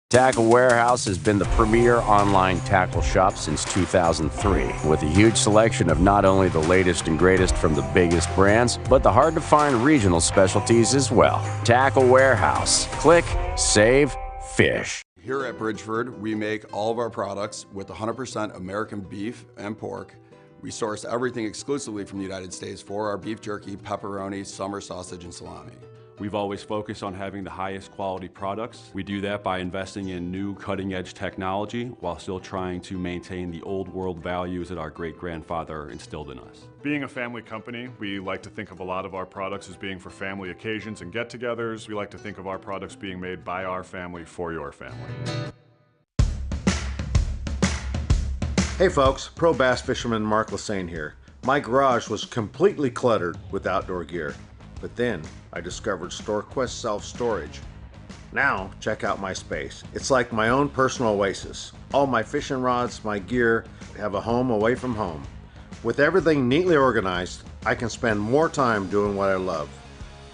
Tackle Warehouse has been the premier online tackle shop since 2003, with a huge selection of not only the latest and greatest from the biggest brands, but the hard-to-find regional specialties as well. Tackle Warehouse. Click, save, fish. Here at Bridgeford, we make all of our products with 100% American beef and pork. We source everything exclusively from the United States for our beef jerky, pepperoni, summer sausage, and salami. We've always focused on having the highest quality products. We do that by investing in new cutting-edge technology while still trying to maintain the old world values that our great-grandfather instilled in us. Being a family company, we like to think of a lot of our products as being for family occasions and get-togethers. We like to think of our products being made by our family for your family. Hey folks, pro bass fisherman Mark Lassane here. My garage was completely cluttered with outdoor gear. But then I discovered StoreQuest Self-Storage. Now check out my space. It's like my own personal oasis. All my fishing rods, my gear have a home away from home. With everything neatly organized, I can spend more time doing what I love.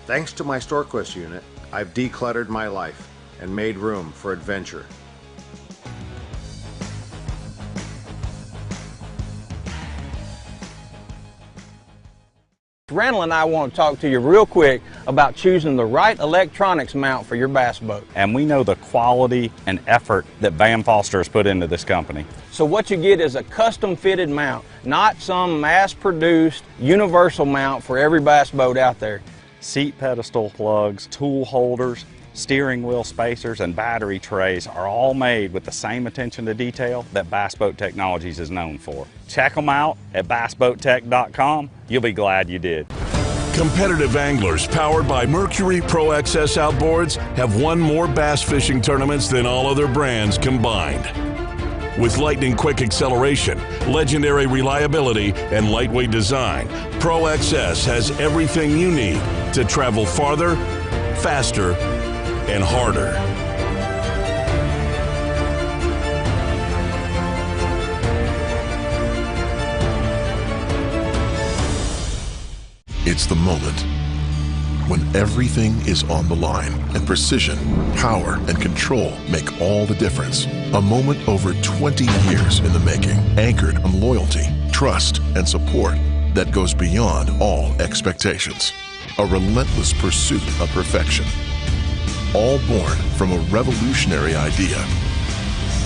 Thanks to my StoreQuest unit, I've decluttered my life and made room for adventure. Randall and I want to talk to you real quick about choosing the right electronics mount for your bass boat. And we know the quality and effort that Van Foster has put into this company. So what you get is a custom fitted mount, not some mass produced universal mount for every bass boat out there. Seat pedestal plugs, tool holders, steering wheel spacers, and battery trays are all made with the same attention to detail that Bass Boat Technologies is known for. Check them out at bassboattech.com. You'll be glad you did. Competitive anglers powered by Mercury Pro XS outboards have won more bass fishing tournaments than all other brands combined. With lightning quick acceleration, legendary reliability, and lightweight design, Pro XS has everything you need to travel farther, faster, and harder. It's the moment when everything is on the line and precision, power, and control make all the difference. A moment over 20 years in the making, anchored on loyalty, trust, and support that goes beyond all expectations. A relentless pursuit of perfection. All born from a revolutionary idea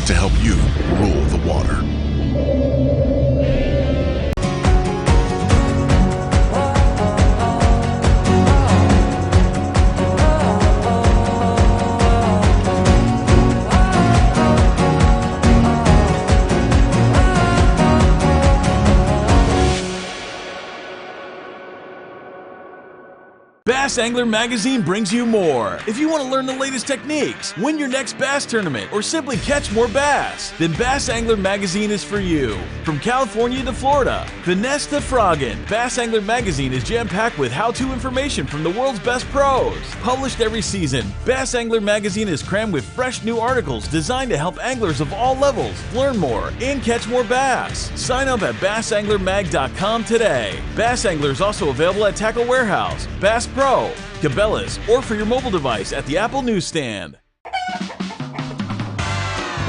to help you rule the water. Bass Angler Magazine brings you more. If you want to learn the latest techniques, win your next bass tournament, or simply catch more bass, then Bass Angler Magazine is for you. From California to Florida, finesse to frogging, Bass Angler Magazine is jam-packed with how-to information from the world's best pros. Published every season, Bass Angler Magazine is crammed with fresh new articles designed to help anglers of all levels learn more and catch more bass. Sign up at bassanglermag.com today. Bass Angler is also available at Tackle Warehouse, Bass Pro, Cabela's, or for your mobile device at the Apple newsstand.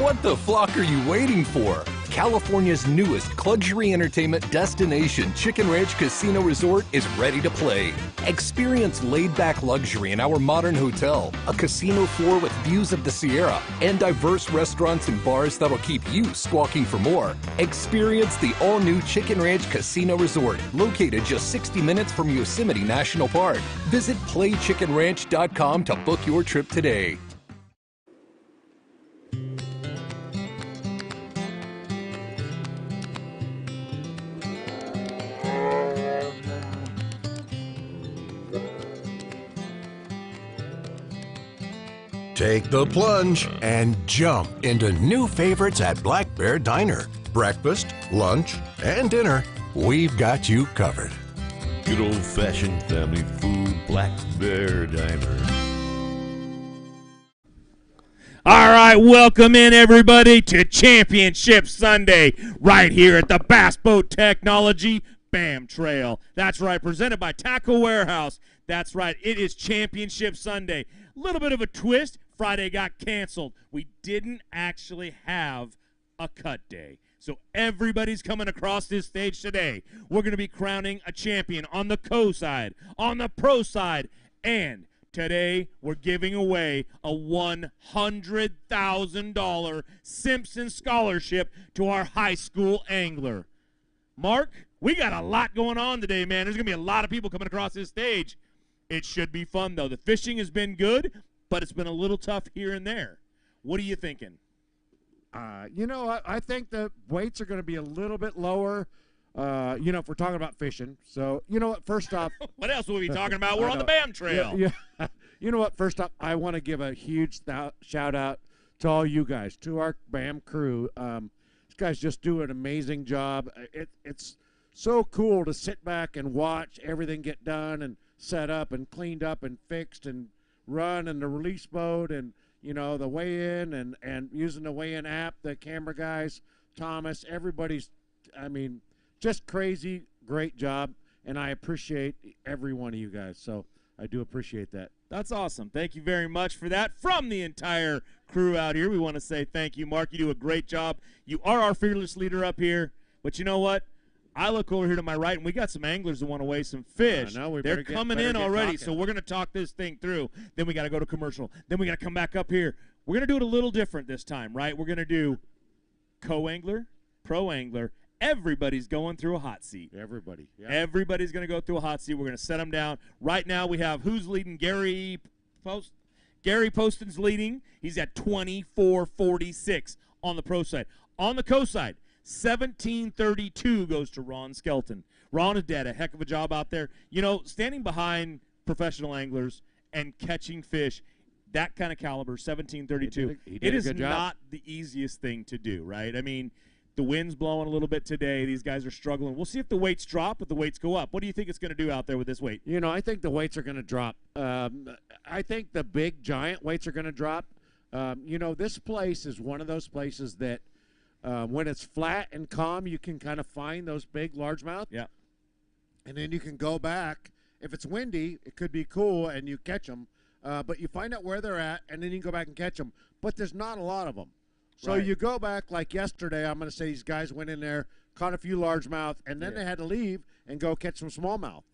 What the flock are you waiting for? California's newest luxury entertainment destination, Chicken Ranch Casino Resort, is ready to play. Experience laid-back luxury in our modern hotel, a casino floor with views of the Sierra, and diverse restaurants and bars that'll keep you squawking for more. Experience the all-new Chicken Ranch Casino Resort, located just 60 minutes from Yosemite National Park. Visit playchickenranch.com to book your trip today. Take the plunge and jump into new favorites at Black Bear Diner. Breakfast, lunch, and dinner, we've got you covered. Good old-fashioned family food, Black Bear Diner. All right, welcome in everybody to Championship Sunday right here at the Bass Boat Technology BAM Trail. That's right, presented by Tackle Warehouse. That's right, it is Championship Sunday. A little bit of a twist. Friday got canceled. We didn't actually have a cut day. So everybody's coming across this stage today. We're going to be crowning a champion on the co-side, on the pro side, and today we're giving away a $100,000 Simpson scholarship to our high school angler. Mark, we got a lot going on today, man. There's going to be a lot of people coming across this stage. It should be fun, though. The fishing has been good, but it's been a little tough here and there. What are you thinking? I think the weights are going to be a little bit lower, if we're talking about fishing. So, you know what, first off. What else will we be talking about? We're on the BAM trail. Yeah. You know what, first off, I want to give a huge shout-out to all you guys, to our BAM crew. These guys just do an amazing job. It's so cool to sit back and watch everything get done and set up and cleaned up and fixed and run and the release boat and, the weigh-in and using the weigh-in app, the camera guys, Thomas, everybody's, just crazy, great job, and I appreciate every one of you guys. So I do appreciate that. That's awesome. Thank you very much for that. From the entire crew out here, we want to say thank you, Mark. You do a great job. You are our fearless leader up here. But you know what? I look over here to my right, and we got some anglers that want to weigh some fish. They're coming in already, so we're going to talk this thing through. Then we got to go to commercial. Then we got to come back up here. We're going to do it a little different this time, right? We're going to do co-angler, pro-angler. Everybody's going through a hot seat. Everybody. Yeah. Everybody's going to go through a hot seat. We're going to set them down. Right now we have who's leading? Gary Poston's leading. He's at 24.46 on the pro side. On the co side, 17.32 goes to Ron Skelton. Ron has did a heck of a job out there. Standing behind professional anglers and catching fish, that kind of caliber, 17.32. It is not the easiest thing to do, right? The wind's blowing a little bit today. These guys are struggling. We'll see if the weights drop, if the weights go up. What do you think it's going to do out there with this weight? I think the weights are going to drop. I think the big, giant weights are going to drop. This place is one of those places that when it's flat and calm, you can kind of find those big largemouth. Yeah. And then you can go back. If it's windy, it could be cool, and you catch them. But you find out where they're at, and then you can go back and catch them. But there's not a lot of them. So you go back like yesterday, I'm going to say these guys went in there, caught a few largemouth, and then they had to leave and go catch some smallmouth.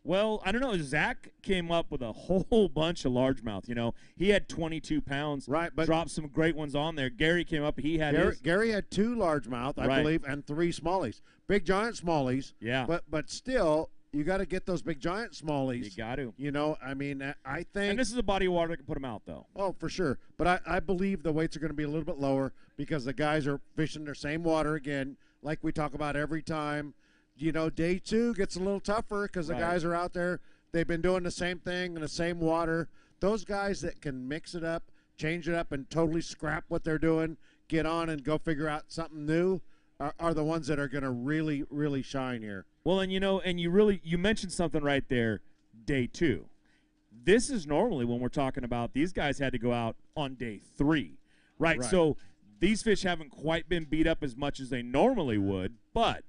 Well, I don't know. Zach came up with a whole bunch of largemouth. He had 22 pounds. Right, but dropped some great ones on there. Gary came up. He had Gary had 2 largemouth, I believe, and 3 smallies. Big giant smallies. Yeah. But still, you got to get those big giant smallies. You got to. I think. And this is a body of water that can put them out, though. Oh, for sure. But I believe the weights are going to be a little bit lower because the guys are fishing their same water again, like we talk about every time. Day 2 gets a little tougher because the guys are out there. They've been doing the same thing in the same water. Those guys that can mix it up, change it up, and totally scrap what they're doing, get on and go figure out something new, are the ones that are going to really, really shine here. Well, and you mentioned something right there, day 2. This is normally when we're talking about these guys had to go out on day 3, right? So these fish haven't quite been beat up as much as they normally would, but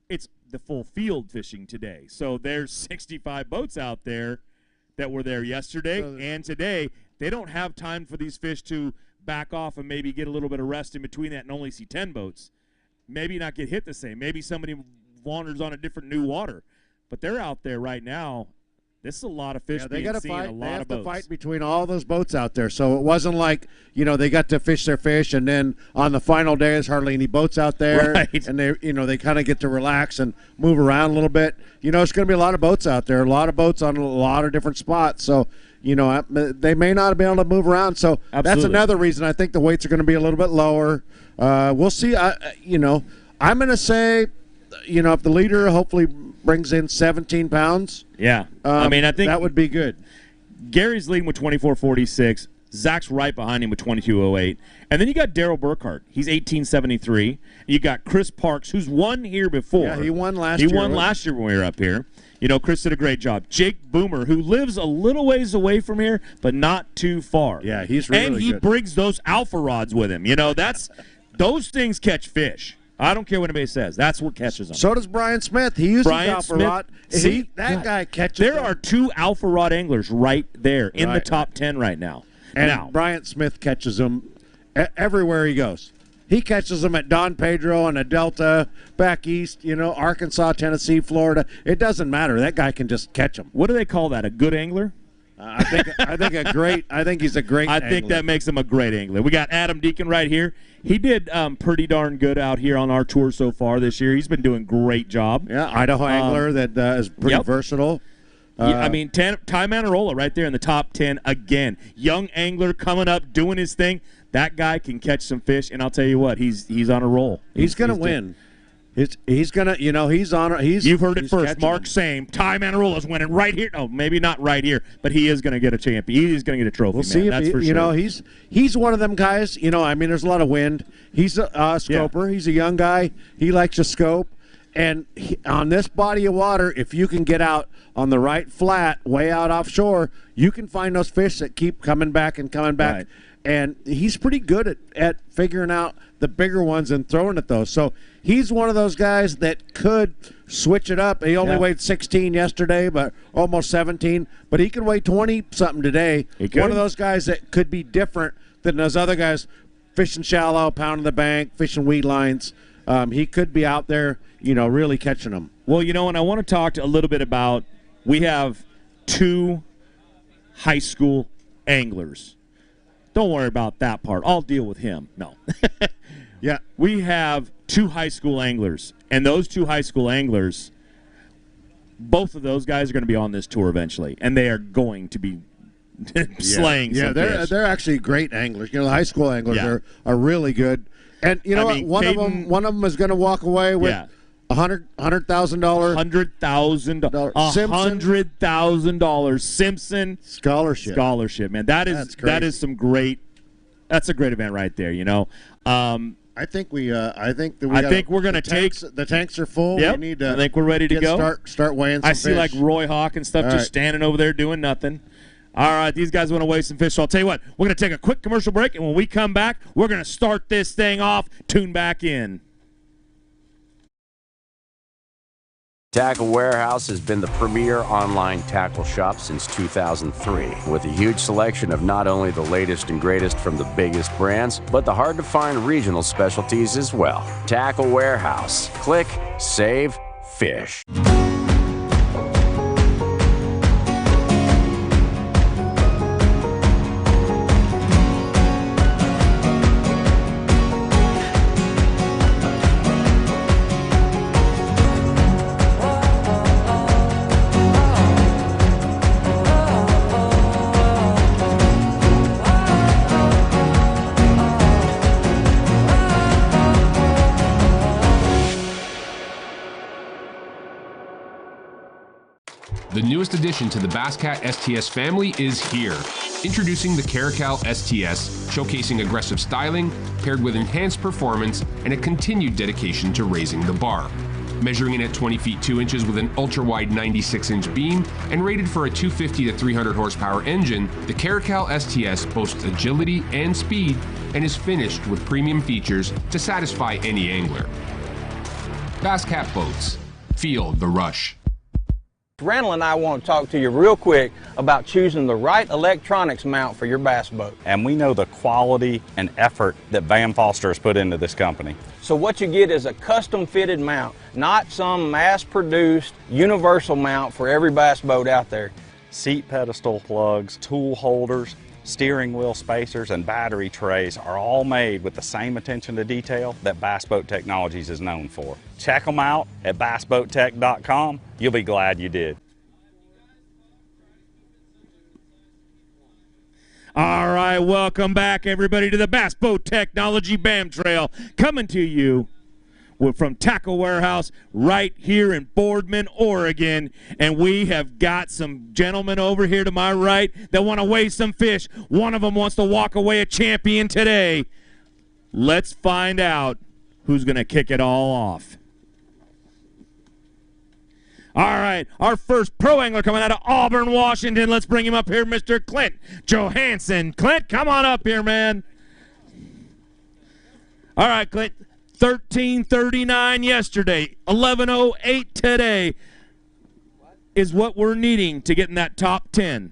it's the full field fishing today. So there's 65 boats out there that were there yesterday and today. They don't have time for these fish to back off and maybe get a little bit of rest in between that and only see 10 boats. Maybe not get hit the same. Maybe somebody wanders on a different new water. But they're out there right now. This is a lot of fish being seen, a lot of boats. They have to fight between all those boats out there. So it wasn't like, they got to fish their fish, and then on the final day there's hardly any boats out there. Right. And they kind of get to relax and move around a little bit. It's going to be a lot of boats out there, a lot of boats on a lot of different spots. So, they may not be able to move around. So That's another reason I think the weights are going to be a little bit lower. We'll see. I'm going to say, if the leader hopefully brings in 17 pounds. Yeah. I think that would be good. Gary's leading with 24.46. Zach's right behind him with 22.08. And then you got Daryl Burkhart. He's 18.73. You got Chris Parks, who's won here before. Yeah, he won last year. He won last year when we were up here. Chris did a great job. Jake Boomer, who lives a little ways away from here, but not too far. Yeah, he's really good. And he brings those alpha rods with him. Those things catch fish. I don't care what anybody says. That's what catches them. So does Brian Smith. He uses alpha rod. That guy catches There are 2 alpha rod anglers right there in the top 10 right now. And now, Bryant Smith catches them everywhere he goes. He catches them at Don Pedro and a Delta, back east, Arkansas, Tennessee, Florida. It doesn't matter. That guy can just catch them. what do they call that? A good angler? I think he's a great I angler. think that makes him a great angler. We got Adam Deacon right here. He did pretty darn good out here on our tour so far this year. He's been doing a great job. Yeah, Idaho angler that is pretty versatile. Yeah, I mean, Ty Manarola right there in the top 10 again. Young angler coming up, doing his thing. That guy can catch some fish, and I'll tell you what, he's on a roll. He's going to win. He's going to, he's on. You've heard it first. Mark Same. Ty Manarola's winning right here. No, maybe not right here, but he is going to get a champion. He is going to get a trophy, We'll see if that's for sure. He's one of them guys. There's a lot of wind. He's a scoper. Yeah. He's a young guy. He likes to scope. And on this body of water, if you can get out on the right flat, way out offshore, you can find those fish that keep coming back and coming back. Right. And he's pretty good at figuring out the bigger ones and throwing at those. So he's one of those guys that could switch it up. He only weighed 16 yesterday, but almost 17. But he could weigh 20-something today. One of those guys that could be different than those other guys fishing shallow, pounding the bank, fishing weed lines. He could be out there, really catching them. Well, and I want to talk a little bit about, we have 2 high school anglers. Don't worry about that part. I'll deal with him. No. Yeah. We have 2 high school anglers, and those 2 high school anglers, both of those guys are going to be on this tour eventually, and they are going to be slaying some fish. They're actually great anglers. The high school anglers are really good. And one of them is going to walk away with $100,000. $100,000 Simpson scholarship. Man, that's some great. That's a great event right there. I think we're going to take the tanks are full. Yep. We need to. I think we're ready to go. Start weighing some I see fish. like Roy Hawk and stuff just standing over there doing nothing. All right, these guys want to weigh some fish. So I'll tell you what, we're going to take a quick commercial break, and when we come back, we're going to start this thing off. Tune back in. Tackle Warehouse has been the premier online tackle shop since 2003, with a huge selection of not only the latest and greatest from the biggest brands, but the hard-to-find regional specialties as well. Tackle Warehouse. Click, save, fish. The newest addition to the Basscat STS family is here. Introducing the Caracal STS, showcasing aggressive styling, paired with enhanced performance and a continued dedication to raising the bar. Measuring in at 20 feet 2 inches with an ultra-wide 96-inch beam and rated for a 250 to 300 horsepower engine, the Caracal STS boasts agility and speed and is finished with premium features to satisfy any angler. Basscat Boats. Feel the rush. Randall and I want to talk to you real quick about choosing the right electronics mount for your bass boat. And we know the quality and effort that Van Foster has put into this company. So what you get is a custom fitted mount, not some mass produced universal mount for every bass boat out there. Seat pedestal plugs, tool holders, steering wheel spacers, and battery trays are all made with the same attention to detail that Bass Boat Technologies is known for. Check them out at bassboattech.com. You'll be glad you did. All right, welcome back, everybody, to the Bass Boat Technology BAM Trail, coming to you from Tackle Warehouse right here in Boardman, Oregon. And we have got some gentlemen over here to my right that want to weigh some fish. One of them wants to walk away a champion today. Let's find out who's going to kick it all off. All right, our first pro angler coming out of Auburn, Washington. Let's bring him up here, Mr. Clint Johansson. Clint, come on up here, man. All right, Clint. 13:39 yesterday, 11:08 today is what we're needing to get in that top 10.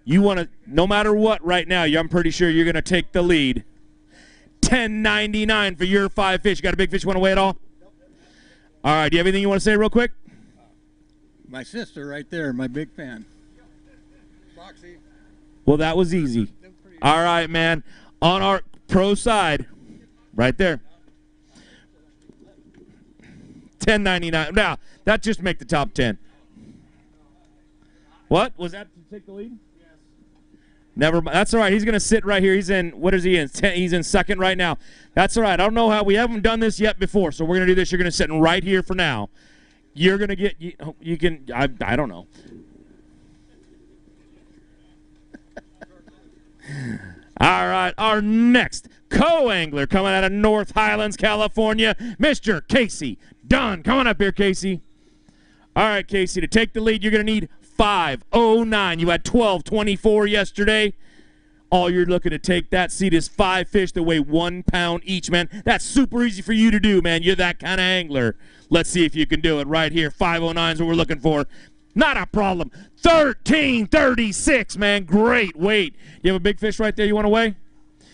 You want to, no matter what right now, I'm pretty sure you're going to take the lead. $10.99 for your 5 fish. You got a big fish you want to weigh at all? All right, do you have anything you want to say real quick? My sister right there, my big fan. Well, that was easy. All right, man. On our pro side, right there. $10.99. Now, that just make the top 10. What? Was that to take the lead? Yes. Never mind. That's all right. He's going to sit right here. He's in, what is he in? He's in second right now. That's all right. I don't know how. We haven't done this yet before, so we're going to do this. You're going to sit right here for now. You're going to get, you can, I don't know. All right, our next co-angler coming out of North Highlands, California, Mr. Casey Dunn. Come on up here, Casey. All right, Casey, to take the lead, you're going to need 509. You had 1224 yesterday. All you're looking to take that seat is 5 fish that weigh 1 pound each, man. That's super easy for you to do, man. You're that kind of angler. Let's see if you can do it right here. 509 is what we're looking for. Not a problem. 1336, man. Great weight. You have a big fish right there you want to weigh? You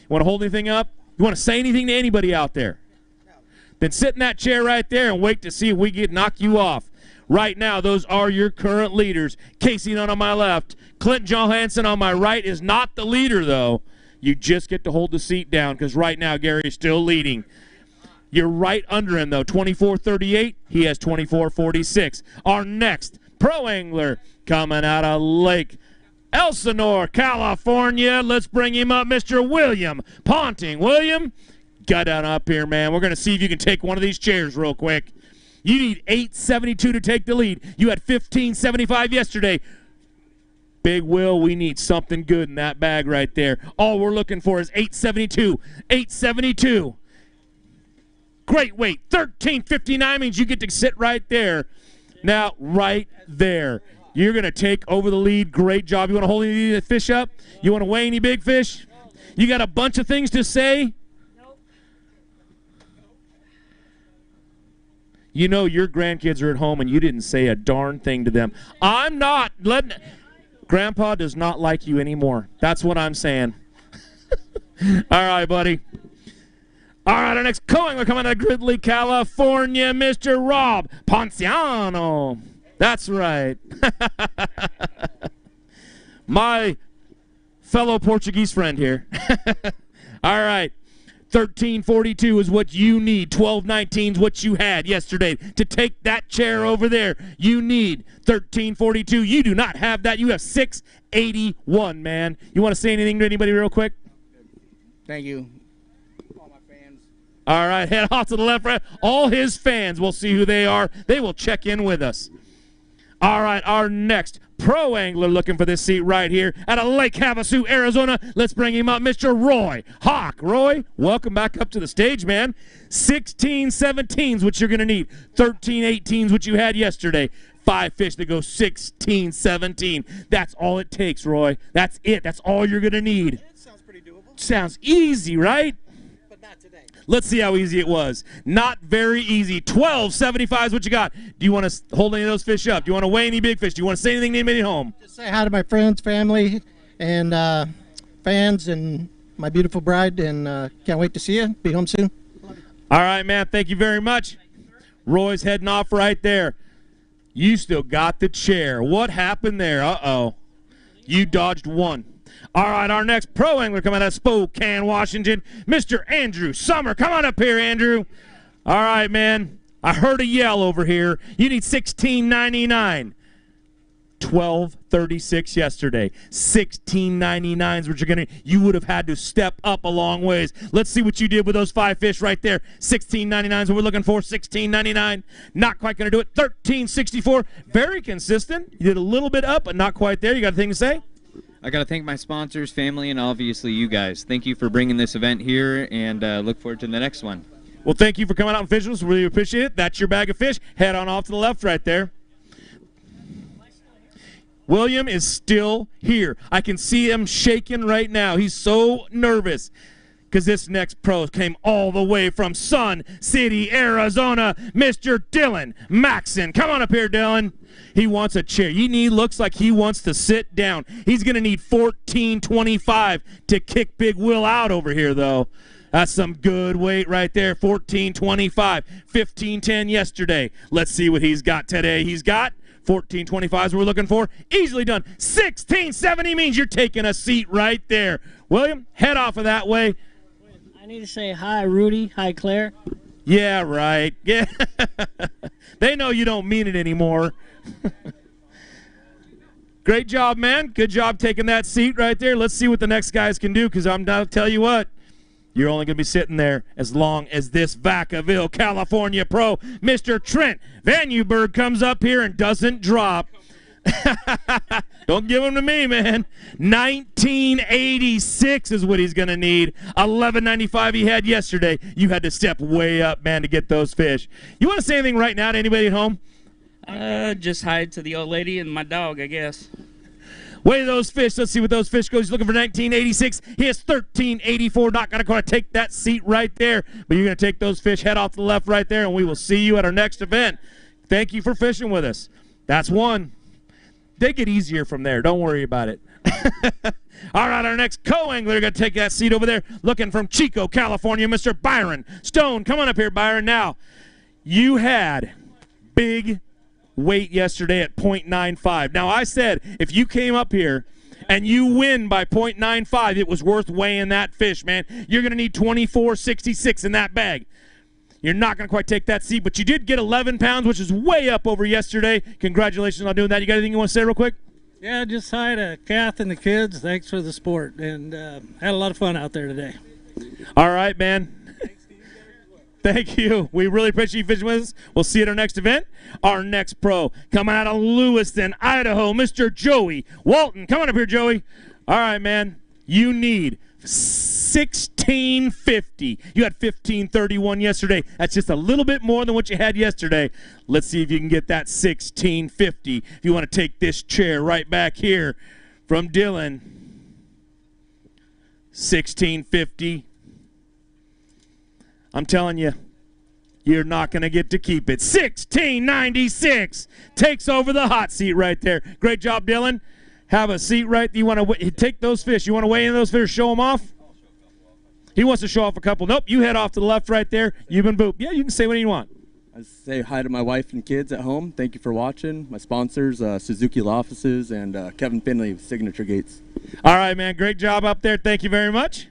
want to hold anything up? You want to say anything to anybody out there? No. Then sit in that chair right there and wait to see if we can knock you off. Right now, those are your current leaders. Casey Dunn on my left. Clint Johansson on my right is not the leader, though. You just get to hold the seat down because right now Gary is still leading. You're right under him, though. 2438. He has 2446. Our next pro angler coming out of Lake Elsinore, California. Let's bring him up, Mr. William Ponting. William, get down up here, man. We're going to see if you can take one of these chairs real quick. You need 872 to take the lead. You had 1575 yesterday. Big Will, we need something good in that bag right there. All we're looking for is 872. 872. Great weight. 1359 means you get to sit right there. Now, right there. You're going to take over the lead. Great job. You want to hold any fish up? You want to weigh any big fish? You got a bunch of things to say? You know your grandkids are at home and you didn't say a darn thing to them. I'm not letting... Grandpa does not like you anymore. That's what I'm saying. All right, buddy. All right, our next co-angler coming out of Gridley, California, Mr. Rob Ponciano. That's right. My fellow Portuguese friend here. All right. 1342 is what you need. 1219 is what you had yesterday. To take that chair over there, you need 1342. You do not have that. You have 681, man. You want to say anything to anybody real quick? Thank you. All right, head off to the left, right. All his fans, we'll see who they are. They will check in with us. All right, our next pro angler looking for this seat right here out of Lake Havasu, Arizona. Let's bring him up, Mr. Roy Hawk. Roy, welcome back up to the stage, man. 1617 is what you're going to need. 1318 is what you had yesterday. 5 fish that go 1617. That's all it takes, Roy. That's it. That's all you're going to need. It sounds pretty doable. Sounds easy, right? But not today. Let's see how easy it was. Not very easy. 1275 is what you got. Do you want to hold any of those fish up? Do you want to weigh any big fish? Do you want to say anything to anybody at home? Just say hi to my friends, family, and fans, and my beautiful bride, and can't wait to see you. Be home soon. All right, man. Thank you very much. Roy's heading off right there. You still got the chair. What happened there? Uh-oh. You dodged one. All right, our next pro angler coming out of Spokane, Washington, Mr. Andrew Summer. Come on up here, Andrew. All right, man. I heard a yell over here. You need $16.99. $12.36 yesterday. $16.99 is what you're gonna. You would have had to step up a long ways. Let's see what you did with those 5 fish right there. $16.99 is what we're looking for. $16.99. Not quite gonna do it. $13.64. Very consistent. You did a little bit up, but not quite there. You got a thing to say? I got to thank my sponsors, family, and obviously you guys. Thank you for bringing this event here, and look forward to the next one. Well, thank you for coming out and fishing us. Really appreciate it. That's your bag of fish. Head on off to the left right there. William is still here. I can see him shaking right now. He's so nervous. because this next pro came all the way from Sun City, Arizona, Mr. Dylan Maxson. Come on up here, Dylan. He wants a chair. Looks like he wants to sit down. He's going to need 14.25 to kick Big Will out over here, though. That's some good weight right there, 14.25, 15.10 yesterday. Let's see what he's got today. He's got 14.25 is what we're looking for. Easily done. 16.70 means you're taking a seat right there. William, head off of that way. I need to say hi, Rudy. Hi, Claire. Yeah, right. Yeah. They know you don't mean it anymore. Great job, man. Good job taking that seat right there. Let's see what the next guys can do, because I'm going to tell you what. You're only going to be sitting there as long as this Vacaville, California pro, Mr. Trent Vanuberg, comes up here and doesn't drop. Don't give him to me, man. 1986 is what he's going to need. 11.95 he had yesterday. You had to step way up, man, to get those fish. You want to say anything right now to anybody at home? Just hi to the old lady and my dog, I guess. Weigh those fish. Let's see what those fish goes. He's looking for 1986. He has 1384. Not going to take that seat right there. But you're going to take those fish, head off to the left right there, and we will see you at our next event. Thank you for fishing with us. That's one. They get easier from there. Don't worry about it. All right, our next co-angler going to take that seat over there. Looking from Chico, California, Mr. Byron Stone. Come on up here, Byron. Now, you had big weight yesterday at 0.95. Now, I said if you came up here and you win by 0.95, it was worth weighing that fish, man. You're going to need 24.66 in that bag. You're not going to quite take that seat, but you did get 11 pounds, which is way up over yesterday. Congratulations on doing that. You got anything you want to say real quick? Yeah, just hi to Kath and the kids. Thanks for the sport, and had a lot of fun out there today. All right, man. Thank you. We really appreciate you fishing with us. We'll see you at our next event. Our next pro coming out of Lewiston, Idaho, Mr. Joey Walton. Come on up here, Joey. All right, man. You need 16.50. You had 15.31 yesterday. That's just a little bit more than what you had yesterday. Let's see if you can get that 16.50. If you want to take this chair right back here from Dylan. 16.50. I'm telling you, you're not going to get to keep it. 16.96 takes over the hot seat right there. Great job, Dylan. Have a seat right. You want to take those fish. You want to weigh in those fish, show them off? He wants to show off a couple. Nope, you head off to the left right there. You've been booped. Yeah, you can say what you want. I say hi to my wife and kids at home. Thank you for watching. My sponsors, Suzuki Law Offices and Kevin Finley with Signature Gates. All right, man. Great job up there. Thank you very much.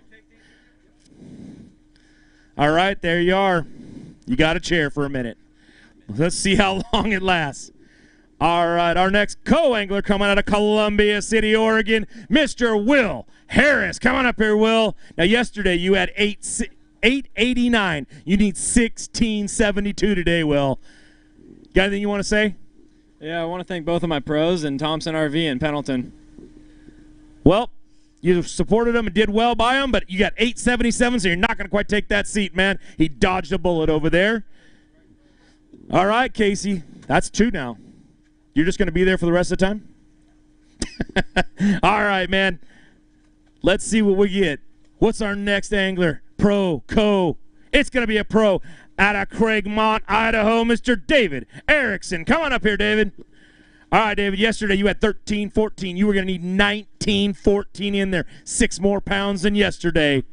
All right, there you are. You got a chair for a minute. Let's see how long it lasts. All right, our next co-angler coming out of Columbia City, Oregon, Mr. Will Harris. Come on up here, Will. Now, yesterday you had 889. You need 1672 today, Will. Got anything you want to say? Yeah, I want to thank both of my pros and Thompson RV and Pendleton. Well, you supported him and did well by him, but you got 877, so you're not going to quite take that seat, man. He dodged a bullet over there. All right, Casey. That's two now. You're just going to be there for the rest of the time? All right, man. Let's see what we get. What's our next angler? Pro, co. It's going to be a pro out of Craigmont, Idaho, Mr. David Erickson. Come on up here, David. All right, David, yesterday you had 13.14. You were going to need 19.14 in there. 6 more pounds than yesterday.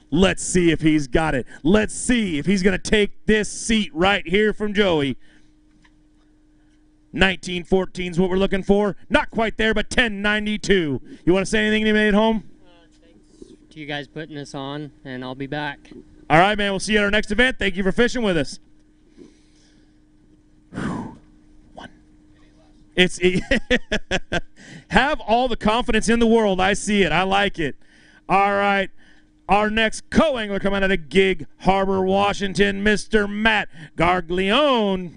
Let's see if he's got it. Let's see if he's going to take this seat right here from Joey. 19.14 is what we're looking for. Not quite there, but 10.92. You want to say anything to anybody at home? Thanks to you guys putting this on, and I'll be back. All right, man. We'll see you at our next event. Thank you for fishing with us. It's have all the confidence in the world. I see it. I like it. All right. Our next co-angler coming out of Gig Harbor, Washington, Mr. Matt Garglione.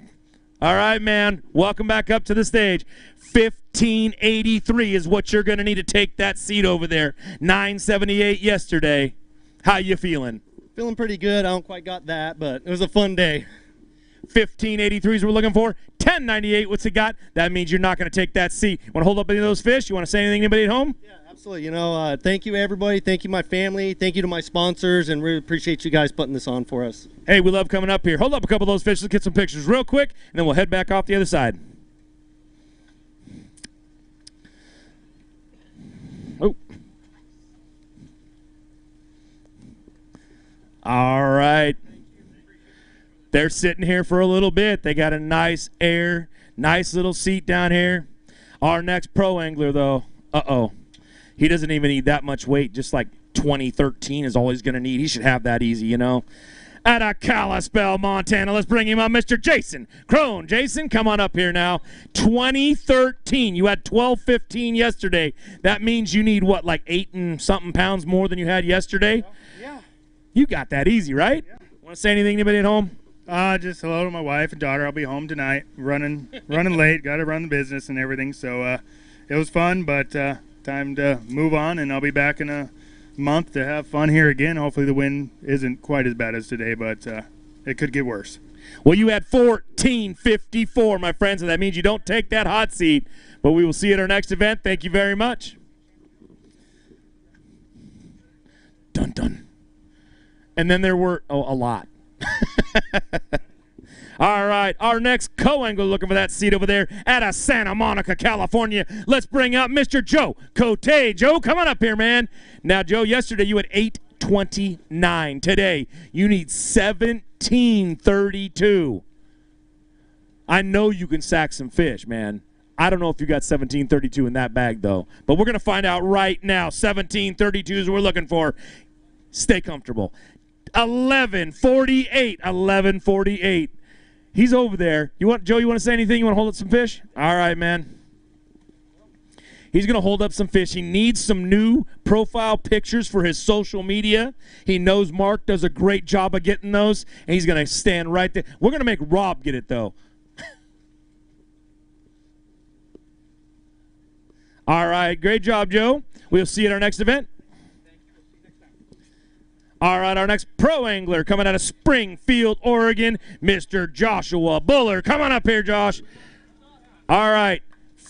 All right, man. Welcome back up to the stage. 1583 is what you're going to need to take that seat over there. 978 yesterday. How you feeling? Feeling pretty good. I don't quite got that, but it was a fun day. 1583s we're looking for. 1098, what's it got? That means you're not going to take that seat. Want to hold up any of those fish? You want to say anything to anybody at home? Yeah, absolutely. You know, thank you, everybody. Thank you, my family. Thank you to my sponsors, and really appreciate you guys putting this on for us. Hey, we love coming up here. Hold up a couple of those fish. Let's get some pictures real quick, and then we'll head back off the other side. Oh. All right. They're sitting here for a little bit. They got a nice little seat down here. Our next pro angler, though, he doesn't even need that much weight. Just like 2013 is all he's going to need. He should have that easy, you know. Out of Kalispell, Montana, let's bring him up, Mr. Jason Crone. Jason, come on up here now. 2013. You had 1215 yesterday. That means you need, what, like 8 and something pounds more than you had yesterday? Yeah. You got that easy, right? Yeah. Want to say anything to anybody at home? Just hello to my wife and daughter. I'll be home tonight. Running late. Got to run the business and everything. So it was fun, but time to move on, and I'll be back in a month to have fun here again. Hopefully the wind isn't quite as bad as today, but it could get worse. Well, you had 1454, my friends, and that means you don't take that hot seat. But we will see you at our next event. Thank you very much. Dun dun. And then there were a lot. All right, our next co-angler looking for that seat over there out of Santa Monica, California. Let's bring up Mr. Joe Cote. Joe, come on up here, man. Now, Joe, yesterday you had 829. Today, you need 1732. I know you can sack some fish, man. I don't know if you got 1732 in that bag, though. But we're going to find out right now. 1732 is what we're looking for. Stay comfortable. 1148. He's over there. Joe, you want to say anything? You want to hold up some fish? All right, man. He's going to hold up some fish. He needs some new profile pictures for his social media. He knows Mark does a great job of getting those, and he's going to stand right there. We're going to make Rob get it, though. All right, great job, Joe. We'll see you at our next event. All right, our next pro angler coming out of Springfield, Oregon, Mr. Joshua Buller. Come on up here, Josh. All right,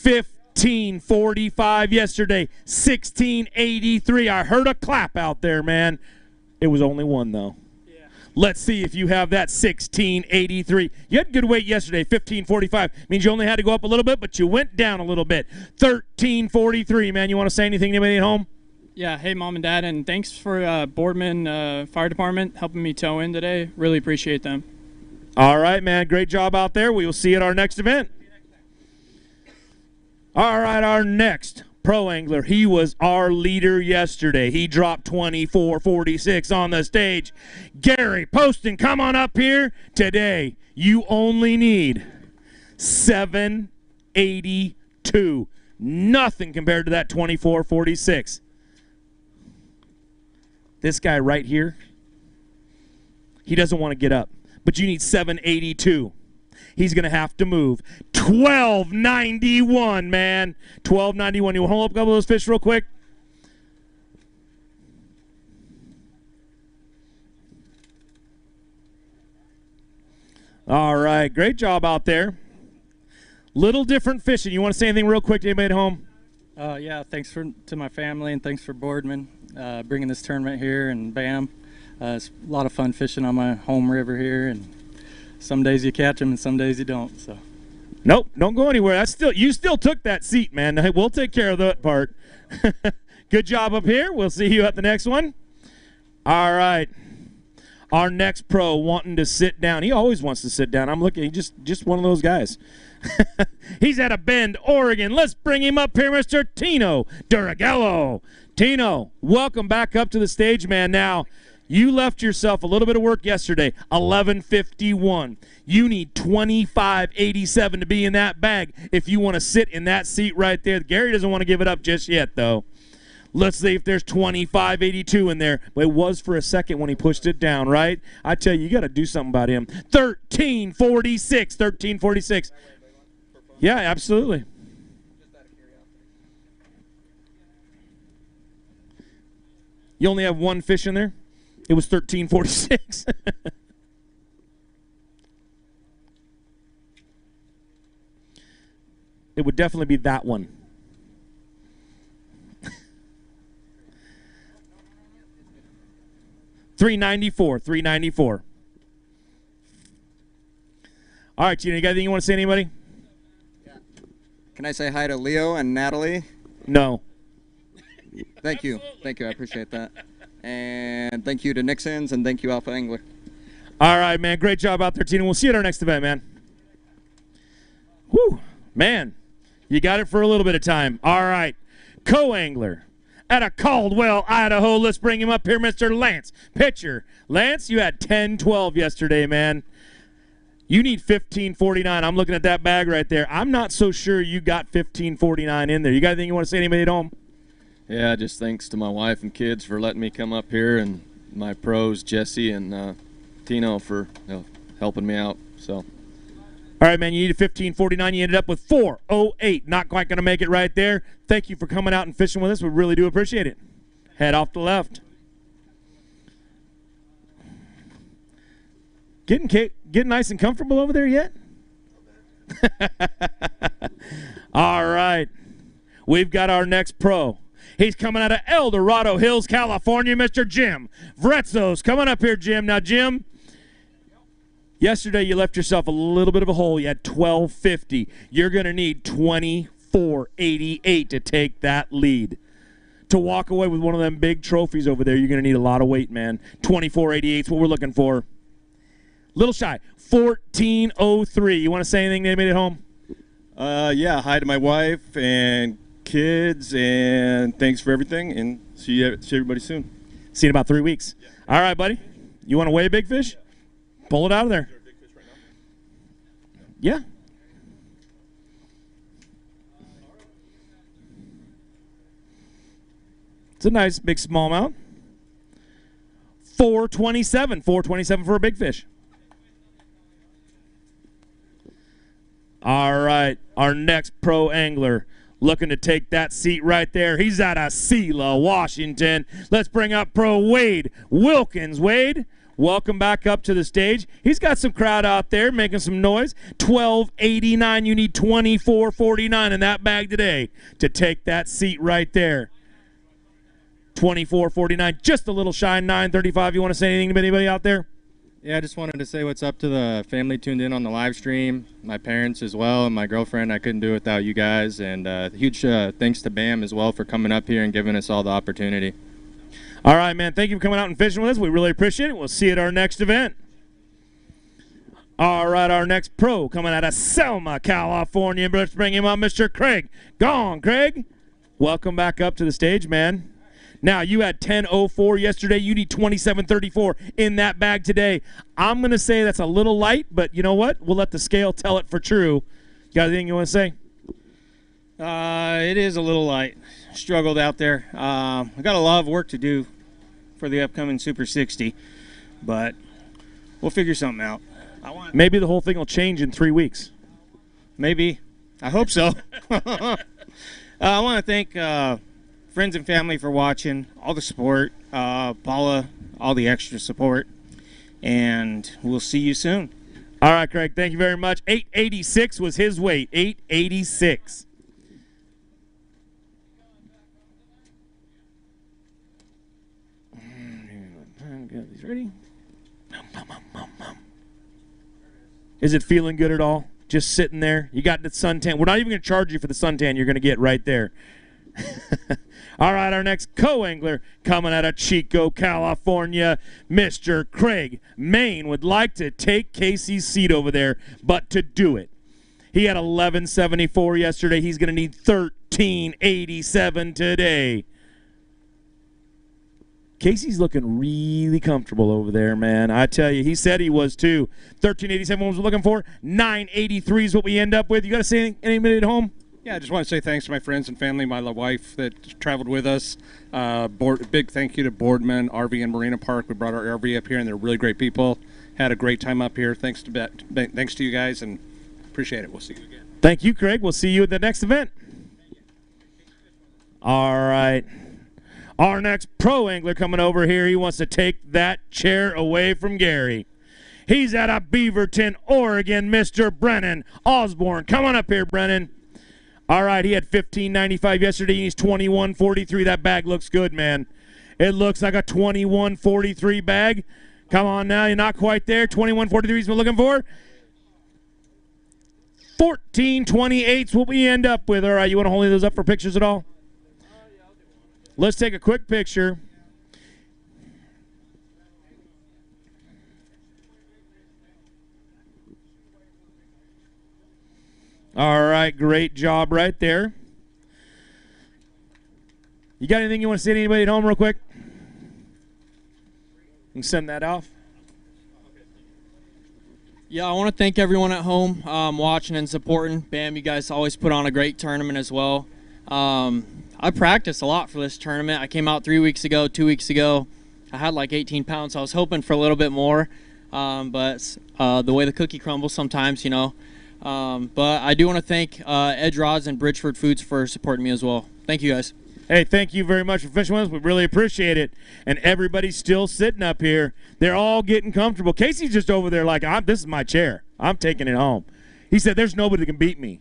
1545 yesterday, 1683. I heard a clap out there, man. It was only one, though. Yeah. Let's see if you have that 1683. You had good weight yesterday, 1545. Means you only had to go up a little bit, but you went down a little bit. 1343, man. You want to say anything to anybody at home? Yeah, hey, Mom and Dad, and thanks for Boardman Fire Department helping me tow in today. Really appreciate them. All right, man. Great job out there. We will see you at our next event. All right, our next pro angler. He was our leader yesterday. He dropped 24.46 on the stage. Gary Posten, come on up here. Today, you only need 782. Nothing compared to that 24.46. This guy right here, he doesn't want to get up. But you need 782. He's going to have to move. 1291, man. 1291. You want to hold up a couple of those fish real quick? All right. Great job out there. Little different fishing. You want to say anything real quick to anybody at home? Yeah, thanks to my family and thanks for Boardman bringing this tournament here and BAM. It's a lot of fun fishing on my home river here, and some days you catch them and some days you don't. So. Nope, don't go anywhere. You still took that seat, man. We'll take care of that part. Good job up here. We'll see you at the next one. All right. Our next pro wanting to sit down. He always wants to sit down. I'm looking. He's just one of those guys. He's out of Bend, Oregon. Let's bring him up here, Mr. Tino Duragello. Tino, welcome back up to the stage, man. Now, you left yourself a little bit of work yesterday, 1151. You need 2587 to be in that bag if you want to sit in that seat right there. Gary doesn't want to give it up just yet, though. Let's see if there's 2582 in there. But it was for a second when he pushed it down, right? I tell you, you got to do something about him. 1346. 1346. Yeah, absolutely. You only have one fish in there? It was 1346. it would definitely be that one. $394. All right, Gina, you got anything you want to say to anybody? Can I say hi to Leo and Natalie? No. Thank you. Thank you. I appreciate that. And thank you to Nixon's, and thank you, Alpha Angler. All right, man. Great job out there, Tina. We'll see you at our next event, man. Whew. Man, you got it for a little bit of time. All right. Co-angler out of Caldwell, Idaho. Let's bring him up here, Mr. Lance Pitcher. Lance, you had 10-12 yesterday, man. You need 1549. I'm looking at that bag right there. I'm not so sure you got 1549 in there. You got anything you want to say to anybody at home? Yeah, just thanks to my wife and kids for letting me come up here, and my pros, Jesse and Tino, for helping me out. So. All right, man, you needed 1549. You ended up with 408. Not quite going to make it right there. Thank you for coming out and fishing with us. We really do appreciate it. Head off the left. Getting nice and comfortable over there yet? All right. We've got our next pro. He's coming out of El Dorado Hills, California, Mr. Jim Vretzos. Coming up here, Jim. Now, Jim, yesterday you left yourself a little bit of a hole. You had 1250. You're going to need 2488 to take that lead. To walk away with one of them big trophies over there, you're going to need a lot of weight, man. 2488 is what we're looking for. Little shy. 1403. You want to say anything to anybody at home? Yeah, hi to my wife and kids, and thanks for everything, and see everybody soon. See you in about 3 weeks. Yeah. All right, buddy. You want to weigh a big fish? Pull it out of there. Is there a big fish right now? Yeah. It's a nice big smallmouth. 427. 427 for a big fish. All right, our next pro angler looking to take that seat right there. He's out of Selah, Washington. Let's bring up pro Wade Wilkins. Wade, welcome back up to the stage. He's got some crowd out there making some noise. 1289. You need 2449 in that bag today to take that seat right there. 2449, just a little shy. 935. You want to say anything to anybody out there? Yeah, I just wanted to say what's up to the family tuned in on the live stream, my parents as well, and my girlfriend. I couldn't do it without you guys, and huge thanks to BAM as well for coming up here and giving us all the opportunity. All right, man. Thank you for coming out and fishing with us. We really appreciate it. We'll see you at our next event. All right, our next pro coming out of Selma, California. Let's bring him up, Mr. Craig. Gone, Craig. Welcome back up to the stage, man. Now, you had 10.04 yesterday. You need 27.34 in that bag today. I'm going to say that's a little light, but you know what? We'll let the scale tell it for true. You got anything you want to say? It is a little light. Struggled out there. I got a lot of work to do for the upcoming Super 60, but we'll figure something out. Maybe the whole thing will change in 3 weeks. Maybe. I hope so. I want to thank friends and family for watching, all the support, Paula, all the extra support, and we'll see you soon. All right, Craig, thank you very much. 886 was his weight, 886. He's ready. Is it feeling good at all? Just sitting there? You got the suntan. We're not even going to charge you for the suntan you're going to get right there. All right, our next co-angler coming out of Chico, California, Mr. Craig Maine would like to take Casey's seat over there, but to do it, he had 1174 yesterday. He's going to need 1387 today. Casey's looking really comfortable over there, man. I tell you, he said he was too. 1387 was looking for. 983 is what we end up with. You got to say anybody at home? Yeah, I just want to say thanks to my friends and family, my wife that traveled with us. Big thank you to Boardman, RV and Marina Park. We brought our RV up here, and they're really great people. Had a great time up here. Thanks to you guys, and appreciate it. We'll see you again. Thank you, Craig. We'll see you at the next event. All right. Our next pro angler coming over here, he wants to take that chair away from Gary. He's out of Beaverton, Oregon, Mr. Brennan Osborne. Come on up here, Brennan. All right, he had 15.95 yesterday. He's 21.43. That bag looks good, man. It looks like a 21.43 bag. Come on now, you're not quite there. 21.43 is what we're looking for. 14.28 is what we end up with. All right, you want to hold those up for pictures at all? Let's take a quick picture. All right, great job right there. You got anything you want to say to anybody at home real quick? You can send that off. Yeah, I want to thank everyone at home watching and supporting. Bam, you guys always put on a great tournament as well. I practiced a lot for this tournament. I came out 3 weeks ago, 2 weeks ago. I had like 18 pounds. So I was hoping for a little bit more, but the way the cookie crumbles sometimes, you know. But I do want to thank Edge Rods and Bridgeford Foods for supporting me as well. Thank you, guys. Hey, thank you very much for fishing with us. We really appreciate it. And everybody's still sitting up here. They're all getting comfortable. Casey's just over there like, this is my chair. I'm taking it home. He said, there's nobody that can beat me.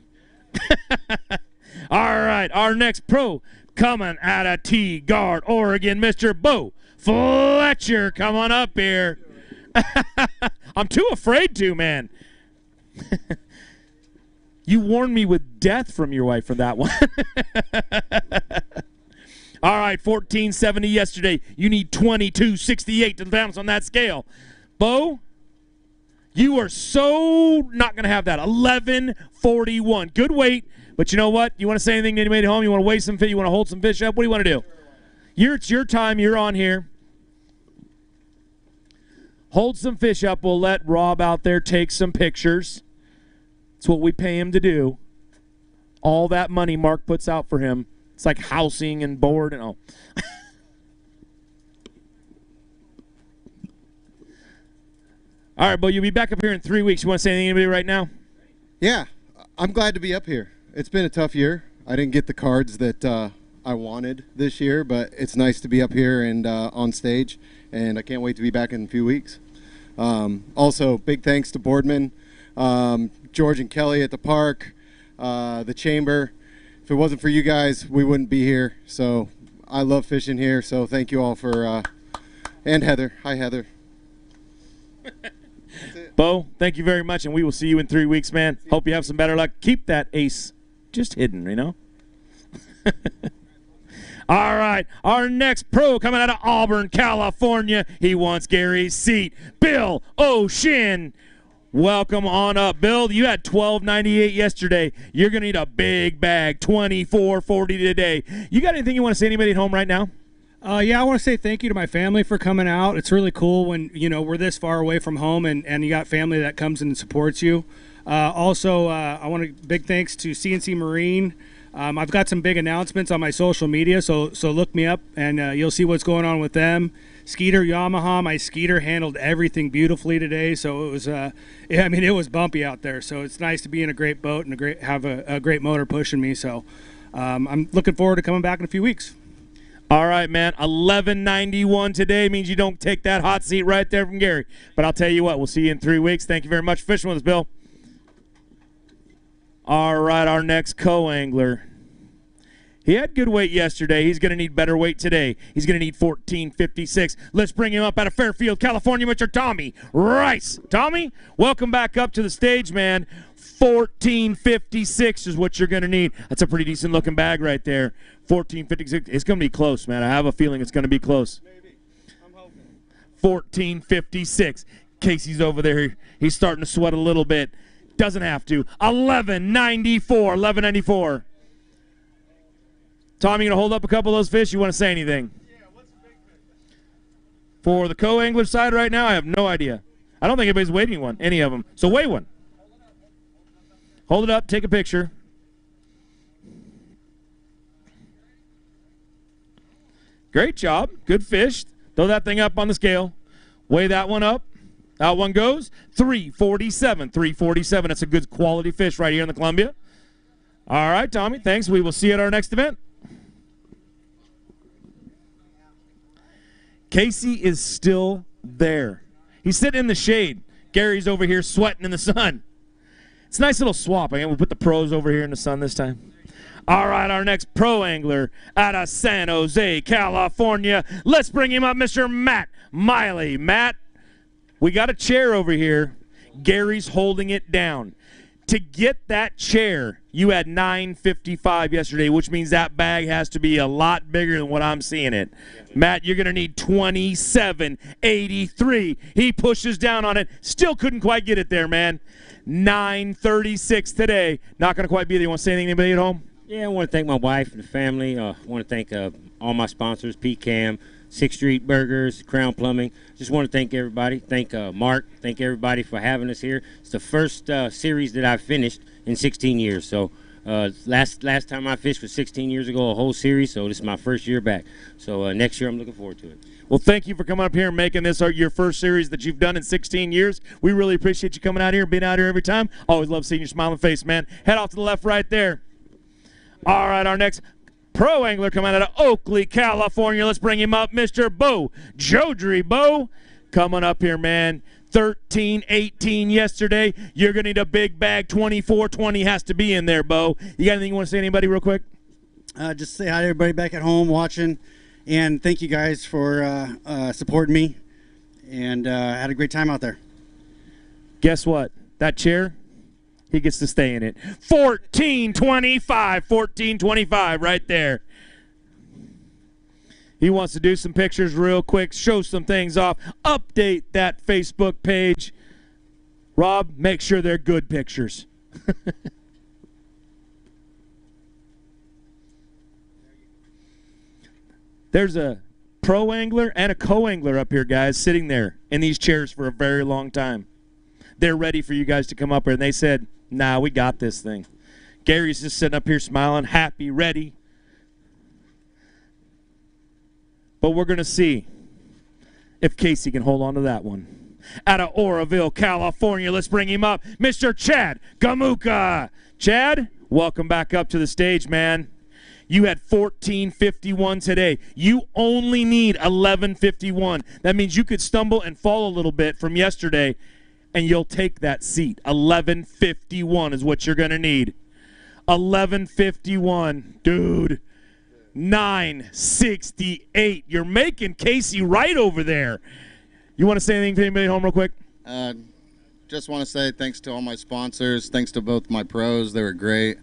All right, our next pro coming out of T-Guard, Oregon, Mr. Bo Fletcher. Come on up here. I'm too afraid to, man. You warned me with death from your wife for that one. All right, 14.70 yesterday. You need 22.68 to bounce on that scale. Bo, you are so not going to have that. 11.41. Good weight, but you know what? You want to say anything to anybody at home? You want to weigh some fish? You want to hold some fish up? What do you want to do? It's your time. You're on here. Hold some fish up. We'll let Rob out there take some pictures. It's what we pay him to do. All that money Mark puts out for him. It's like housing and board and all. All right, Bo, you'll be back up here in 3 weeks. You want to say anything to anybody right now? Yeah, I'm glad to be up here. It's been a tough year. I didn't get the cards that I wanted this year, but it's nice to be up here and on stage, and I can't wait to be back in a few weeks. Also, big thanks to Boardman, George and Kelly at the park, the chamber. If it wasn't for you guys, we wouldn't be here. So I love fishing here. So thank you all for, and Heather. Hi, Heather. Bo, thank you very much, and we will see you in 3 weeks, man. Hope you have some better luck. Keep that ace just hidden, you know? All right, our next pro coming out of Auburn, California. He wants Gary's seat. Bill O'Shin. Welcome on up, Bill. You had 12.98 yesterday. You're going to need a big bag, 24.40 today. You got anything you want to say to anybody at home right now? Yeah, I want to say thank you to my family for coming out. It's really cool when, you know, we're this far away from home and you got family that comes and supports you. Also, I want to big thanks to CNC Marine. I've got some big announcements on my social media, so look me up and you'll see what's going on with them. Skeeter Yamaha, my Skeeter handled everything beautifully today, so it was it was bumpy out there, so it's nice to be in a great boat and have a great motor pushing me. So I'm looking forward to coming back in a few weeks. All right, man. 11.91 today means you don't take that hot seat right there from Gary. But I'll tell you what, we'll see you in 3 weeks. Thank you very much for fishing with us, Bill. All right, our next co-angler. He had good weight yesterday. He's going to need better weight today. He's going to need 14.56. Let's bring him up out of Fairfield, California, Mr. Tommy Rice. Tommy, welcome back up to the stage, man. 14.56 is what you're going to need. That's a pretty decent looking bag right there. 14.56. It's going to be close, man. I have a feeling it's going to be close. Maybe. I'm hoping. 14.56. Casey's over there. He's starting to sweat a little bit. Doesn't have to. 11.94. 11.94. Tommy, you going to hold up a couple of those fish? You want to say anything? Yeah, what's the big fish? For the co-angler side right now, I have no idea. I don't think anybody's weighing one, any of them. So weigh one. Hold it up, take a picture. Great job. Good fish. Throw that thing up on the scale. Weigh that one up. That one goes 347. 347. That's a good quality fish right here in the Columbia. All right, Tommy, thanks. We will see you at our next event. Casey is still there. He's sitting in the shade. Gary's over here sweating in the sun. It's a nice little swap. Again, we'll put the pros over here in the sun this time. All right, our next pro angler out of San Jose, California. Let's bring him up, Mr. Matt Miley. Matt, we got a chair over here. Gary's holding it down. To get that chair, you had 955 yesterday, which means that bag has to be a lot bigger than what I'm seeing it. Matt, you're going to need 2783. He pushes down on it. Still couldn't quite get it there, man. 936 today. Not going to quite be there. You want to say anything to anybody at home? Yeah, I want to thank my wife and the family. I want to thank all my sponsors, PCAM, 6th Street Burgers, Crown Plumbing. Just want to thank everybody. Thank Mark. Thank everybody for having us here. It's the first series that I've finished in 16 years. So last time I fished was 16 years ago, a whole series. So this is my first year back. So next year I'm looking forward to it. Well, thank you for coming up here and making this your first series that you've done in 16 years. We really appreciate you coming out here and being out here every time. Always love seeing your smiling face, man. Head off to the left right there. All right, our next pro angler coming out of Oakley, California. Let's bring him up, Mr. Bo Jodry. Bo, coming up here, man. 13-18 yesterday. You're going to need a big bag. 24-20 has to be in there, Bo. You got anything you want to say to anybody real quick? Just say hi to everybody back at home watching, and thank you guys for supporting me, and had a great time out there. Guess what? That chair, he gets to stay in it. 14-25 right there. He wants to do some pictures real quick, show some things off, update that Facebook page. Rob, make sure they're good pictures. There's a pro angler and a co-angler up here, guys, sitting there in these chairs for a very long time. They're ready for you guys to come up here, and they said, nah, we got this thing. Gary's just sitting up here smiling, happy, ready. But we're going to see if Casey can hold on to that one. Out of Oroville, California, let's bring him up, Mr. Chad Gamuka. Chad, welcome back up to the stage, man. You had 14:51 today. You only need 11:51. That means you could stumble and fall a little bit from yesterday, and you'll take that seat. 11:51 is what you're going to need. 11:51. Dude, 9:68. You're making Casey right over there. You want to say anything to anybody at home real quick? Just want to say thanks to all my sponsors. Thanks to both my pros. They were great.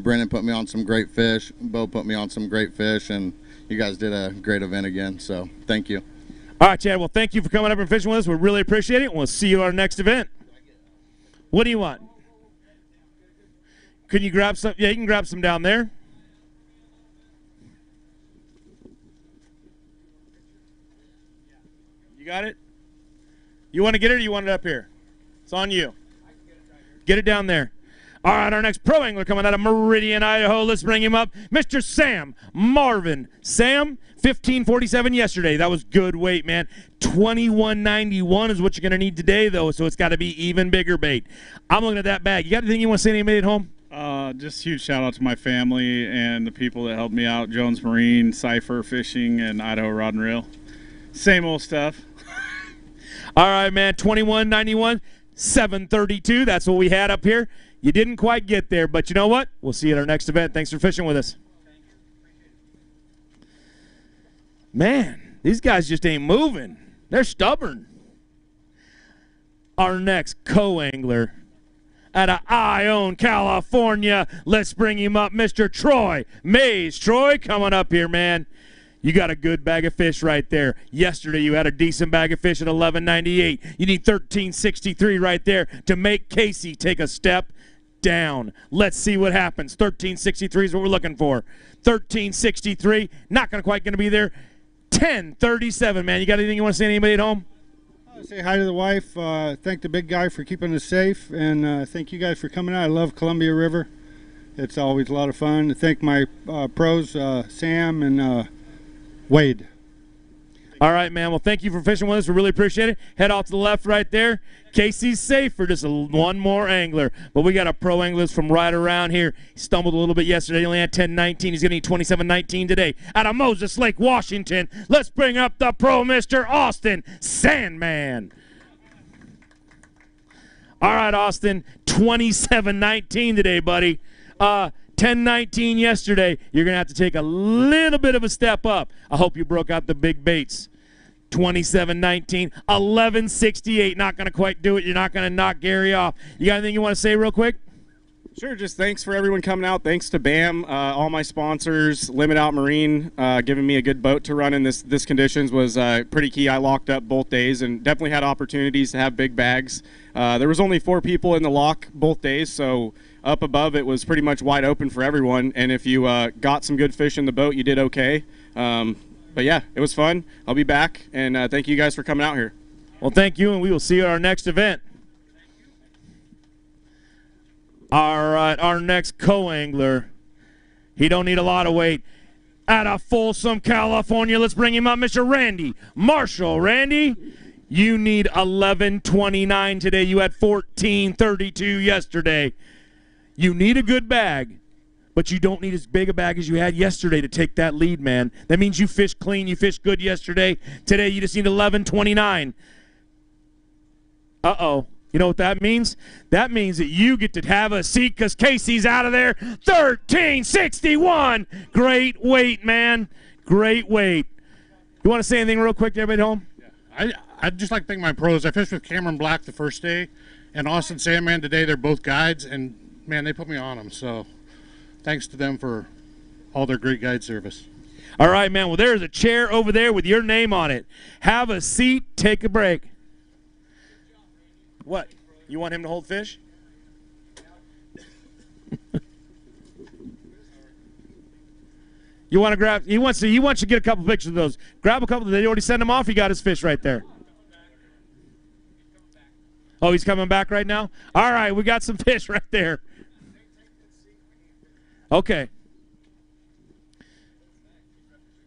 Brennan put me on some great fish. Bo put me on some great fish. And you guys did a great event again. So thank you. All right, Chad. Well, thank you for coming up and fishing with us. We really appreciate it. And we'll see you at our next event. What do you want? Can you grab some? Yeah, you can grab some down there. You got it? You want to get it or you want it up here? It's on you. Get it down there. All right, our next pro angler coming out of Meridian, Idaho. Let's bring him up, Mr. Sam Marvin. Sam, 15:47 yesterday. That was good weight, man. 21.91 is what you're going to need today, though, so it's got to be even bigger bait. I'm looking at that bag. You got anything you want to say to anybody at home? Just huge shout out to my family and the people that helped me out, Jones Marine, Cypher Fishing, and Idaho Rod and Reel. Same old stuff. All right, man, 21.91, 732. That's what we had up here. You didn't quite get there, but you know what? We'll see you at our next event. Thanks for fishing with us. Man, these guys just ain't moving. They're stubborn. Our next co-angler out of Ione, California. Let's bring him up, Mr. Troy Mays. Troy, coming up here, man. You got a good bag of fish right there. Yesterday you had a decent bag of fish at 11.98. You need 13.63 right there to make Casey take a step down. Let's see what happens. 13.63 is what we're looking for. 13.63, not quite going to be there. 10.37, man. You got anything you want to say to anybody at home? Say hi to the wife. Thank the big guy for keeping us safe, and thank you guys for coming out. I love Columbia River. It's always a lot of fun. Thank my pros, Sam and Wade. All right, man. Well, thank you for fishing with us. We really appreciate it. Head off to the left right there. Casey's safe for just one more angler. But we got a pro angler from right around here. He stumbled a little bit yesterday. He only had 10.19. He's going to need 27.19 today. Out of Moses Lake, Washington, let's bring up the pro, Mr. Austin Sandman. All right, Austin, 27.19 today, buddy. 10-19 yesterday. You're going to have to take a little bit of a step up. I hope you broke out the big baits. 27-19, 11-68. Not going to quite do it. You're not going to knock Gary off. You got anything you want to say real quick? Sure, just thanks for everyone coming out. Thanks to BAM, all my sponsors, Limit Out Marine, giving me a good boat to run in this conditions was pretty key. I locked up both days and definitely had opportunities to have big bags. There was only 4 people in the lock both days, so up above it was pretty much wide open for everyone. And if you got some good fish in the boat, you did okay. But yeah, it was fun. I'll be back, and thank you guys for coming out here. Well, thank you, and we will see you at our next event. All right, our next co-angler. He don't need a lot of weight. Out of Folsom, California, let's bring him up, Mr. Randy Marshall. Randy, you need 11.29 today. You had 14.32 yesterday. You need a good bag, but you don't need as big a bag as you had yesterday to take that lead, man. That means you fished clean, you fished good yesterday. Today, you just need 11.29. Uh-oh. You know what that means? That means that you get to have a seat because Casey's out of there. 13.61. Great weight, man. Great weight. You want to say anything real quick to everybody at home? I'd just like to thank my pros. I fished with Cameron Black the first day and Austin Sandman today. They're both guides, and, man, they put me on them. So thanks to them for all their great guide service. All right, man. Well, there's a chair over there with your name on it. Have a seat. Take a break. What? You want him to hold fish? You want to grab? He wants to get a couple pictures of those. Grab a couple. They already sent him off. He got his fish right there. Oh, he's coming back right now? All right, we got some fish right there. Okay.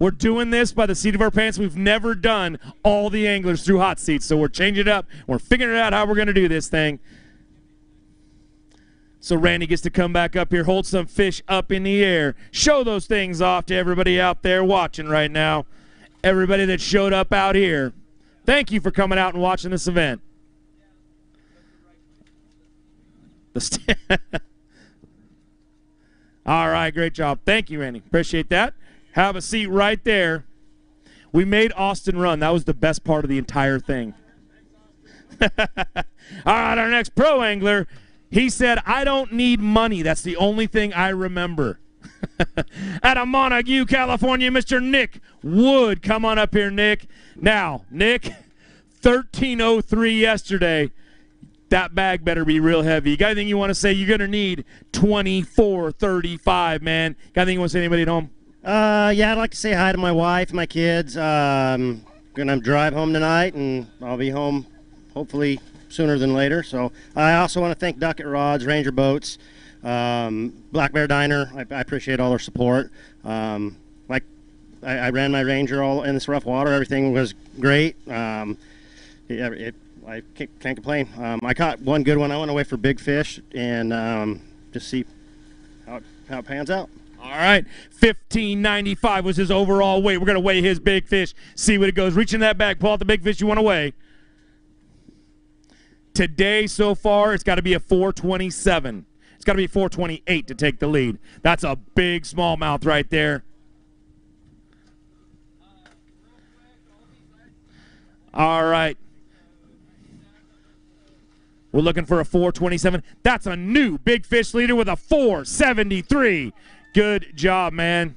We're doing this by the seat of our pants. We've never done all the anglers through hot seats, so we're changing it up. We're figuring out how we're going to do this thing. So Randy gets to come back up here, hold some fish up in the air, show those things off to everybody out there watching right now, everybody that showed up out here. Thank you for coming out and watching this event. All right, great job. Thank you, Randy. Appreciate that. Have a seat right there. We made Austin run. That was the best part of the entire thing. All right, our next pro angler, he said, I don't need money. That's the only thing I remember. Out of Montague, California, Mr. Nick Wood. Come on up here, Nick. Now, Nick, 13.03 yesterday. That bag better be real heavy. You got anything you want to say? You're going to need 24.35, man. Got anything you want to say to anybody at home? Yeah, I'd like to say hi to my wife, my kids. Gonna drive home tonight, and I'll be home hopefully sooner than later. So I also want to thank Duckett Rods, Ranger Boats, Black Bear Diner. I appreciate all their support. Like I ran my Ranger all in this rough water. Everything was great. I can't complain. I caught one good one. I went away for big fish and just see how it pans out. All right, 15.95 was his overall weight. We're going to weigh his big fish, see what it goes. Reach in that bag, pull out the big fish you want to weigh. Today, so far, it's got to be a 427. It's got to be 428 to take the lead. That's a big smallmouth right there. All right. We're looking for a 427. That's a new big fish leader with a 473. Good job, man.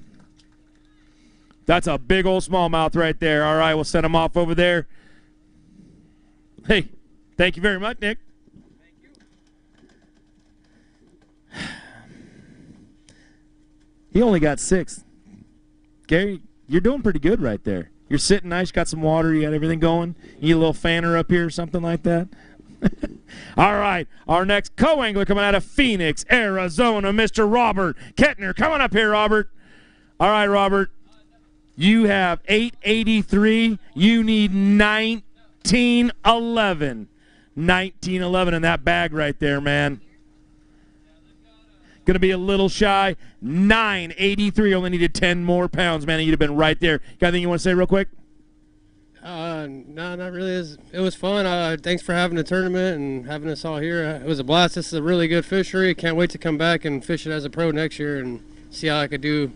That's a big old smallmouth right there. All right, we'll send him off over there. Hey, thank you very much, Nick. He only got 6. Gary, you're doing pretty good right there. You're sitting nice, you got some water, you got everything going. You need a little fanner up here or something like that. All right, our next co-angler coming out of Phoenix, Arizona, Mr. Robert Kettner. Coming up here, Robert. All right, Robert. You have 883. You need 1911. 1911 in that bag right there, man. Going to be a little shy. 983. Only needed 10 more pounds, man. You'd have been right there. Got anything you want to say real quick? No, not really. It was fun. Thanks for having the tournament and having us all here. It was a blast. This is a really good fishery. Can't wait to come back and fish it as a pro next year and see how I could do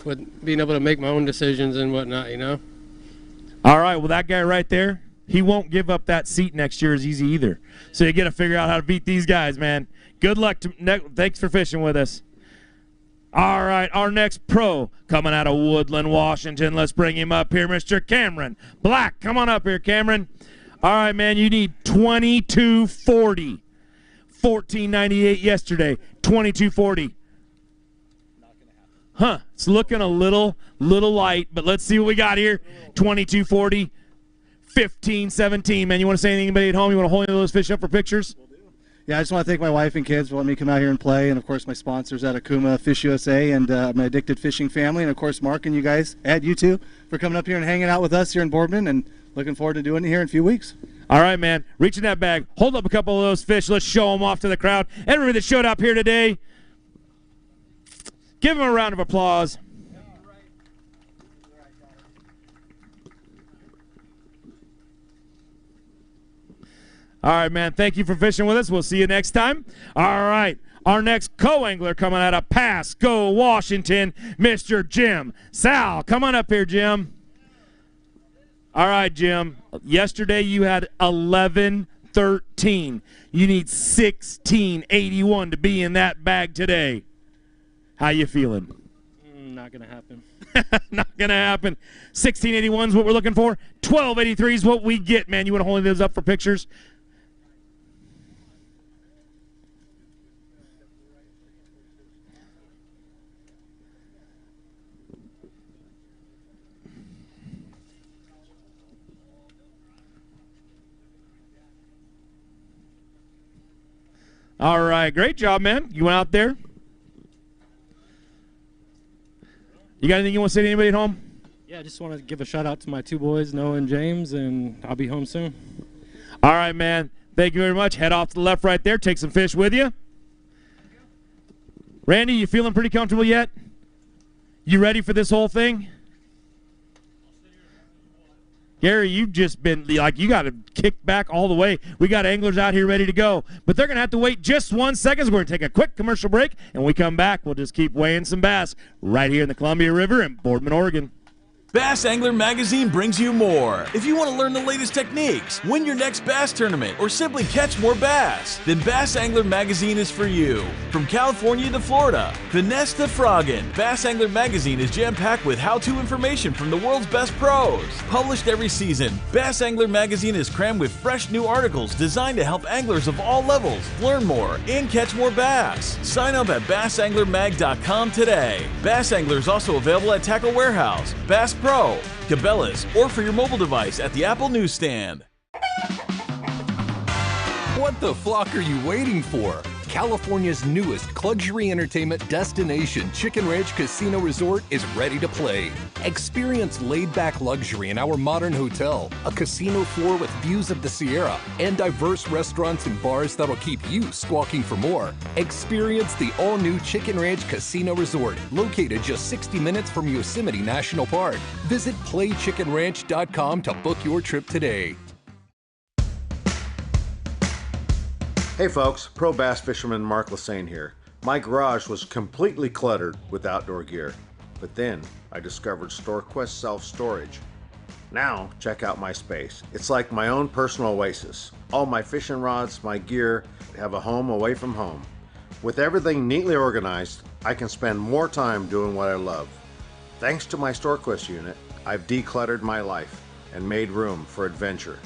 with being able to make my own decisions and whatnot, you know? All right, well, that guy right there, he won't give up that seat next year as easy either. So you got to figure out how to beat these guys, man. Good luck. Thanks for fishing with us. All right, our next pro coming out of Woodland, Washington. Let's bring him up here, Mr. Cameron Black. Come on up here, Cameron. All right, man, you need 2240. 1498 yesterday, 2240. Huh, it's looking a little light, but let's see what we got here. 2240, 1517. Man, you want to say anything, anybody at home? You want to hold any of those fish up for pictures? Yeah, I just want to thank my wife and kids for letting me come out here and play, and of course my sponsors at Akuma Fish USA and my Addicted Fishing family, and of course Mark and you guys, you two, for coming up here and hanging out with us here in Boardman, and looking forward to doing it here in a few weeks. All right, man. Reach in that bag. Hold up a couple of those fish. Let's show them off to the crowd. Everybody that showed up here today, give them a round of applause. All right, man. Thank you for fishing with us. We'll see you next time. All right. Our next co-angler coming out of Pasco, Washington, Mr. Jim Sal. Come on up here, Jim. All right, Jim. Yesterday you had 11-13. You need 1681 to be in that bag today. How you feeling? Not going to happen. Not going to happen. 1681 is what we're looking for. 1283 is what we get, man. You want to hold those up for pictures? All right, great job, man. You went out there. You got anything you want to say to anybody at home? Yeah, I just want to give a shout out to my two boys, Noah and James, and I'll be home soon. All right, man. Thank you very much. Head off to the left right there. Take some fish with you. Randy, you feeling pretty comfortable yet? You ready for this whole thing? Gary, you've just been, like, you got to kick back all the way. We got anglers out here ready to go. But they're going to have to wait just 1 second. So we're going to take a quick commercial break. And when we come back, we'll just keep weighing some bass right here in the Columbia River in Boardman, Oregon. Bass Angler Magazine brings you more. If you want to learn the latest techniques, win your next bass tournament, or simply catch more bass, then Bass Angler Magazine is for you. From California to Florida, finesse to frogging, Bass Angler Magazine is jam-packed with how-to information from the world's best pros. Published every season, Bass Angler Magazine is crammed with fresh new articles designed to help anglers of all levels learn more and catch more bass. Sign up at bassanglermag.com today. Bass Angler is also available at Tackle Warehouse, Bass Pro, Cabela's, or for your mobile device at the Apple newsstand. What the flock are you waiting for? California's newest luxury entertainment destination, Chicken Ranch Casino Resort, is ready to play. Experience laid-back luxury in our modern hotel, a casino floor with views of the Sierra, and diverse restaurants and bars that'll keep you squawking for more. Experience the all-new Chicken Ranch Casino Resort, located just 60 minutes from Yosemite National Park. Visit playchickenranch.com to book your trip today. Hey folks, pro bass fisherman Mark Lassane here. My garage was completely cluttered with outdoor gear, but then I discovered StoreQuest self-storage. Now check out my space. It's like my own personal oasis. All my fishing rods, my gear have a home away from home. With everything neatly organized, I can spend more time doing what I love. Thanks to my StoreQuest unit, I've decluttered my life and made room for adventure.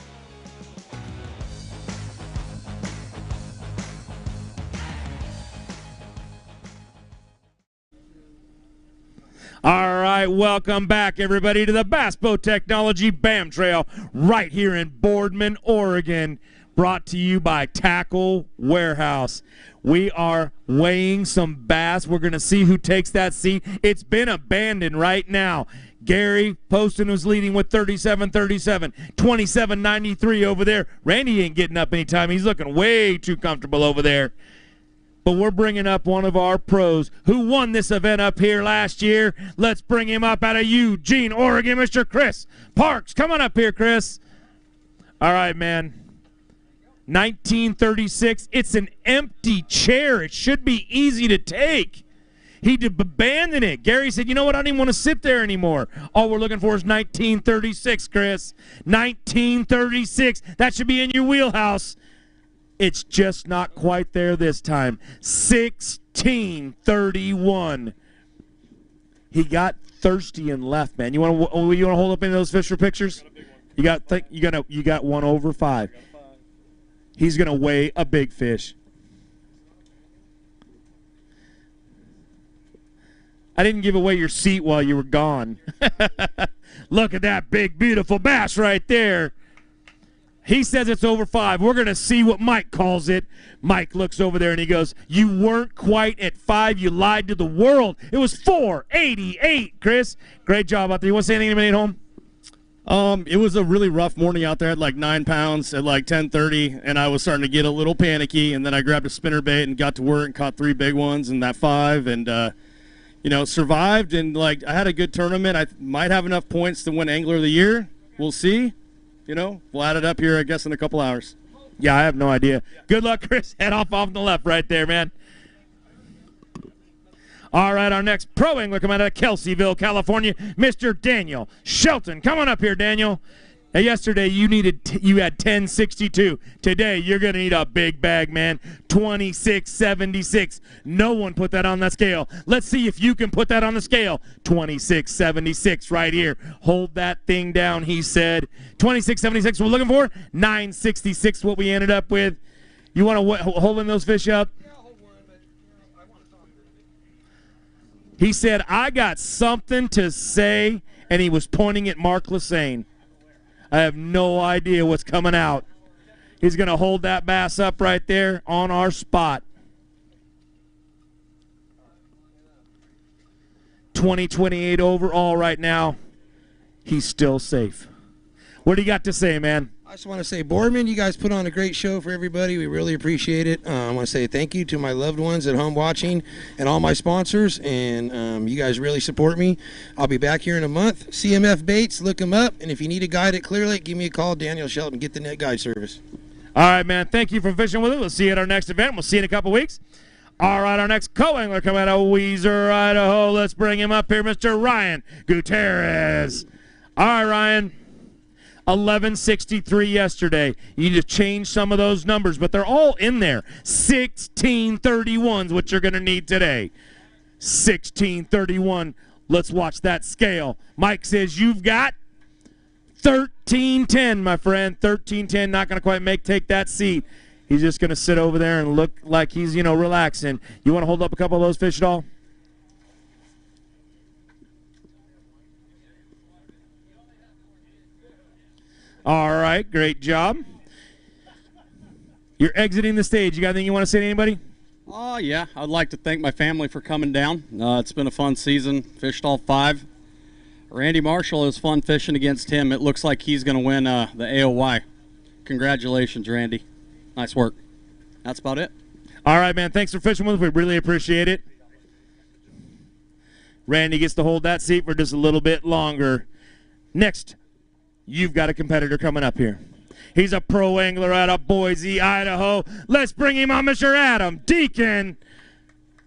All right, welcome back, everybody, to the Bass Boat Technology BAM Trail right here in Boardman, Oregon, brought to you by Tackle Warehouse. We are weighing some bass. We're going to see who takes that seat. It's been abandoned right now. Gary Posten was leading with 37-37, 27-93 over there. Randy ain't getting up anytime. He's looking way too comfortable over there. but we're bringing up one of our pros who won this event up here last year. Let's bring him up out of Eugene, Oregon, Mr. Chris Parks. Come on up here, Chris. All right, man. 1936. It's an empty chair. It should be easy to take. He abandoned it. Gary said, you know what? I don't even want to sit there anymore. All we're looking for is 1936, Chris. 1936. That should be in your wheelhouse. It's just not quite there this time. 1631. He got thirsty and left, man. You want to hold up any of those fish for pictures? You got one over 5. He's going to weigh a big fish. I didn't give away your seat while you were gone. Look at that big, beautiful bass right there. He says it's over 5. We're going to see what Mike calls it. Mike looks over there and he goes, you weren't quite at 5. You lied to the world. It was 488, Chris. Great job out there. You want to say anything to anybody at home? It was a really rough morning out there at like 9 pounds at like 10:30, and I was starting to get a little panicky, and then I grabbed a spinnerbait and got to work and caught 3 big ones and that 5, and survived, and like I had a good tournament. I might have enough points to win Angler of the Year. We'll see. We'll add it up here, I guess, in a couple hours. Yeah, I have no idea. Good luck, Chris. Head off on the left right there, man. All right, our next pro angler coming out of Kelseyville, California, Mr. Daniel Shelton. Come on up here, Daniel. Now, yesterday you had 1062. Today you're going to need a big bag, man. 2676. No one put that on that scale. Let's see if you can put that on the scale. 2676 right here. Hold that thing down, he said. 2676 we're looking for. 966 what we ended up with. You want to hold those fish up? He said, I got something to say, and he was pointing at Mark Lassane. I have no idea what's coming out. He's going to hold that bass up right there on our spot. 2028 overall right now. He's still safe. What do you got to say, man? I just want to say, Boardman, you guys put on a great show for everybody. We really appreciate it. I want to say thank you to my loved ones at home watching and all my sponsors, and you guys really support me. I'll be back here in a month. CMF Baits, look them up, and if you need a guide at Clear Lake, give me a call, Daniel Shelton, get the net guide service. All right, man, thank you for fishing with us. We'll see you at our next event. We'll see you in a couple weeks. All right, our next co-angler coming out of Weiser, Idaho. Let's bring him up here, Mr. Ryan Gutierrez. All right, Ryan. 1163 yesterday. You need to change some of those numbers, but they're all in there. 1631 is what you're going to need today. 1631. Let's watch that scale. Mike says you've got 1310, my friend. 1310. Not going to quite take that seat. He's just going to sit over there and look like he's, relaxing. You want to hold up a couple of those fish at all? All right, great job. You're exiting the stage. You got anything you want to say to anybody? Yeah, I'd like to thank my family for coming down. It's been a fun season. Fished all 5. Randy Marshall, it was fun fishing against him. It looks like he's going to win the AOY. Congratulations, Randy. Nice work. That's about it. All right, man. Thanks for fishing with us. We really appreciate it. Randy gets to hold that seat for just a little bit longer. Next, you've got a competitor coming up here. He's a pro angler out of Boise, Idaho. Let's bring him on, Mr. Adam Deacon.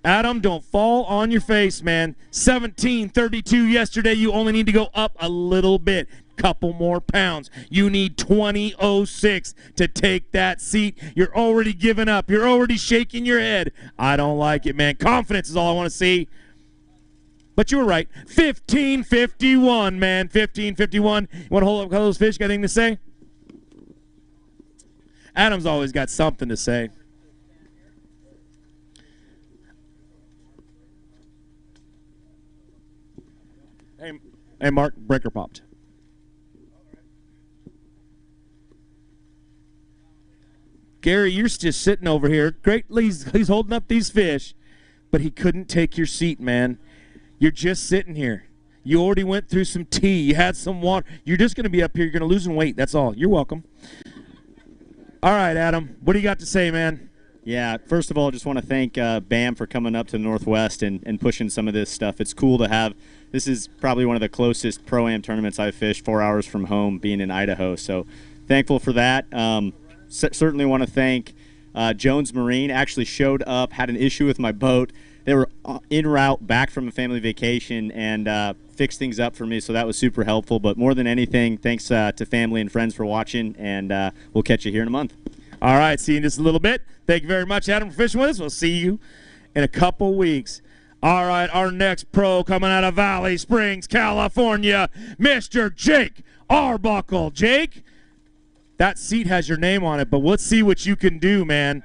Adam, don't fall on your face, man. 1732 yesterday. You only need to go up a little bit. Couple more pounds. You need 2006 to take that seat. You're already giving up. You're already shaking your head. I don't like it, man. Confidence is all I want to see. But you were right. 1551, man. 1551. You want to hold up those fish? Got anything to say? Adam's always got something to say. Hey, Mark, breaker popped. Gary, you're just sitting over here. Great, he's holding up these fish, but he couldn't take your seat, man. You're just sitting here. You already went through some tea. You had some water. You're just going to be up here. You're going to lose some weight. That's all. You're welcome. All right, Adam. What do you got to say, man? Yeah, first of all, I just want to thank BAM for coming up to the Northwest and pushing some of this stuff. It's cool to have. This is probably one of the closest Pro-Am tournaments I've fished 4 hours from home, being in Idaho. So thankful for that. Certainly want to thank Jones Marine. Actually showed up, had an issue with my boat. They were en route back from a family vacation and fixed things up for me, so that was super helpful. But more than anything, thanks to family and friends for watching, and we'll catch you here in a month. All right, see you in just a little bit. Thank you very much, Adam, for fishing with us. We'll see you in a couple weeks. All right, our next pro coming out of Valley Springs, California, Mr. Jake Arbuckle. Jake, that seat has your name on it, but let's see what you can do, man.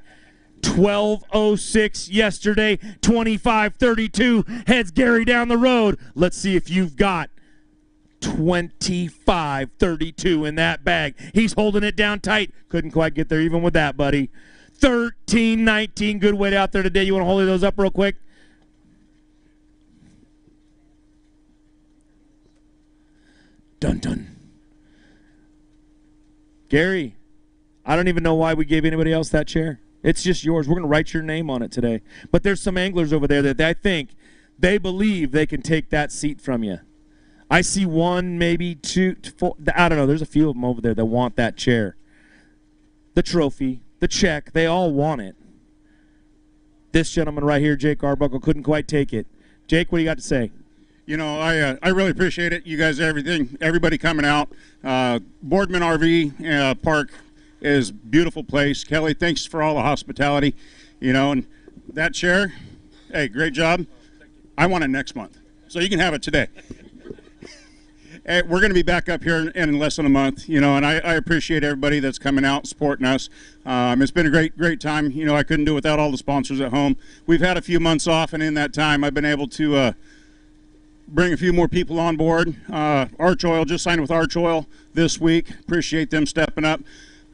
12:06 yesterday, 25:32, heads Gary down the road. Let's see if you've got 25:32 in that bag. He's holding it down tight. Couldn't quite get there even with that, buddy. 13:19, good weight out there today. You want to hold those up real quick? Dun dun. Gary, I don't even know why we gave anybody else that chair. It's just yours. We're going to write your name on it today. But there's some anglers over there that I think they believe they can take that seat from you. I see one, maybe two, four. I don't know. There's a few of them over there that want that chair. The trophy, the check, they all want it. This gentleman right here, Jake Arbuckle, couldn't quite take it. Jake, what do you got to say? You know, I really appreciate it. You guys, everybody coming out. Boardman RV Park is a beautiful place. Kelly, thanks for all the hospitality. You know, and that chair, hey, great job. I want it next month, so you can have it today. Hey, we're going to be back up here in less than a month, you know, and I appreciate everybody that's coming out supporting us. It's been a great time. You know, I couldn't do it without all the sponsors at home. We've had a few months off, and in that time, I've been able to bring a few more people on board. Arch Oil, just signed with Arch Oil this week. Appreciate them stepping up.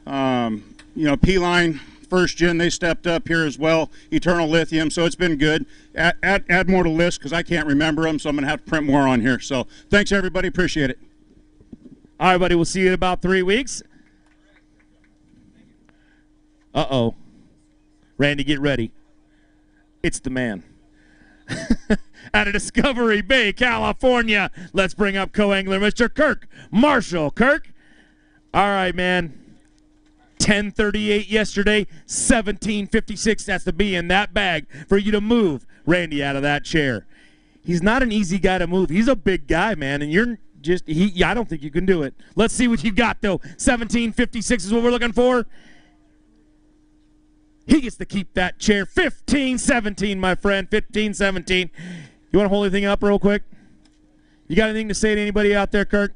You know, P-Line, First Gen, they stepped up here as well. Eternal Lithium, so it's been good. Add more to the list because I can't remember them, so I'm going to have to print more on here. So thanks, everybody. Appreciate it. All right, buddy. We'll see you in about 3 weeks. Uh-oh. Randy, get ready. It's the man. Out of Discovery Bay, California, let's bring up co-angler Mr. Kirk Marshall. Kirk? All right, man. 10:38 yesterday, 17:56. That's to be in that bag for you to move Randy out of that chair. He's not an easy guy to move. He's a big guy, man, and you're just I don't think you can do it. Let's see what you got though. 17:56 is what we're looking for. He gets to keep that chair. 15-17, my friend. 15-17. You want to hold anything up real quick? You got anything to say to anybody out there, Kirk?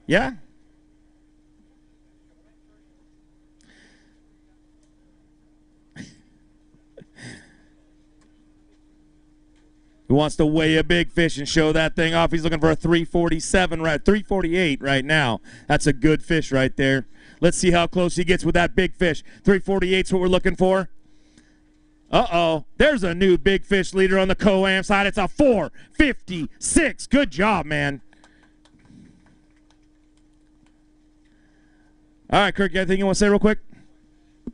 Yeah? He wants to weigh a big fish and show that thing off. He's looking for a 348 right now. That's a good fish right there. Let's see how close he gets with that big fish. 348 is what we're looking for. Uh-oh. There's a new big fish leader on the Co-Am side. It's a 456. Good job, man. All right, Kirk, you got anything you want to say real quick?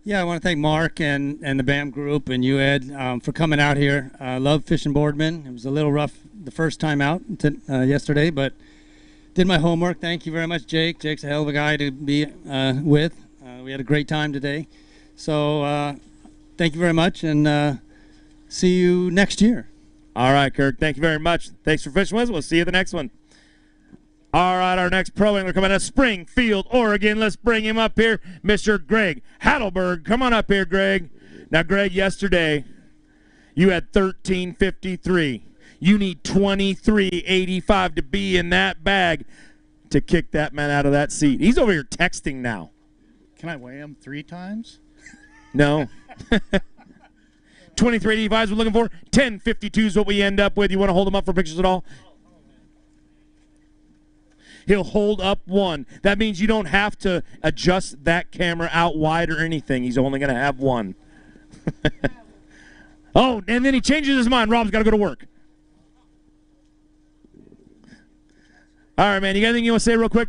Yeah, I want to thank Mark and the BAM group and you, Ed, for coming out here. I love fishing Boardman. It was a little rough the first time out yesterday, but did my homework. Thank you very much, Jake. Jake's a hell of a guy to be with. We had a great time today. So thank you very much, and see you next year. All right, Kirk, thank you very much. Thanks for fishing with us. We'll see you the next one. All right, our next pro angler coming out of Springfield, Oregon. Let's bring him up here, Mr. Greg Hadelberg. Come on up here, Greg. Now, Greg, yesterday you had 13:53. You need 23:85 to be in that bag to kick that man out of that seat. He's over here texting now. Can I weigh him 3 times? No. 23:85 is what we're looking for. 10:52 is what we end up with. You want to hold him up for pictures at all? He'll hold up one. That means you don't have to adjust that camera out wide or anything. He's only going to have one. Oh, and then he changes his mind. Rob's got to go to work. All right, man. You got anything you want to say real quick?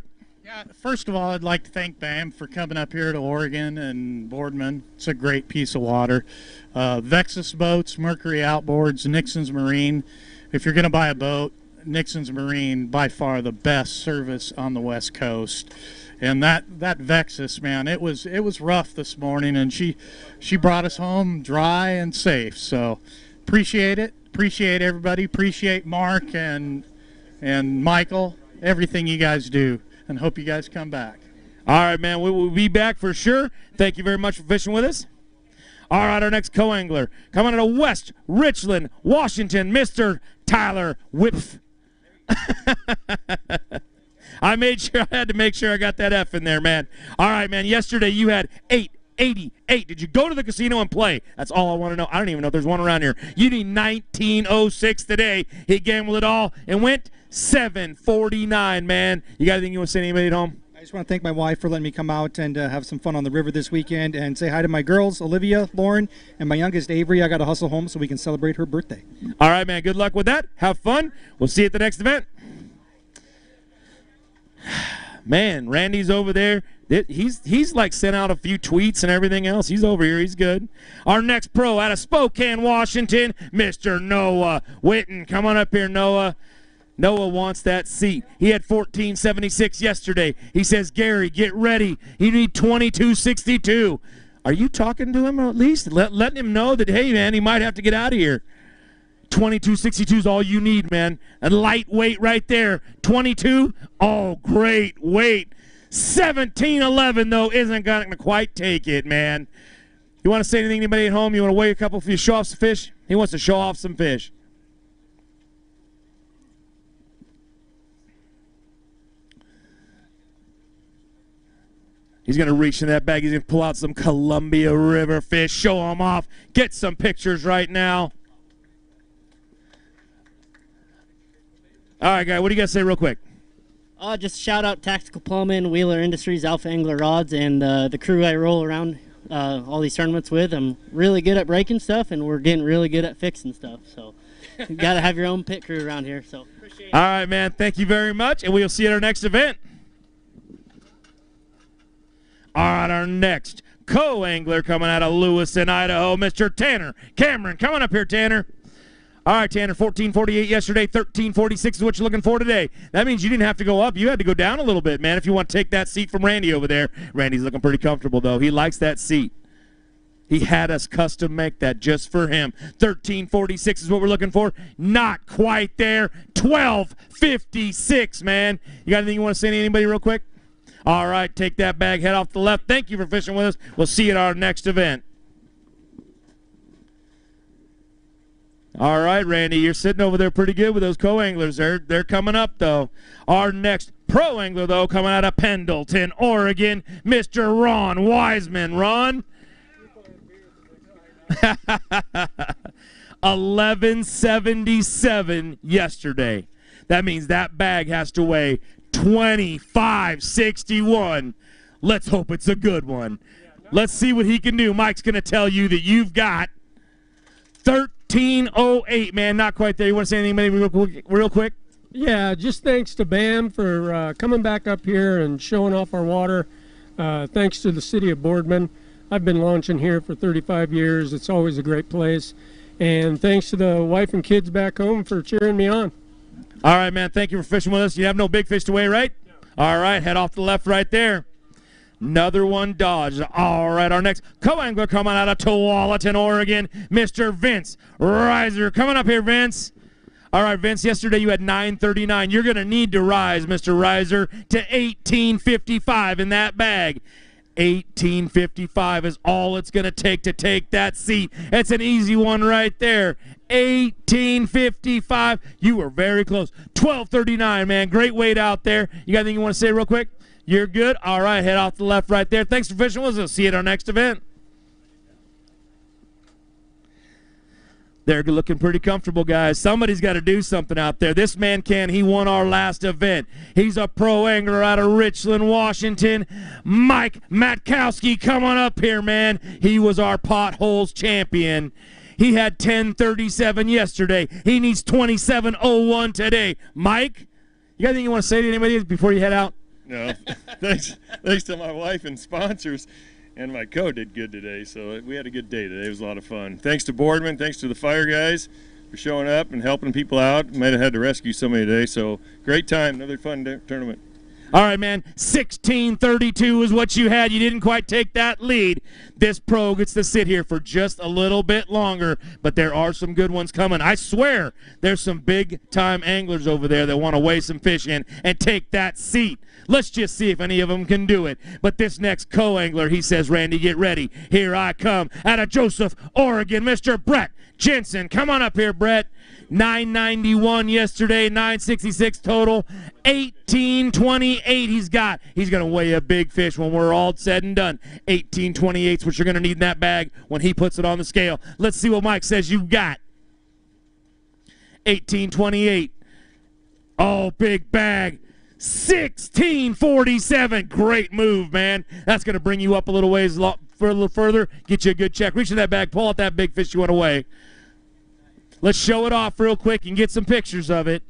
First of all, I'd like to thank BAM for coming up here to Oregon and Boardman. It's a great piece of water. Vexus Boats, Mercury Outboards, Nixon's Marine. If you're going to buy a boat, Nixon's Marine, by far the best service on the West Coast. And that Vexus, man, it was rough this morning, and she brought us home dry and safe. So appreciate it. Appreciate everybody. Appreciate Mark and Michael, everything you guys do, and hope you guys come back. All right, man, we will be back for sure. Thank you very much for fishing with us. All right, our next co-angler coming out of West Richland, Washington, Mr. Tyler Whipf. I had to make sure I got that F in there, man. All right, man, yesterday you had 888. Did you go to the casino and play? That's all I want to know. I don't even know if there's one around here. You need 1906 today. He gambled it all and went 749, man. You got anything you want to say to anybody at home? I just want to thank my wife for letting me come out and have some fun on the river this weekend, and say hi to my girls, Olivia, Lauren, and my youngest, Avery. I got to hustle home so we can celebrate her birthday. All right, man. Good luck with that. Have fun. We'll see you at the next event. Man, Randy's over there. He's like sent out a few tweets and everything else. He's over here. He's good. Our next pro out of Spokane, Washington, Mr. Noah Witten. Come on up here, Noah. Noah wants that seat. He had 1476 yesterday. He says, Gary, get ready. You need 2262. Are you talking to him at least? Letting him know that, hey, man, he might have to get out of here. 2262 is all you need, man. A lightweight right there. 22, oh, great weight. 1711, though, isn't going to quite take it, man. You want to say anything to anybody at home? You want to weigh a couple for you, show off some fish? He wants to show off some fish. He's going to reach in that bag. He's going to pull out some Columbia River fish, show them off, get some pictures right now. All right, guy, what do you got to say real quick? Just shout out Tactical Plumbing, Wheeler Industries, Alpha Angler Rods, and the crew I roll around all these tournaments with. I'm really good at breaking stuff, and we're getting really good at fixing stuff. So you got to have your own pit crew around here. So appreciate it. All right, man. Thank you very much, and we'll see you at our next event. All right, our next co-angler coming out of Lewiston, Idaho, Mr. Tanner Cameron. Coming up here, Tanner. All right, Tanner, 1448 yesterday, 1346 is what you're looking for today. That means you didn't have to go up. You had to go down a little bit, man, if you want to take that seat from Randy over there. Randy's looking pretty comfortable, though. He likes that seat. He had us custom make that just for him. 1346 is what we're looking for. Not quite there. 1256, man. You got anything you want to say to anybody real quick? All right, take that bag, head off the left. Thank you for fishing with us. We'll see you at our next event. All right, Randy, you're sitting over there pretty good with those co-anglers. They're coming up, though. Our next pro angler, though, coming out of Pendleton, Oregon, Mr. Ron Wiseman. Ron? 1177 yesterday. That means that bag has to weigh 2561. Let's hope it's a good one. Let's see what he can do. Mike's going to tell you that you've got 1308, man. Not quite there. You want to say anything real quick? Yeah, just thanks to BAM for coming back up here and showing off our water. Thanks to the city of Boardman. I've been launching here for 35 years. It's always a great place. And thanks to the wife and kids back home for cheering me on. All right, man. Thank you for fishing with us. You have no big fish to weigh, right? No. All right. Head off to the left right there. Another one dodged. All right. Our next co-angler coming out of Tualatin, Oregon, Mr. Vince Reiser. Coming up here, Vince. All right, Vince, yesterday you had 939. You're going to need to rise, Mr. Reiser, to 1855 in that bag. 1855 is all it's going to take that seat. It's an easy one right there. 1855. You were very close. 1239, man. Great weight out there. You got anything you want to say real quick? You're good? All right, head off to the left right there. Thanks for fishing with us. We'll see you at our next event. They're looking pretty comfortable, guys. Somebody's got to do something out there. This man can. He won our last event. He's a pro angler out of Richland, Washington. Mike Matkowski, come on up here, man. He was our potholes champion. He had 1037 yesterday. He needs 2701 today. Mike, you got anything you want to say to anybody before you head out? No, thanks to my wife and sponsors, and my co did good today. So we had a good day today. It was a lot of fun. Thanks to Boardman, thanks to the fire guys for showing up and helping people out. Might have had to rescue somebody today. So great time, another fun tournament. All right, man, 16-32 is what you had. You didn't quite take that lead. This pro gets to sit here for just a little bit longer, but there are some good ones coming. I swear there's some big-time anglers over there that want to weigh some fish in and take that seat. Let's just see if any of them can do it. But this next co-angler, he says, Randy, get ready. Here I come out of Joseph, Oregon, Mr. Brett Jensen. Come on up here, Brett. 991 yesterday, 966 total, 1828 he's got. He's going to weigh a big fish when we're all said and done. 1828 is what you're going to need in that bag when he puts it on the scale. Let's see what Mike says you got. 1828. Oh, big bag. 1647. Great move, man. That's going to bring you up a little ways, a little further, get you a good check. Reach in that bag, pull out that big fish you want to weigh. Let's show it off real quick and get some pictures of it.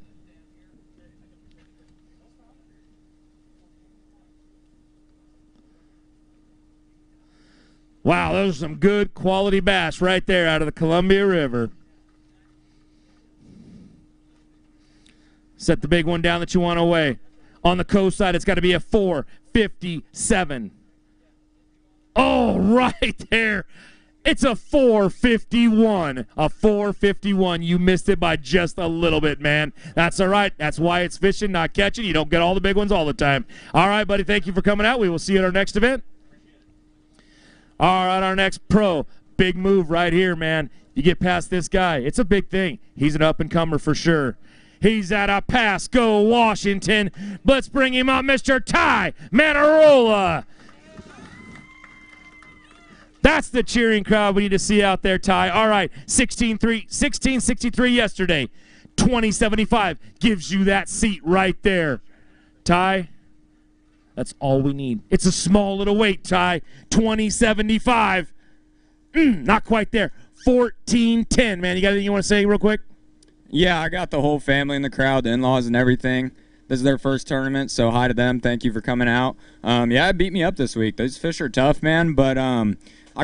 Wow, those are some good quality bass right there out of the Columbia River. Set the big one down that you want to weigh. On the coast side, it's got to be a 457. Oh, right there. It's a 451. A 451. You missed it by just a little bit, man. That's all right. That's why it's fishing, not catching. You don't get all the big ones all the time. All right, buddy, thank you for coming out. We will see you at our next event. All right, our next pro. Big move right here, man. You get past this guy. It's a big thing. He's an up-and-comer for sure. He's out of Pasco, Washington. Let's bring him up, Mr. Ty Manarola. That's the cheering crowd we need to see out there, Ty. All right, 1663 yesterday. 2075 gives you that seat right there. Ty, that's all we need. It's a small little weight, Ty. 2075. Not quite there. 1410, man. You got anything you want to say real quick? Yeah, I got the whole family in the crowd, the in-laws and everything. This is their first tournament, so hi to them. Thank you for coming out. Yeah, it beat me up this week. Those fish are tough, man, but I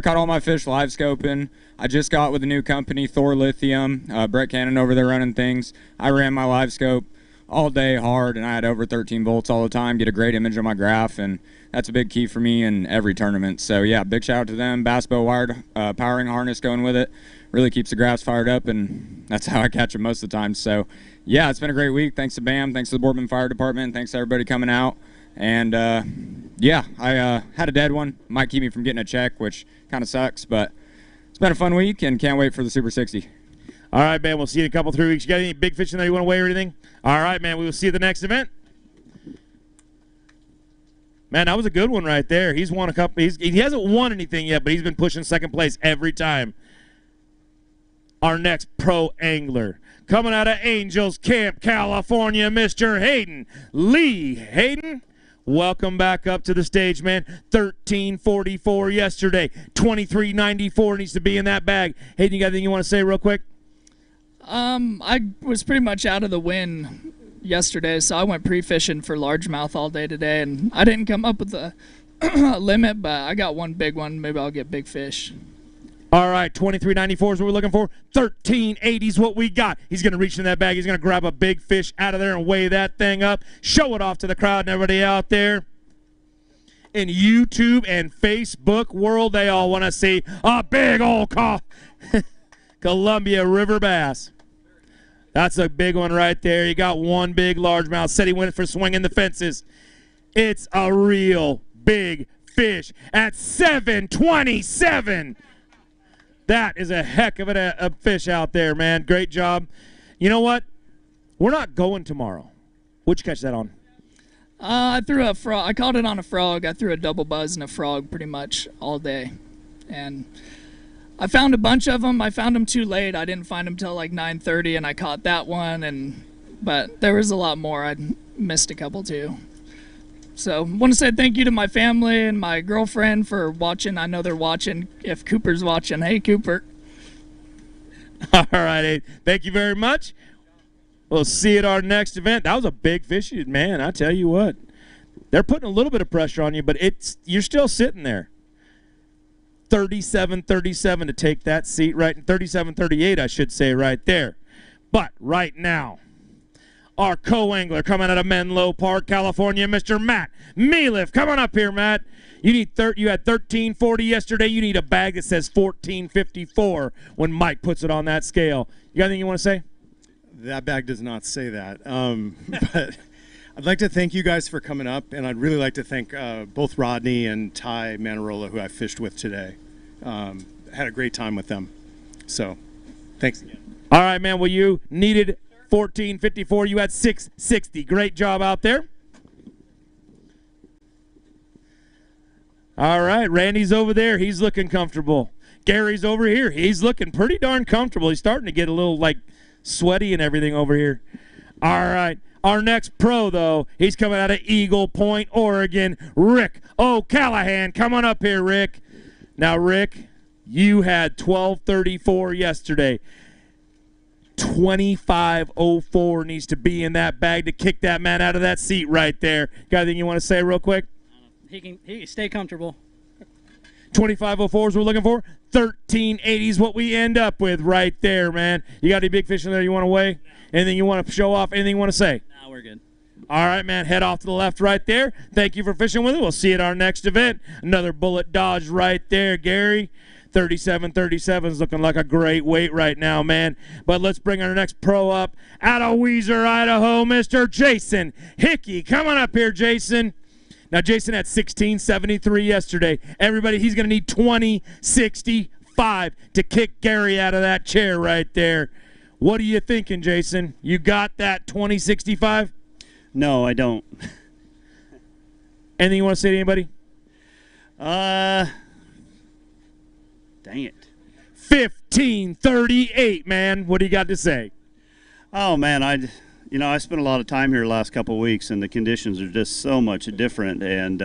caught all my fish live scoping. I just got with a new company, Thor Lithium. Brett Cannon over there running things. I ran my live scope all day hard, and I had over 13 volts all the time, get a great image on my graph, and that's a big key for me in every tournament. So, yeah, big shout out to them. Bass Bow wired powering harness going with it. Really keeps the graphs fired up, and that's how I catch them most of the time. So, yeah, it's been a great week. Thanks to BAM. Thanks to the Boardman Fire Department. Thanks to everybody coming out. And, yeah, I had a dead one. Might keep me from getting a check, which kind of sucks. But it's been a fun week, and can't wait for the Super 60. All right, man. We'll see you in a couple, 3 weeks. You got any big fish in there you want to weigh or anything? All right, man. We will see you at the next event. Man, that was a good one right there. He's won a couple. He hasn't won anything yet, but he's been pushing second place every time. Our next pro angler, coming out of Angels Camp, California, Mr. Hayden Lee. Hayden, welcome back up to the stage, man. 1344 yesterday, 2394 needs to be in that bag. Hayden, you got anything you want to say real quick? I was pretty much out of the wind yesterday, so I went pre-fishing for largemouth all day today, and I didn't come up with a limit, but I got one big one. Maybe I'll get big fish. All right, 2394 is what we're looking for. 1380 is what we got. He's going to reach in that bag. He's going to grab a big fish out of there and weigh that thing up. Show it off to the crowd and everybody out there. In YouTube and Facebook world, they all want to see a big old Columbia River bass. That's a big one right there. You got one big largemouth. Said he went for swinging the fences. It's a real big fish at 727. That is a heck of a fish out there, man. Great job. You know what? We're not going tomorrow. What'd you catch that on? I threw a frog. I caught it on a frog. I threw a double buzz and a frog pretty much all day. And I found a bunch of them. I found them too late. I didn't find them till like 9:30, and I caught that one. But there was a lot more. I missed a couple too. So I want to say thank you to my family and my girlfriend for watching. I know they're watching. If Cooper's watching, hey, Cooper. All right, thank you very much. We'll see you at our next event. That was a big fish, man. I tell you what. They're putting a little bit of pressure on you, but you're still sitting there. 37-37 to take that seat, right? 37-38, I should say, right there. But right now, our co-angler coming out of Menlo Park, California, Mr. Matt Meliff. Come on up here, Matt. You had 1340 yesterday. You need a bag that says 1454 when Mike puts it on that scale. You got anything you want to say? That bag does not say that. But I'd like to thank you guys for coming up, and I'd really like to thank both Rodney and Ty Manarola, who I fished with today. Had a great time with them. So, thanks again. All right, man. Well, you needed 1454. You had 660. Great job out there. All right, Randy's over there. He's looking comfortable. Gary's over here. He's looking pretty darn comfortable. He's starting to get a little, sweaty and everything over here. All right. Our next pro, though, he's coming out of Eagle Point, Oregon. Rick O'Callahan. Come on up here, Rick. Now, Rick, you had 1234 yesterday. 2504 needs to be in that bag to kick that man out of that seat right there. Got anything you want to say real quick? He can stay comfortable. 2504 is what we're looking for. 1380 is what we end up with right there, man. You got any big fish in there you want to weigh? Anything you want to show off? Anything you want to say? Nah, we're good. All right, man. Head off to the left right there. Thank you for fishing with us. We'll see you at our next event. Another bullet dodge right there, Gary. 37-37 is looking like a great weight right now, man. But let's bring our next pro up out of Weiser, Idaho, Mr. Jason Hickey. Come on up here, Jason. Now, Jason had 1673 yesterday. Everybody, he's going to need 2065 to kick Gary out of that chair right there. What are you thinking, Jason? You got that 2065? No, I don't. Anything you want to say to anybody? Dang it. 1538, man. What do you got to say? Oh, man, I spent a lot of time here the last couple of weeks, and the conditions are just so much different. And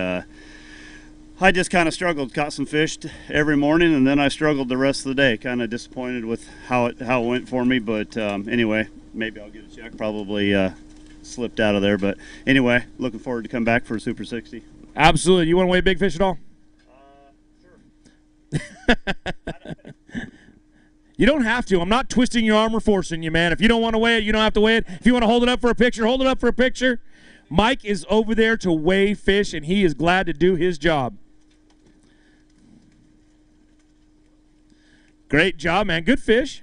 I just kind of struggled, caught some fish every morning, and then I struggled the rest of the day. Kind of disappointed with how it went for me, but anyway, maybe I'll get a check. Probably slipped out of there, but anyway, looking forward to come back for a Super 60. Absolutely. You want to weigh big fish at all? Sure. You don't have to. I'm not twisting your arm or forcing you, man. If you don't want to weigh it, you don't have to weigh it. If you want to hold it up for a picture, hold it up for a picture. Mike is over there to weigh fish, and he is glad to do his job. Great job, man. Good fish.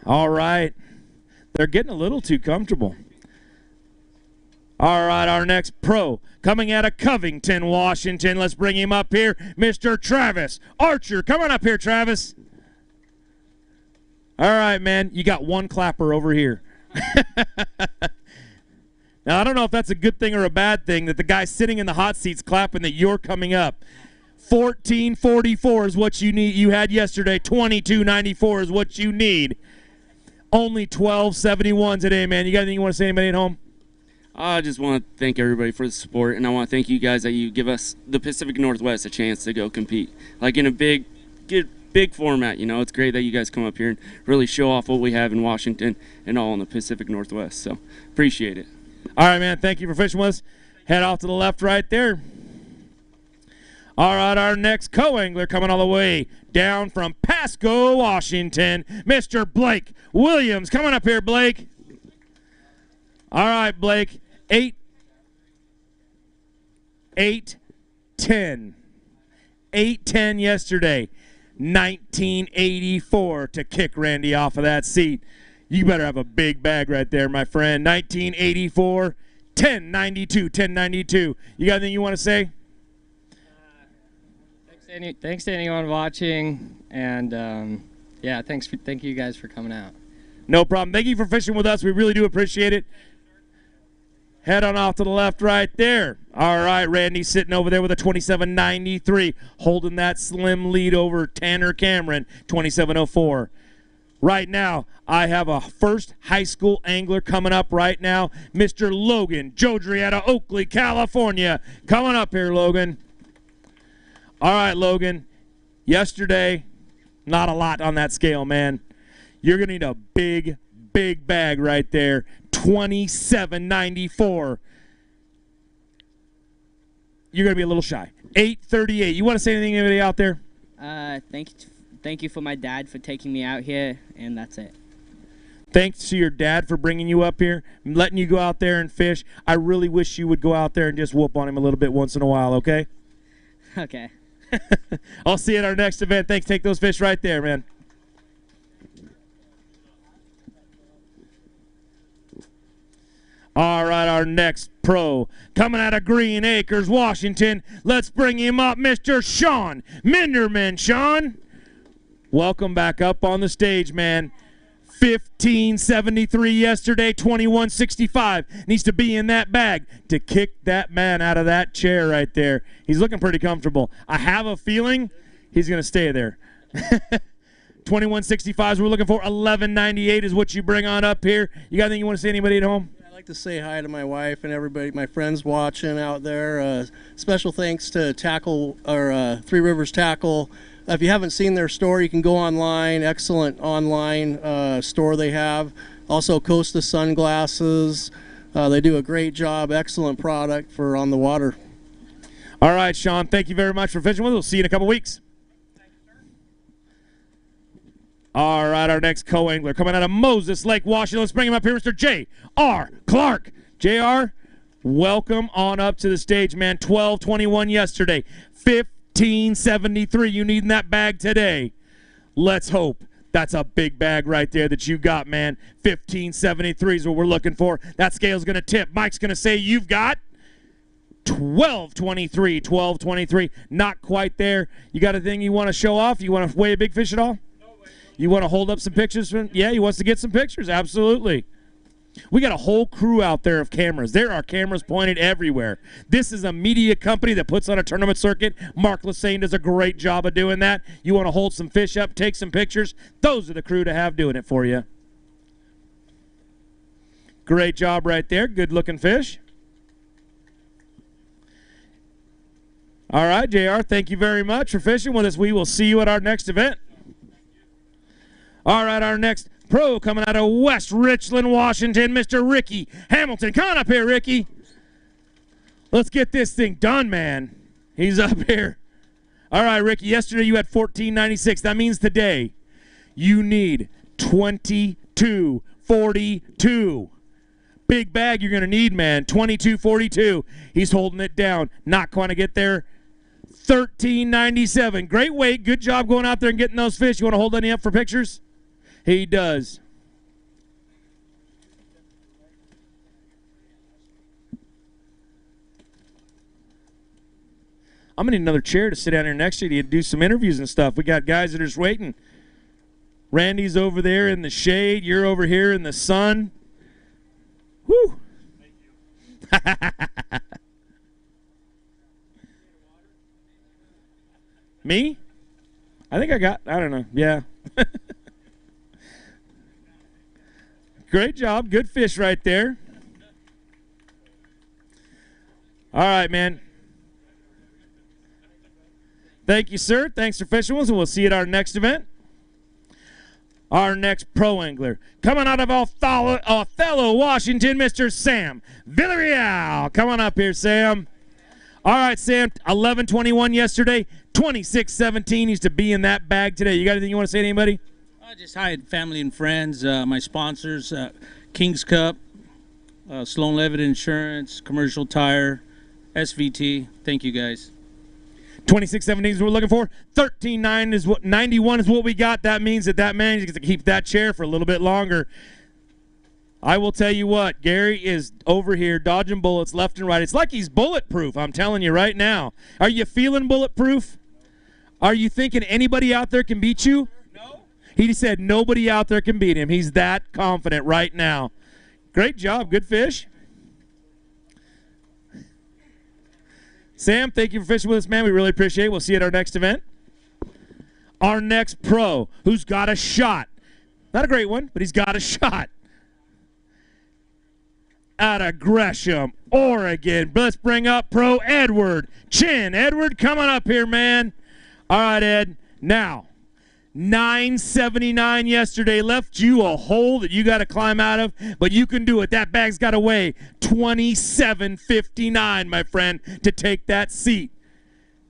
All right. They're getting a little too comfortable. All right, our next pro coming out of Covington, Washington. Let's bring him up here, Mr. Travis Archer. Come on up here, Travis. All right, man. You got one clapper over here. Now, I don't know if that's a good thing or a bad thing that the guy sitting in the hot seat's clapping that you're coming up. 1444 is what you need. You had yesterday. 2294 is what you need. Only 1271 today, man. You got anything you want to say to anybody at home? I just want to thank everybody for the support, and I want to thank you guys that you give us, the Pacific Northwest, a chance to go compete. Like in a big format, it's great that you guys come up here and really show off what we have in Washington and all in the Pacific Northwest. So, appreciate it. All right, man. Thank you for fishing with us. Head off to the left right there. All right, our next co-angler coming all the way down from Pasco, Washington, Mr. Blake Williams. Come on up here, Blake. All right, Blake. 8-10 yesterday. 1984 to kick Randy off of that seat. You better have a big bag right there, my friend. 1984, 1092. You got anything you want to say? Thanks to anyone watching, and yeah, thank you guys for coming out. No problem. Thank you for fishing with us. We really do appreciate it. Head on off to the left right there. All right, Randy's sitting over there with a 27.93, holding that slim lead over Tanner Cameron, 27.04. Right now, I have a first high school angler coming up right now, Mr. Logan Jodry out of Oakley, California. Coming up here, Logan. All right, Logan. Yesterday, not a lot on that scale, man. You're going to need a big big bag right there, $27.94. You're going to be a little shy. $8.38. You want to say anything to anybody out there? Thank you for my dad for taking me out here, and that's it. Thanks to your dad for bringing you up here, letting you go out there and fish. I really wish you would go out there and just whoop on him a little bit once in a while, okay? Okay. I'll see you at our next event. Thanks. Take those fish right there, man. All right, our next pro coming out of Green Acres, Washington. Let's bring him up, Mr. Sean Minderman. Sean, welcome back up on the stage, man. 15.73 yesterday, 21.65. Needs to be in that bag to kick that man out of that chair right there. He's looking pretty comfortable. I have a feeling he's going to stay there. 21.65 is what we're looking for. 11.98 is what you bring on up here. You got anything you want to say to anybody at home? I'd like to say hi to my wife and everybody, my friends watching out there. Special thanks to Three Rivers Tackle. If you haven't seen their store, you can go online. Excellent online store they have. Also, Costa Sunglasses. They do a great job. Excellent product for on the water. All right, Sean, thank you very much for fishing with us. We'll see you in a couple weeks. All right, our next co-angler coming out of Moses Lake, Washington. Let's bring him up here, Mr. J.R. Clark. J.R., welcome on up to the stage, man. 12.21 yesterday. 15.73. You need in that bag today. Let's hope that's a big bag right there that you got, man. 15.73 is what we're looking for. That scale's going to tip. Mike's going to say you've got 12.23. 12.23. Not quite there. You got a thing you want to show off? You want to weigh a big fish at all? You want to hold up some pictures? Yeah, he wants to get some pictures. Absolutely. We got a whole crew out there of cameras. There are cameras pointed everywhere. This is a media company that puts on a tournament circuit. Mark Lassane does a great job of doing that. You want to hold some fish up, take some pictures. Those are the crew to have doing it for you. Great job right there. Good-looking fish. All right, JR, thank you very much for fishing with us. We will see you at our next event. All right, our next pro coming out of West Richland, Washington, Mr. Ricky Hamilton. Come on up here, Ricky. Let's get this thing done, man. He's up here. All right, Ricky, yesterday you had 14.96. That means today you need 22.42. Big bag you're going to need, man. 22.42. He's holding it down. Not going to get there. 13.97. Great weight. Good job going out there and getting those fish. You want to hold any up for pictures? He does. I'm going to need another chair to sit down here next to you to do some interviews and stuff. We got guys that are just waiting. Randy's over there in the shade. You're over here in the sun. Woo! Me? I think I don't know. Yeah. Great job. Good fish right there. All right, man. Thank you, sir. Thanks for fishing with us, and we'll see you at our next event. Our next pro angler coming out of Othello, Washington, Mr. Sam Villarreal. Come on up here, Sam. All right, Sam, 11.21 yesterday, 26.17 needs to be in that bag today. You got anything you want to say to anybody? Just hi, family and friends, my sponsors, King's Cup, Sloan Levitt Insurance, Commercial Tire, SVT. Thank you, guys. 26.17 is what we're looking for. 13.9 is what 91 is what we got. That means that man gets to keep that chair for a little bit longer. I will tell you what, Gary is over here dodging bullets left and right. It's like he's bulletproof, I'm telling you right now. Are you feeling bulletproof? Are you thinking anybody out there can beat you? No. He said nobody out there can beat him. He's that confident right now. Great job. Good fish. Sam, thank you for fishing with us, man. We really appreciate it. We'll see you at our next event. Our next pro who's got a shot. Not a great one, but he's got a shot. Out of Gresham, Oregon. Let's bring up pro Edward Chin. Edward, come on up here, man. All right, Ed. Now $9.79 yesterday. Left you a hole that you got to climb out of, but you can do it. That bag's got to weigh $27.59, my friend, to take that seat.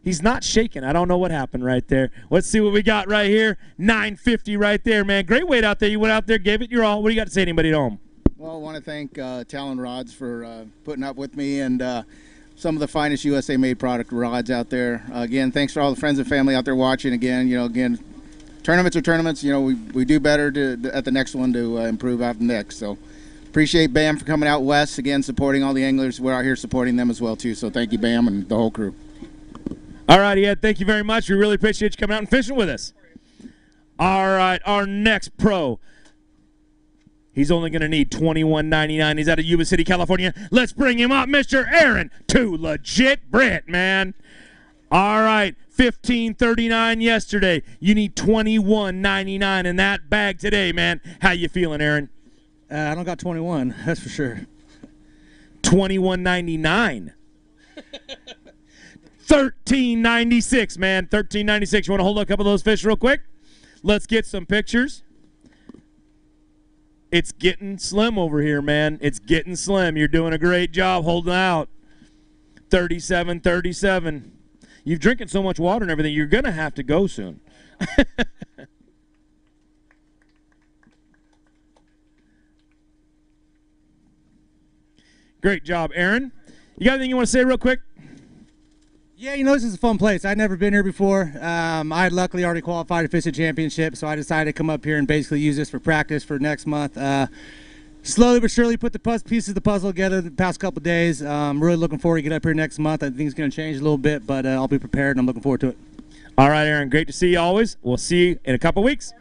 He's not shaking. I don't know what happened right there. Let's see what we got right here. $9.50 right there, man. Great weight out there. You went out there, gave it your all. What do you got to say to anybody at home? Well, I want to thank Talon Rods for putting up with me and some of the finest USA-made product rods out there. Again, thanks for all the friends and family out there watching. Again, tournaments are tournaments. We do better at the next one to improve out the next. So appreciate BAM for coming out west, again, supporting all the anglers. We're out here supporting them as well, too. So thank you, BAM, and the whole crew. All right, Ed, thank you very much. We really appreciate you coming out and fishing with us. All right, our next pro. He's only going to need $21.99. He's out of Yuba City, California. Let's bring him up, Mr. Aaron, to Legit Brit, man. All right, $15.39 yesterday. You need $21.99 in that bag today, man. How you feeling, Aaron? I don't got 21, that's for sure. $21.99. $13.96, man. $13.96. You want to hold a couple of those fish real quick? Let's get some pictures. It's getting slim over here, man. It's getting slim. You're doing a great job holding out. 37. You've drinking so much water and everything, you're going to have to go soon. Great job, Aaron. You got anything you want to say real quick? Yeah, this is a fun place. I'd never been here before. I had luckily already qualified to fish a championship, so I decided to come up here and basically use this for practice for next month. Slowly but surely put the pieces of the puzzle together the past couple of days. I'm really looking forward to get up here next month. I think it's going to change a little bit, but I'll be prepared, and I'm looking forward to it. All right, Aaron, great to see you always. We'll see you in a couple weeks.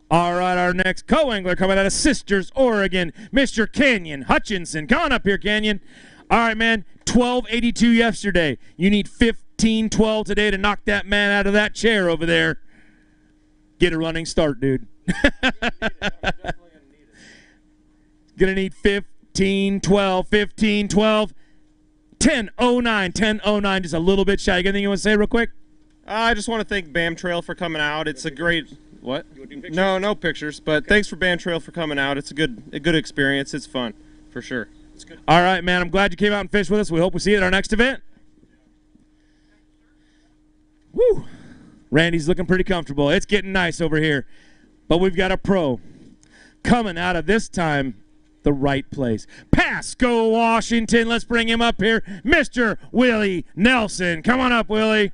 All right, our next co-angler coming out of Sisters, Oregon, Mr. Canyon Hutchinson. Come on up here, Canyon. All right, man, $12.82 yesterday. You need $15.12 today to knock that man out of that chair over there. Get a running start, dude. Gonna need $15.12, $15.12, $10.09, just a little bit shy. Anything you want to say real quick? I just want to thank BAM Trail for coming out. It's a great... What? No pictures. But thanks for BAM Trail for coming out. It's a good experience. It's fun, for sure. All right, man. I'm glad you came out and fished with us. We hope we see you at our next event. Woo! Randy's looking pretty comfortable. It's getting nice over here. But we've got a pro coming out of this time the right place. Pasco, Washington. Let's bring him up here. Mr. Willie Nelson. Come on up, Willie.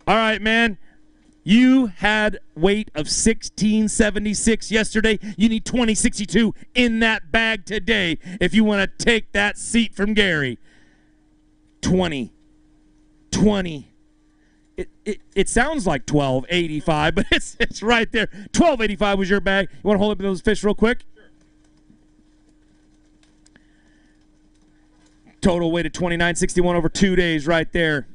All right, man. You had weight of 1676 yesterday. You need 2062 in that bag today if you want to take that seat from Gary. 20. It sounds like 1285, but it's right there. 1285 was your bag. You want to hold up those fish real quick? Total weight of 2961 over 2 days right there.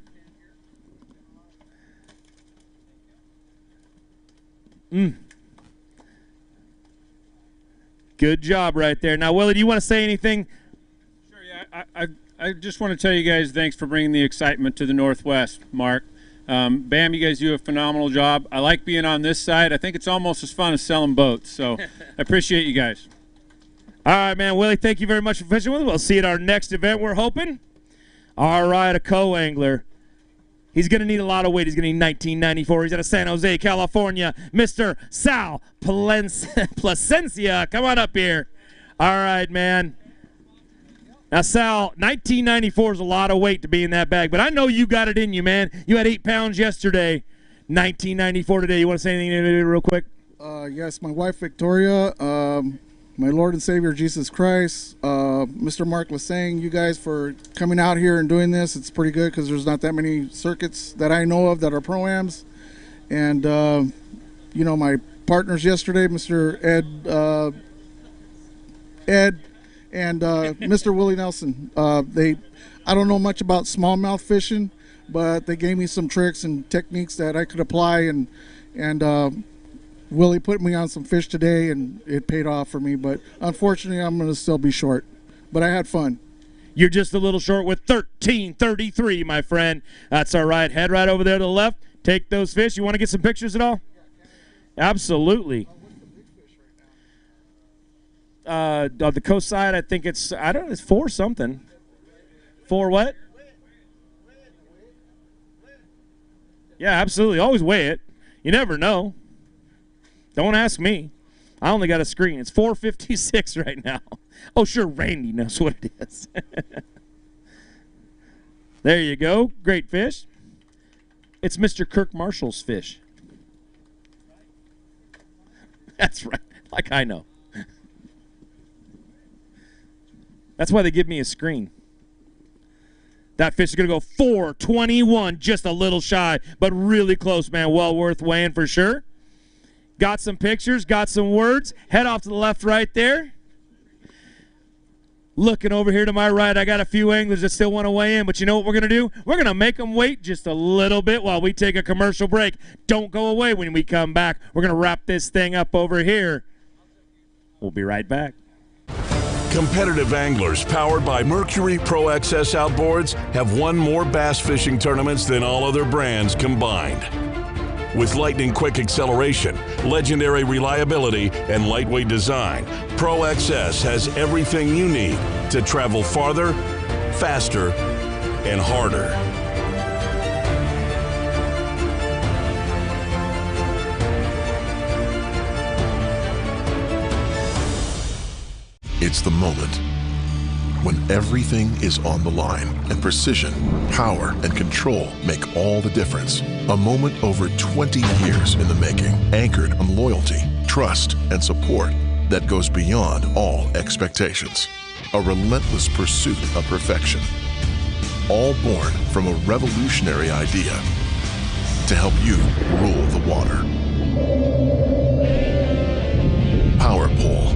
Good job right there. Now, Willie, do you want to say anything? Sure, yeah. I just want to tell you guys thanks for bringing the excitement to the Northwest, Mark. BAM, you guys do a phenomenal job. I like being on this side. I think it's almost as fun as selling boats, so I appreciate you guys. All right, man. Willie, thank you very much for fishing with us. We'll see you at our next event, we're hoping. All right, a co-angler. He's going to need a lot of weight. He's going to need 1994. He's out of San Jose, California. Mr. Sal Placencia. Come on up here. All right, man. Now, Sal, 1994 is a lot of weight to be in that bag, but I know you got it in you, man. You had 8 pounds yesterday. 1994 today. You want to say anything real quick? Yes, my wife, Victoria. My Lord and Savior, Jesus Christ, Mr. Mark was saying, you guys for coming out here and doing this. It's pretty good because there's not that many circuits that I know of that are Pro-Ams. And, my partners yesterday, Mr. Ed and Mr. Willie Nelson, I don't know much about smallmouth fishing, but they gave me some tricks and techniques that I could apply, and Willie put me on some fish today, and it paid off for me. But unfortunately, I'm going to still be short. But I had fun. You're just a little short with 13.33, my friend. That's all right. Head right over there to the left. Take those fish. You want to get some pictures at all? Absolutely. On the coast side, I think it's 4 something. 4 what? Yeah, absolutely. Always weigh it. You never know. Don't ask me. I only got a screen. It's 4.56 right now. Oh, sure, Randy knows what it is. There you go. Great fish. It's Mr. Kirk Marshall's fish. That's right. Like I know. That's why they give me a screen. That fish is going to go 4.21, just a little shy, but really close, man. Well worth weighing for sure. Got some pictures, got some words. Head off to the left right there. Looking over here to my right, I got a few anglers that still want to weigh in, but you know what we're going to do? We're going to make them wait just a little bit while we take a commercial break. Don't go away when we come back. We're going to wrap this thing up over here. We'll be right back. Competitive anglers powered by Mercury Pro XS outboards have won more bass fishing tournaments than all other brands combined. With lightning-quick acceleration, legendary reliability, and lightweight design, Pro XS has everything you need to travel farther, faster, and harder. It's the moment when everything is on the line and precision, power, and control make all the difference. A moment over 20 years in the making, anchored on loyalty, trust, and support that goes beyond all expectations. A relentless pursuit of perfection. All born from a revolutionary idea to help you rule the water. Power Pole.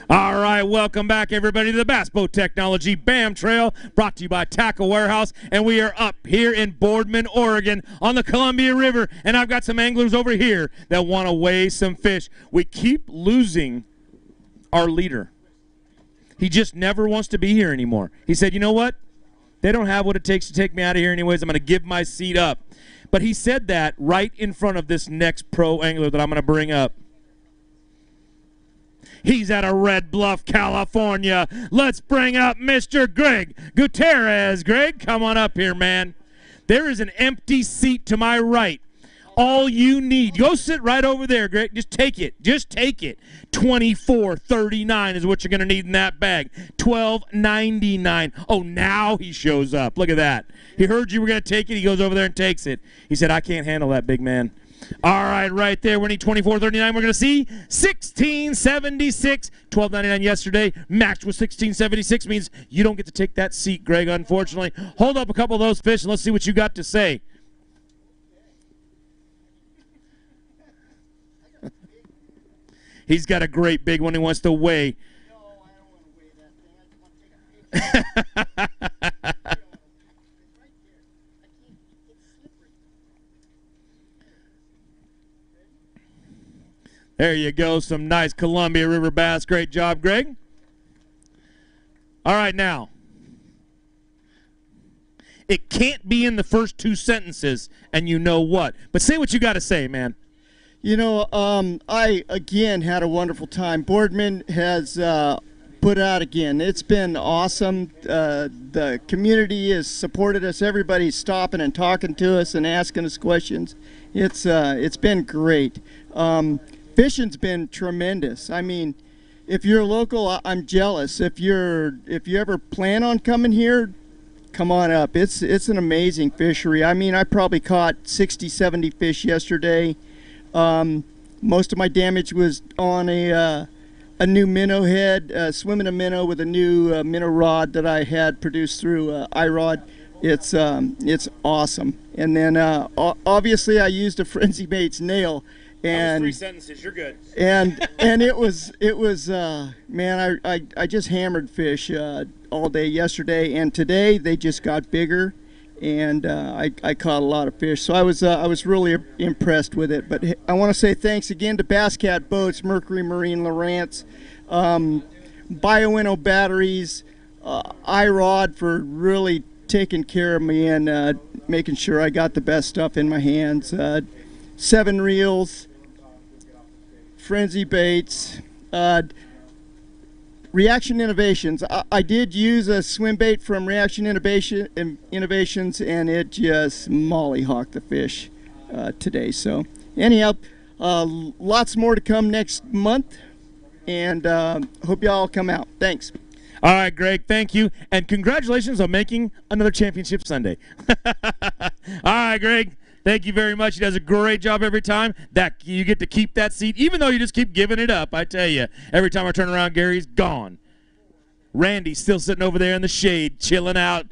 All right, welcome back, everybody, to the Bass Boat Technology BAM Trail, brought to you by Tackle Warehouse, and we are up here in Boardman, Oregon, on the Columbia River, and I've got some anglers over here that want to weigh some fish. We keep losing our leader. He just never wants to be here anymore. He said, you know what? They don't have what it takes to take me out of here anyways. I'm going to give my seat up. But he said that right in front of this next pro angler that I'm going to bring up. He's out of Red Bluff, California. Let's bring up Mr. Greg Gutierrez. Greg, come on up here, man. There is an empty seat to my right. All you need, go sit right over there, Greg. Just take it. Just take it. $24.39 is what you're going to need in that bag. $12.99. Oh, now he shows up. Look at that. He heard you were going to take it. He goes over there and takes it. He said, I can't handle that, big man. All right, right there. We need $24.39. We're going to see $16.76. $12.99 yesterday. Matched with $16.76 means you don't get to take that seat, Greg, unfortunately. Hold up a couple of those fish and let's see what you got to say. He's got a great big one he wants to weigh. No, I don't want to weigh that thing. I just want to take it. There you go, some nice Columbia River bass. Great job, Greg. All right, now. It can't be in the first two sentences, and you know what. But say what you got to say, man. You know, I, again, had a wonderful time. Boardman has put out again. It's been awesome. The community has supported us. Everybody's stopping and talking to us and asking us questions. It's been great. Fishing's been tremendous. I mean, if you're local, I'm jealous. If you ever plan on coming here, come on up. It's an amazing fishery. I mean, I probably caught 60, 70 fish yesterday. Most of my damage was on a a new minnow head, swimming a minnow with a new minnow rod that I had produced through iRod. It's awesome. And then obviously I used a Frenzy Baits nail. And that was 3 sentences. You're good. And it was man, I just hammered fish all day yesterday, and today they just got bigger, and I caught a lot of fish. So I was really impressed with it. But I want to say thanks again to Bass Cat Boats, Mercury Marine, Lowrance, Bioenno Batteries, iRod for really taking care of me and making sure I got the best stuff in my hands. 7 Reels, Frenzy Baits, Reaction Innovations. I did use a swim bait from Reaction Innovations, and it just mollyhawked the fish today. So anyhow, lots more to come next month, and hope y'all come out. Thanks. All right, Greg, thank you, and congratulations on making another championship Sunday. All right, Greg. Thank you very much. He does a great job every time. That you get to keep that seat, even though you just keep giving it up. I tell you, every time I turn around, Gary's gone. Randy's still sitting over there in the shade, chilling out.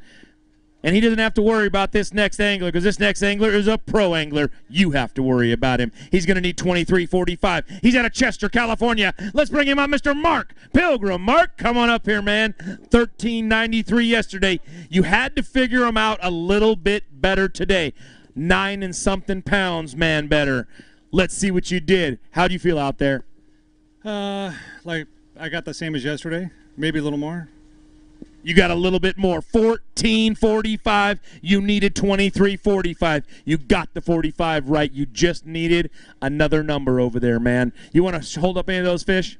And he doesn't have to worry about this next angler, because this next angler is a pro angler. You have to worry about him. He's going to need 23.45. He's out of Chester, California. Let's bring him up, Mr. Mark Pilgrim. Mark, come on up here, man. 13.93 yesterday. You had to figure him out a little bit better today. 9 and something pounds, man, better. Let's see what you did. How do you feel out there? Like I got the same as yesterday, maybe a little more. You got a little bit more. 14.45. You needed 23.45. You got the 45 right. You just needed another number over there, man. You want to hold up any of those fish?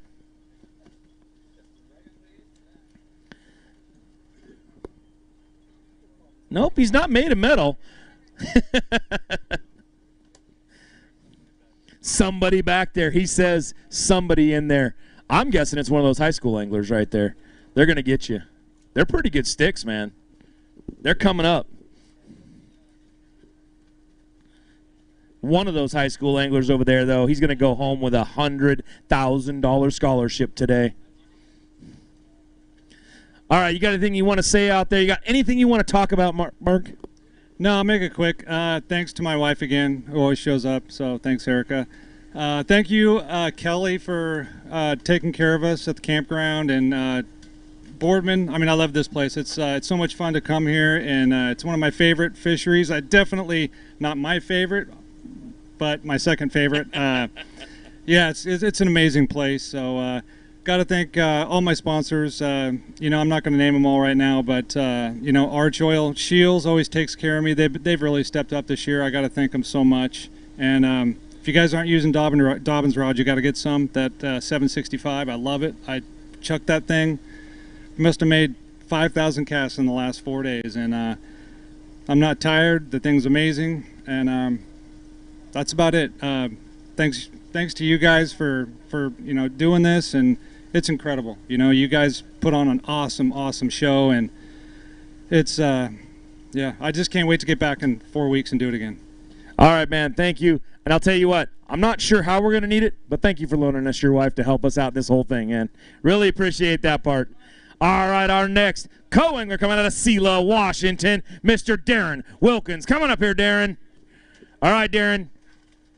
Nope, he's not made of metal. Somebody back there. He says somebody in there. I'm guessing it's one of those high school anglers right there. They're going to get you. They're pretty good sticks, man. They're coming up. One of those high school anglers over there, though, he's going to go home with a $100,000 scholarship today. All right, you got anything you want to say out there? You got anything you want to talk about, Mark? No, I'll make it quick. Thanks to my wife again, who always shows up. So thanks, Erica. Thank you, Kelly, for taking care of us at the campground, and Boardman. I mean, I love this place. It's so much fun to come here, and it's one of my favorite fisheries. Definitely not my favorite, but my second favorite. Yeah, it's an amazing place. So got to thank all my sponsors. You know, I'm not going to name them all right now, but you know, Arch Oil, Shields always takes care of me. They've really stepped up this year. I got to thank them so much. And if you guys aren't using Dobbins rod, you got to get some. That 765, I love it. I chucked that thing. Must have made 5,000 casts in the last 4 days, and I'm not tired. The thing's amazing, and that's about it. Thanks to you guys for you know, doing this, and it's incredible. You know, you guys put on an awesome show, and it's yeah, I just can't wait to get back in 4 weeks and do it again. All right, man, thank you. And I'll tell you what, I'm not sure how we're going to need it, but thank you for loaning us your wife to help us out this whole thing, man. Really appreciate that part. All right, our next co-angler coming out of Selah, Washington, Mr. Darren Wilkins. Come on up here, Darren. All right, Darren.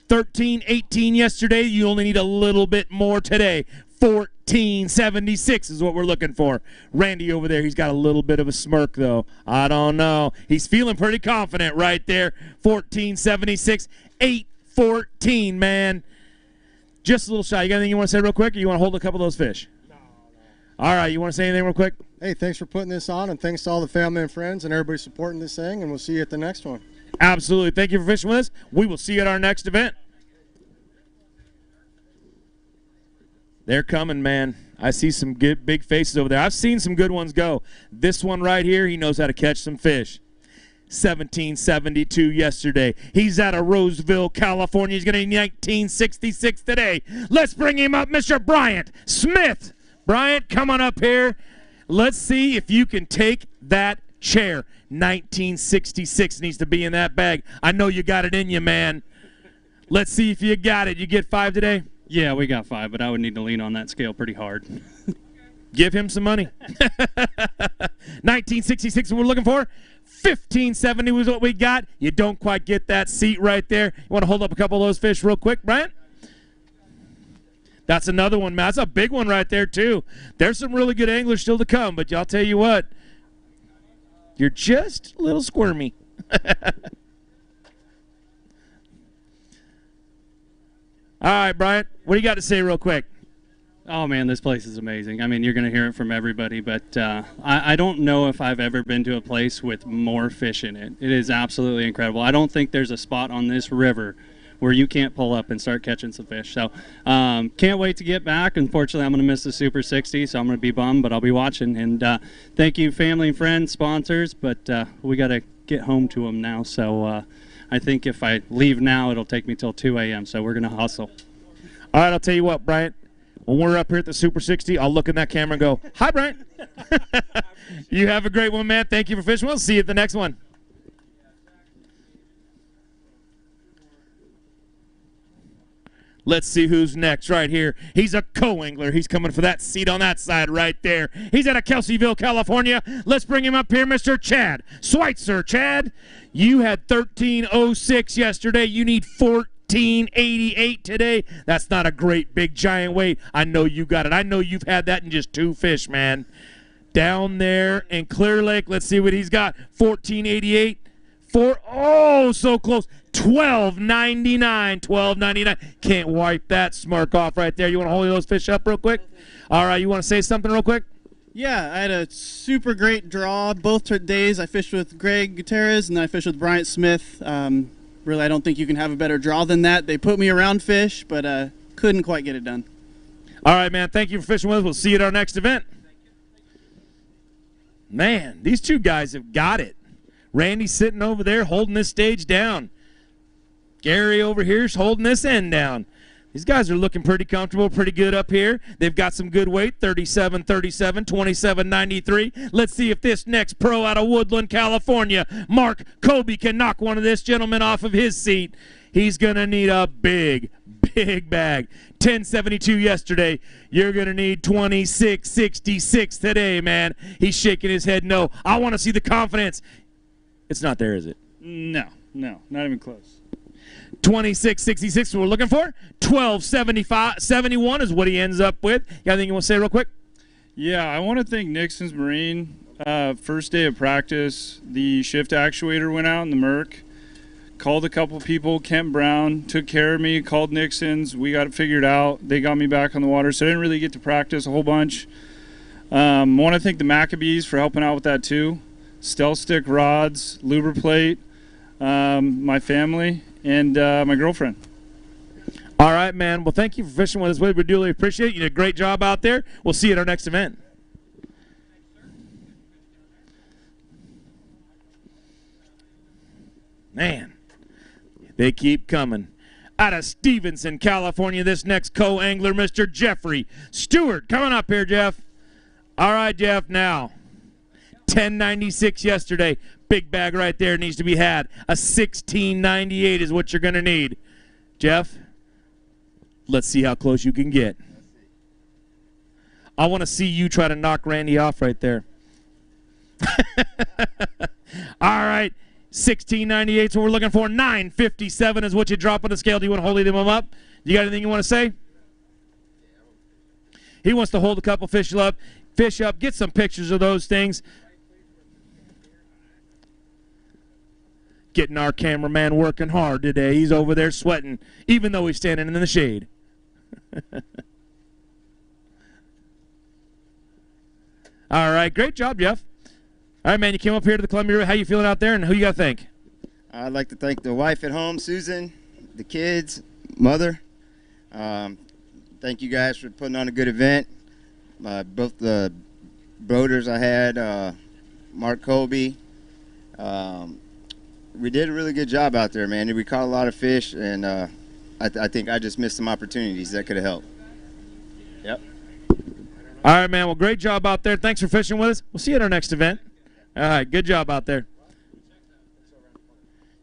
13.18 yesterday. You only need a little bit more today. 14.76 is what we're looking for. Randy over there, he's got a little bit of a smirk, though. I don't know. He's feeling pretty confident right there. 14.76, 8.14, man. Just a little shy. You got anything you want to say real quick, or you want to hold a couple of those fish? All right, you want to say anything real quick? Hey, thanks for putting this on, and thanks to all the family and friends and everybody supporting this thing, and we'll see you at the next one. Absolutely. Thank you for fishing with us. We will see you at our next event. They're coming, man. I see some good big faces over there. I've seen some good ones go. This one right here, he knows how to catch some fish. 1772 yesterday. He's out of Roseville, California. He's going to be 1966 today. Let's bring him up, Mr. Bryant Smith. Bryant, come on up here. Let's see if you can take that chair. 1966 needs to be in that bag. I know you got it in you, man. Let's see if you got it. You get 5 today? Yeah, we got 5, but I would need to lean on that scale pretty hard. Give him some money. 1966 we're looking for. 1570 was what we got. You don't quite get that seat right there. You want to hold up a couple of those fish real quick, Brian? That's another one, man. That's a big one right there, too. There's some really good anglers still to come, but I'll tell you what, you're just a little squirmy. All right, Brian, what do you got to say real quick? Oh, man, this place is amazing. I mean, you're going to hear it from everybody, but I don't know if I've ever been to a place with more fish in it. It is absolutely incredible. I don't think there's a spot on this river where you can't pull up and start catching some fish. So can't wait to get back. Unfortunately, I'm going to miss the Super 60, so I'm going to be bummed, but I'll be watching. And thank you, family and friends, sponsors, but we got to get home to them now. So I think if I leave now, it'll take me till 2 a.m., so we're going to hustle. All right, I'll tell you what, Bryant. When we're up here at the Super 60, I'll look in that camera and go, hi, Bryant. You have a great one, man. Thank you for fishing. We'll see you at the next one. Let's see who's next right here. He's a co-angler. He's coming for that seat on that side right there. He's out of Kelseyville, California. Let's bring him up here, Mr. Chad Schweitzer. Chad, you had 13.06 yesterday. You need 14.88 today. That's not a great big giant weight. I know you got it. I know you've had that in just 2 fish, man. Down there in Clear Lake, let's see what he's got. 14.88. Oh, so close. 12.99. 12.99. Can't wipe that smirk off right there. You want to hold those fish up real quick? All right, you want to say something real quick? Yeah, I had a super great draw both days. I fished with Greg Gutierrez and then I fished with Bryant Smith. Really, I don't think you can have a better draw than that. They put me around fish, but couldn't quite get it done. All right, man. Thank you for fishing with us. We'll see you at our next event. Man, these two guys have got it. Randy's sitting over there holding this stage down. Gary over here's holding this end down. These guys are looking pretty comfortable, pretty good up here. They've got some good weight, 37-37, 27-93. Let's see if this next pro out of Woodland, California, Mark Kobe, can knock one of this gentleman off of his seat. He's going to need a big bag. 10.72 yesterday. You're going to need 26.66 today, man. He's shaking his head no. I want to see the confidence. It's not there, is it? No, not even close. 26.66 we're looking for. 12.71 is what he ends up with. You got anything you want to say real quick? Yeah, I want to thank Nixon's Marine. First day of practice, the shift actuator went out in the Merc. Called a couple people, Kent Brown, took care of me, called Nixon's. We got it figured out. They got me back on the water, so I didn't really get to practice a whole bunch. I want to thank the Maccabees for helping out with that too. Stealth stick rods, Lubriplate, my family, and my girlfriend. All right, man. Well, thank you for fishing with us. We really appreciate it. You did a great job out there. We'll see you at our next event. Man, they keep coming. Out of Stevenson, California, this next co-angler, Mr. Jeffrey Stewart. Coming up here, Jeff. All right, Jeff, now. 10.96 yesterday. Big bag right there needs to be had. A 16.98 is what you're going to need. Jeff, let's see how close you can get. I want to see you try to knock Randy off right there. All right. 16.98 is what we're looking for. 9.57 is what you drop on the scale. Do you want to hold him up? You got anything you want to say? He wants to hold a couple fish up, get some pictures of those things. Getting our cameraman working hard today. He's over there sweating, even though he's standing in the shade. All right, great job, Jeff. All right, man, you came up here to the Columbia River. How you feeling out there, and who you got to thank? I'd like to thank the wife at home, Susan, the kids, mother. Thank you guys for putting on a good event. Both the boaters I had, Mark Colby. We did a really good job out there, man. We caught a lot of fish, and I think I just missed some opportunities that could have helped. Yep. All right, man. Well, great job out there. Thanks for fishing with us. We'll see you at our next event. All right, good job out there.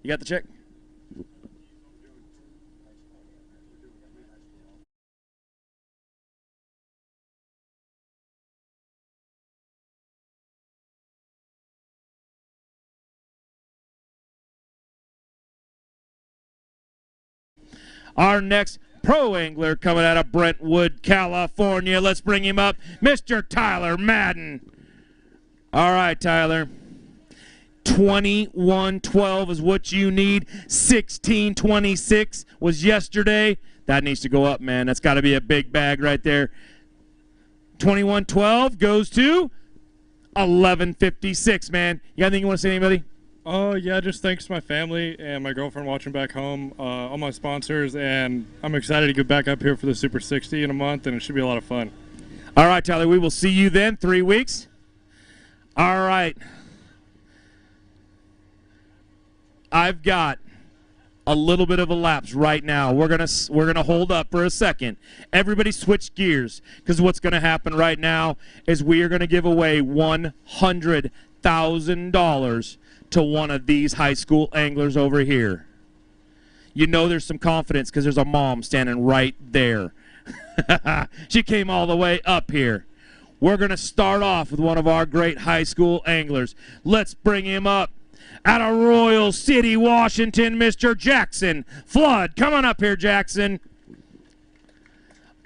You got the check? Our next pro angler coming out of Brentwood, California. Let's bring him up, Mr. Tyler Madden. All right, Tyler. 21-12 is what you need. 16-26 was yesterday. That needs to go up, man. That's got to be a big bag right there. 21-12 goes to 11-56, man. You got anything you want to say to anybody? Oh, yeah, just thanks to my family and my girlfriend watching back home, all my sponsors, and I'm excited to get back up here for the Super 60 in a month, and it should be a lot of fun. All right, Tyler, we will see you then, 3 weeks. All right. I've got a little bit of a lapse right now. We're gonna hold up for a second. Everybody switch gears, because what's gonna happen right now is we are gonna give away $100,000 to one of these high school anglers over here. You know there's some confidence because there's a mom standing right there. She came all the way up here. We're gonna start off with one of our great high school anglers. Let's bring him up. Out of Royal City, Washington, Mr. Jackson Flood. Come on up here, Jackson.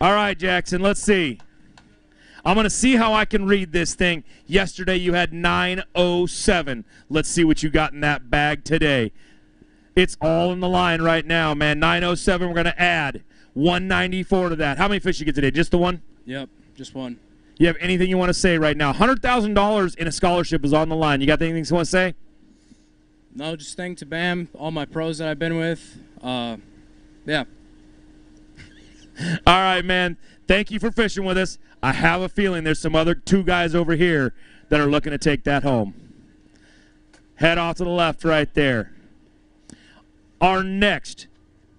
All right, Jackson, let's see. I'm going to see how I can read this thing. Yesterday you had 907. Let's see what you got in that bag today. It's all in the line right now, man. 907, we're going to add 194 to that. How many fish you get today? Just the one? Yep, just one. You have anything you want to say right now? $100,000 in a scholarship is on the line. You got anything you want to say? No, just thanks to BAM, all my pros that I've been with. Yeah. All right, man. Thank you for fishing with us. I have a feeling there's some other 2 guys over here that are looking to take that home. Head off to the left right there. Our next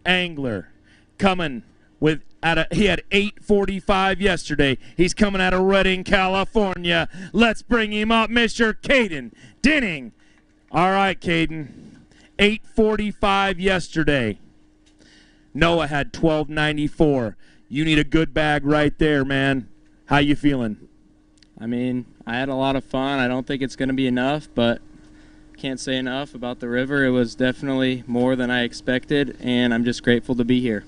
angler coming with he had 8:45 yesterday. He's coming out of Redding, California. Let's bring him up, Mr. Caden Dinning. All right, Caden. 8:45 yesterday. Noah had 12.94. You need a good bag right there, man. How you feeling? I mean, I had a lot of fun. I don't think it's going to be enough, but can't say enough about the river. It was definitely more than I expected, and I'm just grateful to be here.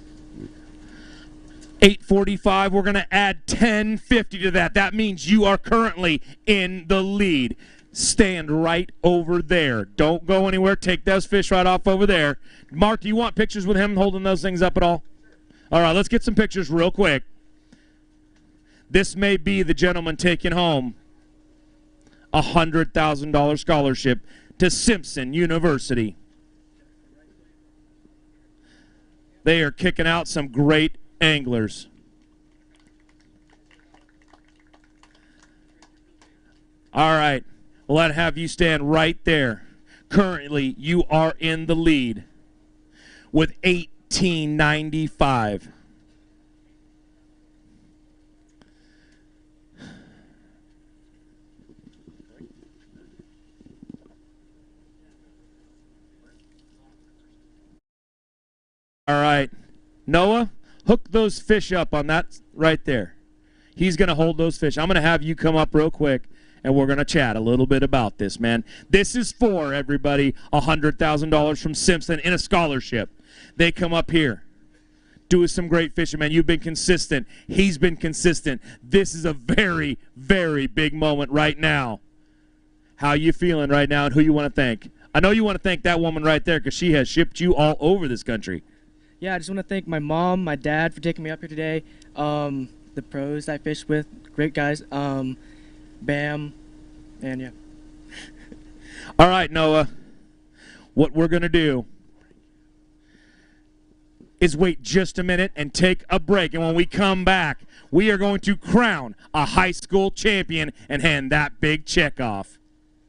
8:45, we're going to add 10.50 to that. That means you are currently in the lead. Stand right over there. Don't go anywhere. Take those fish right off over there. Mark, do you want pictures with him holding those things up at all? All right, let's get some pictures real quick. This may be the gentleman taking home a $100,000 scholarship to Simpson University. They are kicking out some great anglers. All right. Well, I'd have you stand right there. Currently, you are in the lead with 18.95. All right. Noah, hook those fish up on that right there. He's going to hold those fish. I'm going to have you come up real quick, and we're going to chat a little bit about this, man. This is for everybody, $100,000 from Simpson in a scholarship. They come up here, do some great fishing, man. You've been consistent. He's been consistent. This is a very, very big moment right now. How you feeling right now, and who you want to thank? I know you want to thank that woman right there because she has shipped you all over this country. Yeah, I just want to thank my mom, my dad for taking me up here today. The pros I fished with, great guys. BAM, and yeah. All right, Noah. What we're going to do is wait just a minute and take a break. And when we come back, we are going to crown a high school champion and hand that big check off.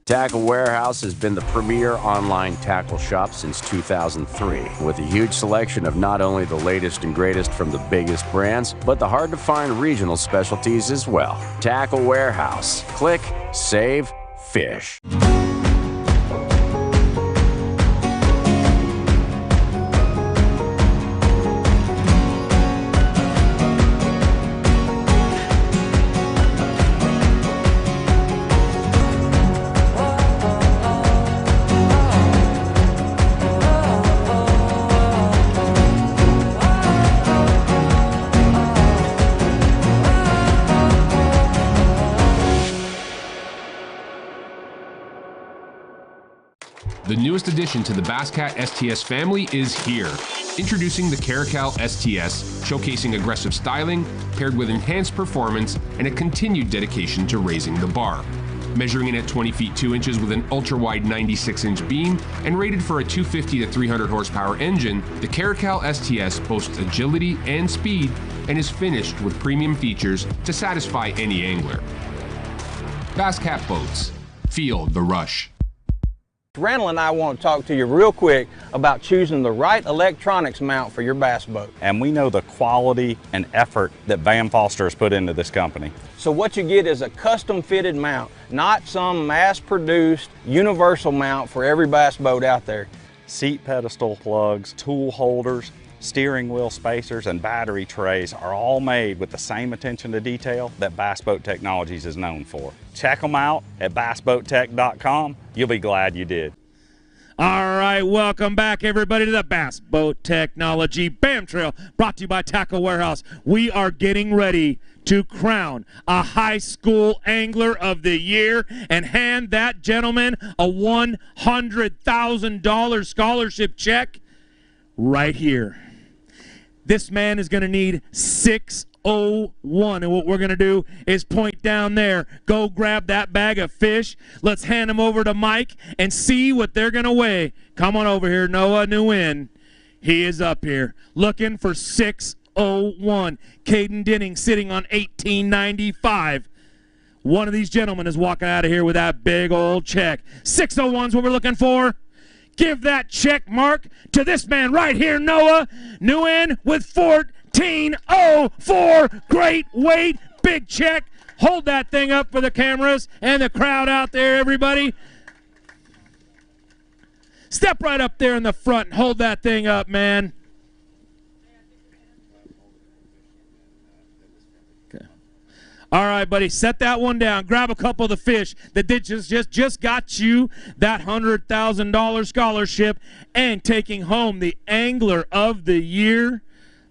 Tackle Warehouse has been the premier online tackle shop since 2003, with a huge selection of not only the latest and greatest from the biggest brands, but the hard-to-find regional specialties as well. Tackle Warehouse. Click, save, fish. The newest addition to the Basscat STS family is here. Introducing the Caracal STS, showcasing aggressive styling paired with enhanced performance and a continued dedication to raising the bar. Measuring in at 20 feet 2 inches with an ultra-wide 96-inch beam and rated for a 250 to 300 horsepower engine, the Caracal STS boasts agility and speed and is finished with premium features to satisfy any angler. Basscat Boats. Feel the rush. Randall and I want to talk to you real quick about choosing the right electronics mount for your bass boat. And we know the quality and effort that Bam Foster has put into this company. So what you get is a custom fitted mount, not some mass produced universal mount for every bass boat out there. Seat pedestal plugs, tool holders, steering wheel spacers, and battery trays are all made with the same attention to detail that Bass Boat Technologies is known for. Check them out at bassboattech.com. You'll be glad you did. All right, welcome back, everybody, to the Bass Boat Technology BAM Trail, brought to you by Tackle Warehouse. We are getting ready to crown a high school angler of the year and hand that gentleman a $100,000 scholarship check right here. This man is going to need 601, and what we're going to do is point down there, go grab that bag of fish. Let's hand them over to Mike and see what they're going to weigh. Come on over here, Noah Nguyen. He is up here looking for 601. Caden Denning sitting on 1895. One of these gentlemen is walking out of here with that big old check. 601's what we're looking for. Give that check mark to this man right here, Noah Nguyen, with 1404. Great weight, big check. Hold that thing up for the cameras and the crowd out there, everybody. Step right up there in the front and hold that thing up, man. All right, buddy, set that one down. Grab a couple of the fish that did just got you that $100,000 scholarship and taking home the Angler of the Year.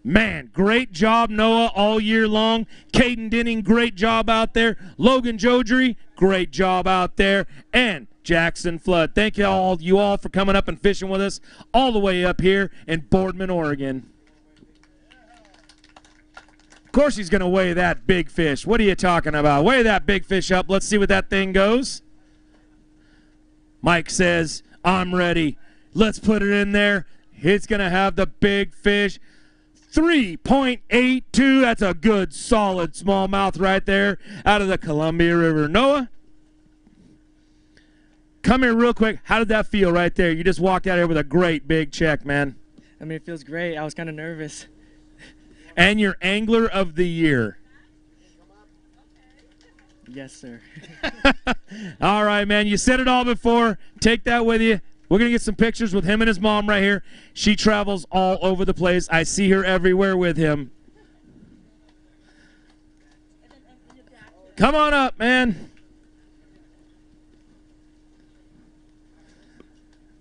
Man, great job, Noah, all year long. Caden Denning, great job out there. Logan Jodry, great job out there. And Jackson Flood. Thank you all for coming up and fishing with us all the way up here in Boardman, Oregon. Of course he's going to weigh that big fish. What are you talking about? Weigh that big fish up. Let's see what that thing goes. Mike says, I'm ready. Let's put it in there. It's going to have the big fish. 3.82. That's a good, solid smallmouth right there out of the Columbia River. Noah, come here real quick. How did that feel right there? You just walked out here with a great big check, man. I mean, it feels great. I was kind of nervous. And your Angler of the Year. Yes, sir. All right, man. You said it all before. Take that with you. We're going to get some pictures with him and his mom right here. She travels all over the place. I see her everywhere with him. Come on up, man.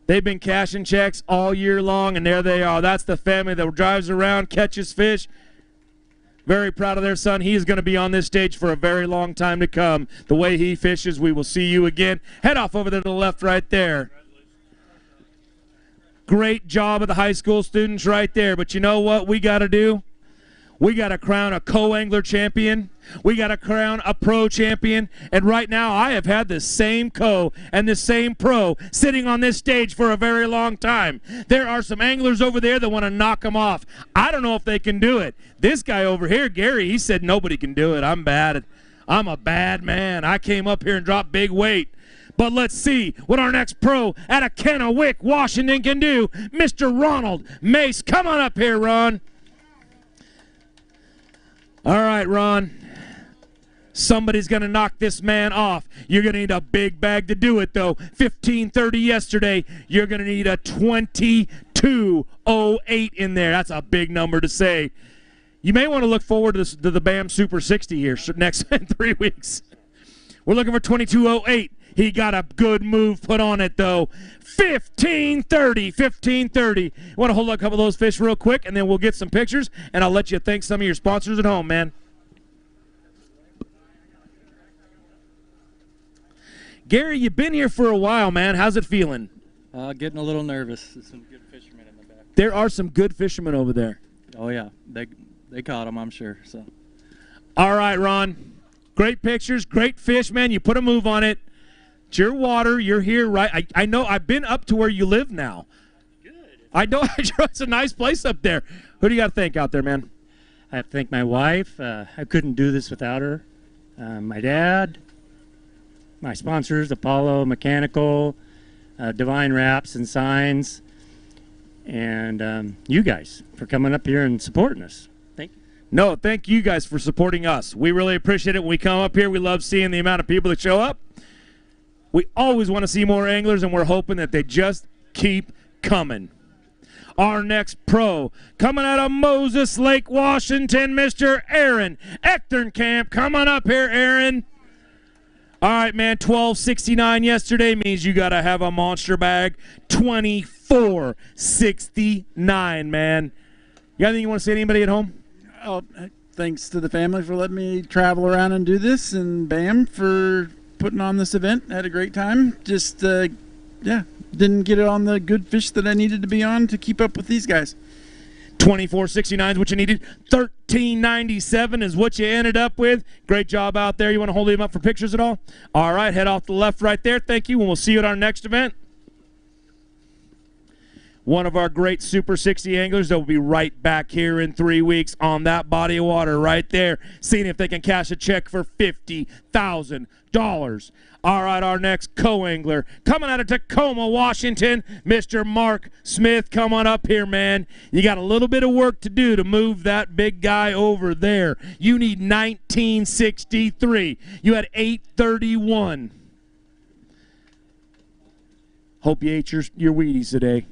They've been cashing checks all year long, and there they are. That's the family that drives around, catches fish. Very proud of their son. He is going to be on this stage for a very long time to come. The way he fishes, we will see you again. Head off over there to the left right there. Great job of the high school students right there. But you know what we got to do? We got to crown a co-angler champion. We got to crown a pro champion. And right now I have had the same co and the same pro sitting on this stage for a very long time. There are some anglers over there that want to knock them off. I don't know if they can do it. This guy over here, Gary, he said nobody can do it. I'm bad. I'm a bad man. I came up here and dropped big weight. But let's see what our next pro out of Kennewick, Washington can do. Mr. Ronald Mace. Come on up here, Ron. All right, Ron. Somebody's going to knock this man off. You're going to need a big bag to do it, though. 1530 yesterday. You're going to need a 2208 in there. That's a big number to say. You may want to look forward to the BAM Super 60 here next 3 weeks. We're looking for 2208. He got a good move put on it, though. 1530. Want to hold a couple of those fish real quick, and then we'll get some pictures, and I'll let you thank some of your sponsors at home, man. Gary, you've been here for a while, man. How's it feeling? Getting a little nervous. There's some good fishermen in the back. There are some good fishermen over there. Oh yeah, they caught them, I'm sure. So. All right, Ron. Great pictures, great fish, man. You put a move on it. It's your water. You're here, right? I know. I've been up to where you live now. Good. I know. It's a nice place up there. Who do you got to thank out there, man? I have to thank my wife. I couldn't do this without her. My dad, my sponsors, Apollo Mechanical, Divine Wraps and Signs, and you guys for coming up here and supporting us. Thank you. No, thank you guys for supporting us. We really appreciate it when we come up here. We love seeing the amount of people that show up. We always want to see more anglers, and we're hoping that they just keep coming. Our next pro, coming out of Moses Lake, Washington, Mr. Aaron Echternkamp. Come on up here, Aaron. All right, man, 12.69 yesterday means you got to have a monster bag. 24.69, man. You got anything you want to say to anybody at home? Oh, thanks to the family for letting me travel around and do this, and BAM for putting on this event. Had a great time. Just, yeah, didn't get it on the good fish that I needed to be on to keep up with these guys. 24.69 is what you needed. 13.97 is what you ended up with. Great job out there. You want to hold him up for pictures at all? All right, head off to the left right there. Thank you, and we'll see you at our next event. One of our great Super 60 anglers that will be right back here in 3 weeks on that body of water right there, seeing if they can cash a check for $50,000. All right, our next co-angler coming out of Tacoma, Washington, Mr. Mark Smith. Come on up here, man. You got a little bit of work to do to move that big guy over there. You need 1963. You had 831. Hope you ate your Wheaties today.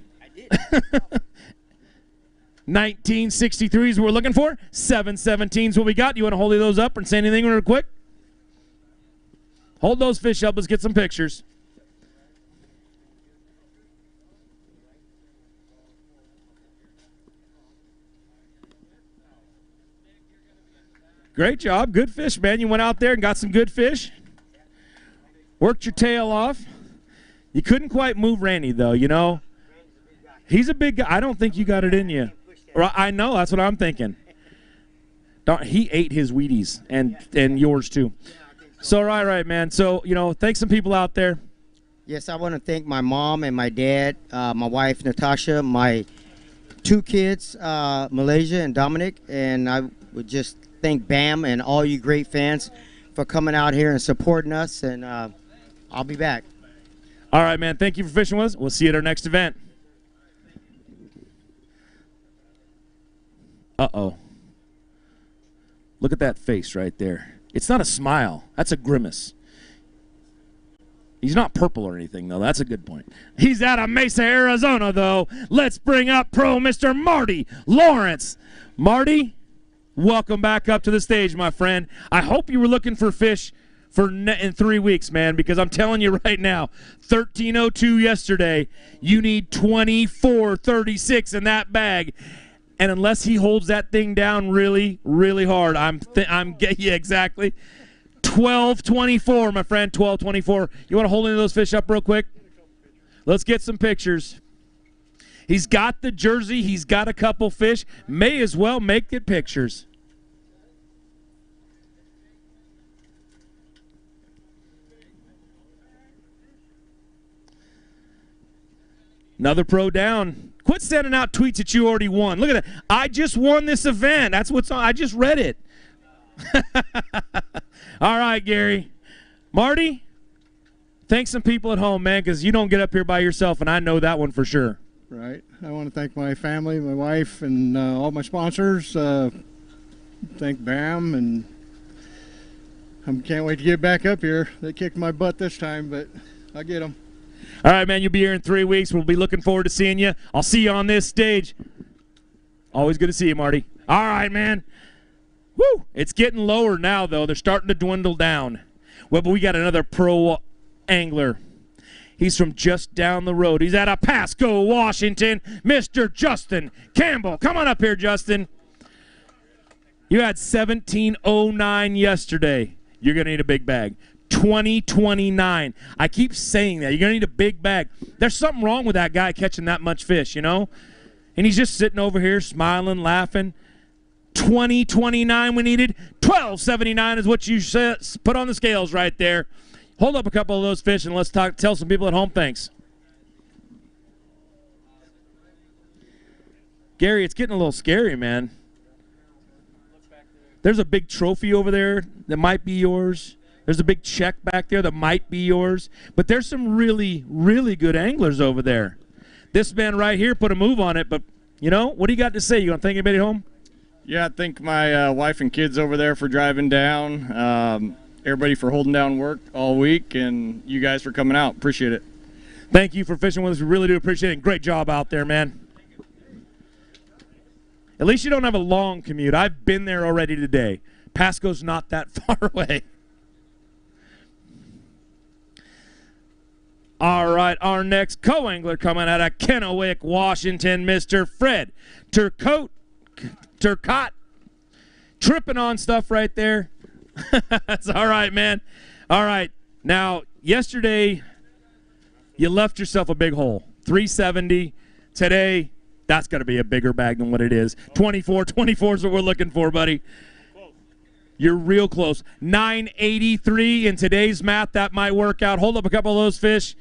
1963 is what we're looking for. 717 is what we got. You want to hold those up and say anything real quick? Hold those fish up. Let's get some pictures. Great job. Good fish, man. You went out there and got some good fish. Worked your tail off. You couldn't quite move Randy, though, you know. He's a big guy. I don't think you got it in you. I know. That's what I'm thinking. He ate his Wheaties and yours, too. So, right, man. So, you know, thanks some people out there. Yes, I want to thank my mom and my dad, my wife, Natasha, my 2 kids, Malaysia and Dominic, and I would just thank BAM and all you great fans for coming out here and supporting us, and I'll be back. All right, man. Thank you for fishing with us. We'll see you at our next event. Uh-oh. Look at that face right there. It's not a smile. That's a grimace. He's not purple or anything, though. That's a good point. He's out of Mesa, Arizona, though. Let's bring up pro Mr. Marty Lawrence. Marty, welcome back up to the stage, my friend. I hope you were looking for fish in 3 weeks, man, because I'm telling you right now, 1302 yesterday, you need 2436 in that bag. And unless he holds that thing down really, really hard, yeah, exactly. 1224, my friend, 1224. You want to hold any of those fish up real quick? Let's get some pictures. He's got the jersey. He's got a couple fish. May as well make the pictures. Another pro down. Quit sending out tweets that you already won. Look at that. I just won this event. That's what's on. I just read it. All right, Gary. Marty, thank some people at home, man, because you don't get up here by yourself, and I know that one for sure. Right. I want to thank my family, my wife, and all my sponsors. Thank BAM, and I can't wait to get back up here. They kicked my butt this time, but I'll get them. All right, man, you'll be here in 3 weeks. We'll be looking forward to seeing you. I'll see you on this stage. Always good to see you, Marty. All right, man. Woo! It's getting lower now, though. They're starting to dwindle down. Well, but we got another pro angler. He's from just down the road. He's out of Pasco, Washington, Mr. Justin Campbell. Come on up here, Justin. You had 1709 yesterday. You're going to need a big bag. 2029. I keep saying that. You're going to need a big bag. There's something wrong with that guy catching that much fish, you know? And he's just sitting over here smiling, laughing. 2029 we needed. 1279 is what you said. Put on the scales right there. Hold up a couple of those fish and let's tell some people at home thanks. Gary, it's getting a little scary, man. There's a big trophy over there that might be yours. There's a big check back there that might be yours. But there's some really, really good anglers over there. This man right here put a move on it, but, you know, what do you got to say? You want to thank anybody at home? Yeah, I thank my wife and kids over there for driving down, everybody for holding down work all week, and you guys for coming out. Appreciate it. Thank you for fishing with us. We really do appreciate it. Great job out there, man. At least you don't have a long commute. I've been there already today. Pasco's not that far away. All right, our next co-angler coming out of Kennewick, Washington, Mr. Fred Turcotte. Tripping on stuff right there. That's all right, man. All right. Now, yesterday, you left yourself a big hole. 370. Today, that's got to be a bigger bag than what it is. 24 is what we're looking for, buddy. You're real close. 983 in today's math. That might work out. Hold up a couple of those fish.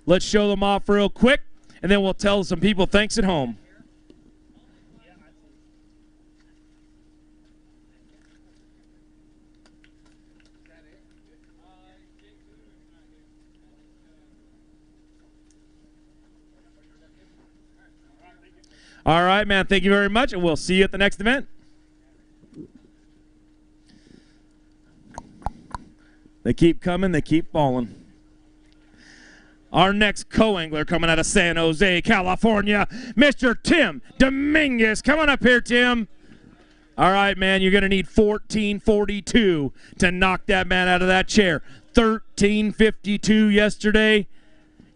Let's show them off real quick, and then we'll tell some people thanks at home. All right, man. Thank you very much, and we'll see you at the next event. They keep coming. They keep falling. Our next co-angler coming out of San Jose, California, Mr. Tim Dominguez. Come on up here, Tim. All right, man. You're going to need 1442 to knock that man out of that chair. 1352 yesterday.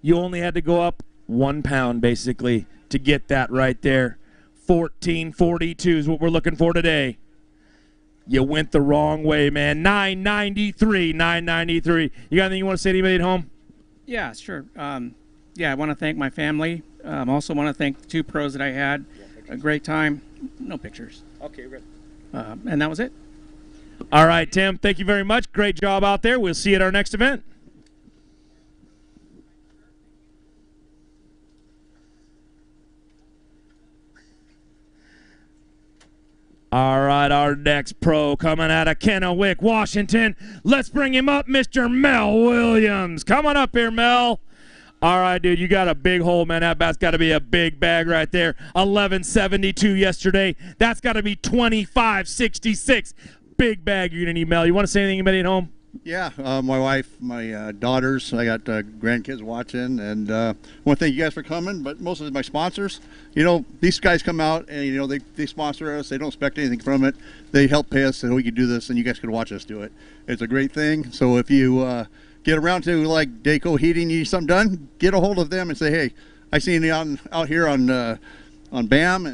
You only had to go up 1 pound, basically, to get that right there. 1442 is what we're looking for today. You went the wrong way, man. 993. You got anything you want to say to anybody at home? Yeah, sure. Yeah, I want to thank my family. Also want to thank the 2 pros that I had. A great time. No pictures. Okay, good. And that was it. All right, Tim, thank you very much. Great job out there. We'll see you at our next event. All right, our next pro coming out of Kennewick, Washington. Let's bring him up, Mr. Mel Williams. Come on up here, Mel. All right, dude, you got a big hole, man. That bat's got to be a big bag right there. 1172 yesterday. That's got to be 2566. Big bag you're going to need, Mel. You want to say anything, anybody at home? Yeah, my wife, my daughters, I got grandkids watching, and I want to thank you guys for coming, but mostly my sponsors. You know, these guys come out and, you know, they sponsor us. They don't expect anything from it. They help pay us so we can do this, and you guys can watch us do it. It's a great thing. So if you get around to, like, Daco Heating, you need something done, get a hold of them and say, hey, I seen you out here on BAM,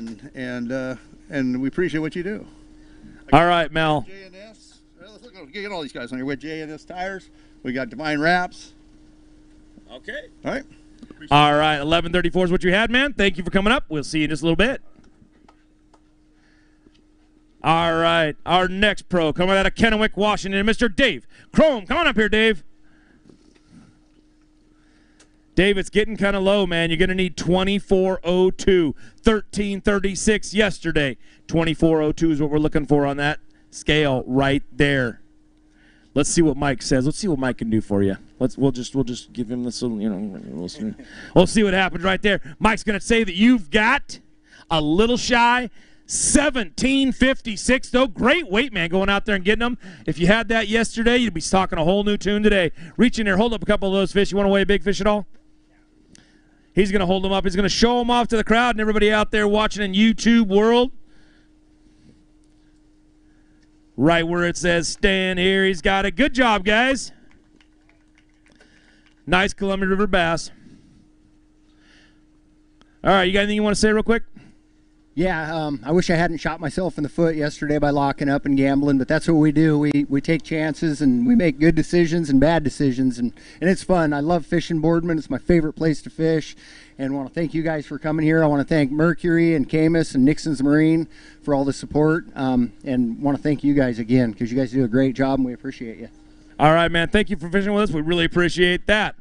and we appreciate what you do. All right, Mel. Get all these guys on here. We got J&S tires. We got Divine Wraps. Okay. All right. All right, 1134 is what you had, man. Thank you for coming up. We'll see you in just a little bit. All right, our next pro coming out of Kennewick, Washington, Mr. Dave Chrome. Come on up here, Dave. Dave, it's getting kind of low, man. You're going to need 2402. 1336 yesterday. 2402 is what we're looking for on that scale right there. Let's see what Mike says. Let's see what Mike can do for you. We'll just give him this little, you know, we'll see what happens right there. Mike's going to say that you've got a little shy 1756, though. Great weight, man, going out there and getting them. If you had that yesterday, you'd be talking a whole new tune today. Reach in there, hold up a couple of those fish. You want to weigh a big fish at all? He's going to hold them up. He's going to show them off to the crowd and everybody out there watching in YouTube world. Right where it says stand here, he's got it. Good job, guys. Nice Columbia River bass. All right, you got anything you want to say real quick? Yeah, I wish I hadn't shot myself in the foot yesterday by locking up and gambling, but that's what we do. We take chances and we make good decisions and bad decisions, and it's fun. I love fishing Boardman. It's my favorite place to fish, and I want to thank you guys for coming here. I want to thank Mercury and Camus and Nixon's Marine for all the support, and want to thank you guys again because you guys do a great job and we appreciate you. All right, man. Thank you for fishing with us. We really appreciate that.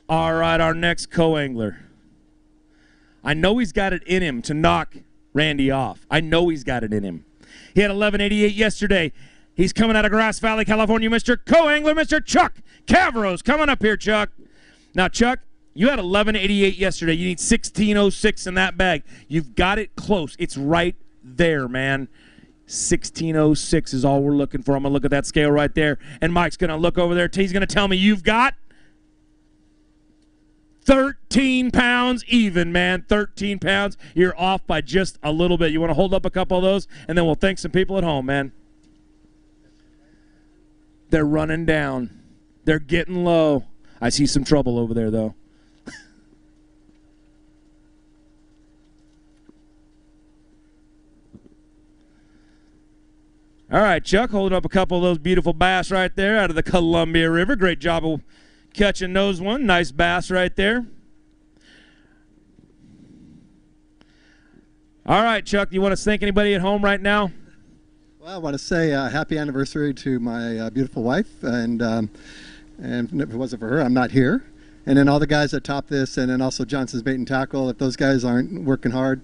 All right, our next co-angler. I know he's got it in him to knock Randy off. I know he's got it in him. He had 1188 yesterday. He's coming out of Grass Valley, California. Mr. Co-angler, Mr. Chuck Cavros. Coming up here, Chuck. Now, Chuck, you had 1188 yesterday. You need 1606 in that bag. You've got it close. It's right there, man. 1606 is all we're looking for. I'm going to look at that scale right there. And Mike's going to look over there. He's going to tell me you've got 13 pounds even, man. 13 pounds. You're off by just a little bit. You want to hold up a couple of those, and then we'll thank some people at home, man. They're running down. They're getting low. I see some trouble over there, though. All right, Chuck, holding up a couple of those beautiful bass right there out of the Columbia River. Great job of catching those one. Nice bass right there. All right, Chuck, you want to thank anybody at home right now? Well, I want to say happy anniversary to my beautiful wife, and if it wasn't for her, I'm not here. And then all the guys that top this, and then also Johnson's Bait and Tackle. If those guys aren't working hard,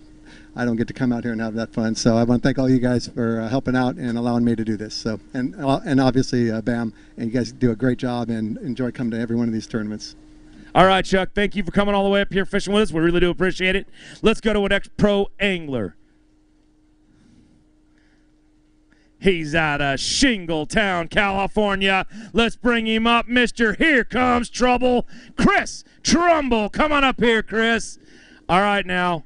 I don't get to come out here and have that fun. So I want to thank all you guys for helping out and allowing me to do this. So and obviously BAM, and you guys do a great job and enjoy coming to every one of these tournaments. All right, Chuck, thank you for coming all the way up here fishing with us. We really do appreciate it. Let's go to an ex-pro angler. He's out of Shingletown, California. Let's bring him up, Mr. Here Comes Trouble, Chris Trumbull. Come on up here, Chris. All right, now.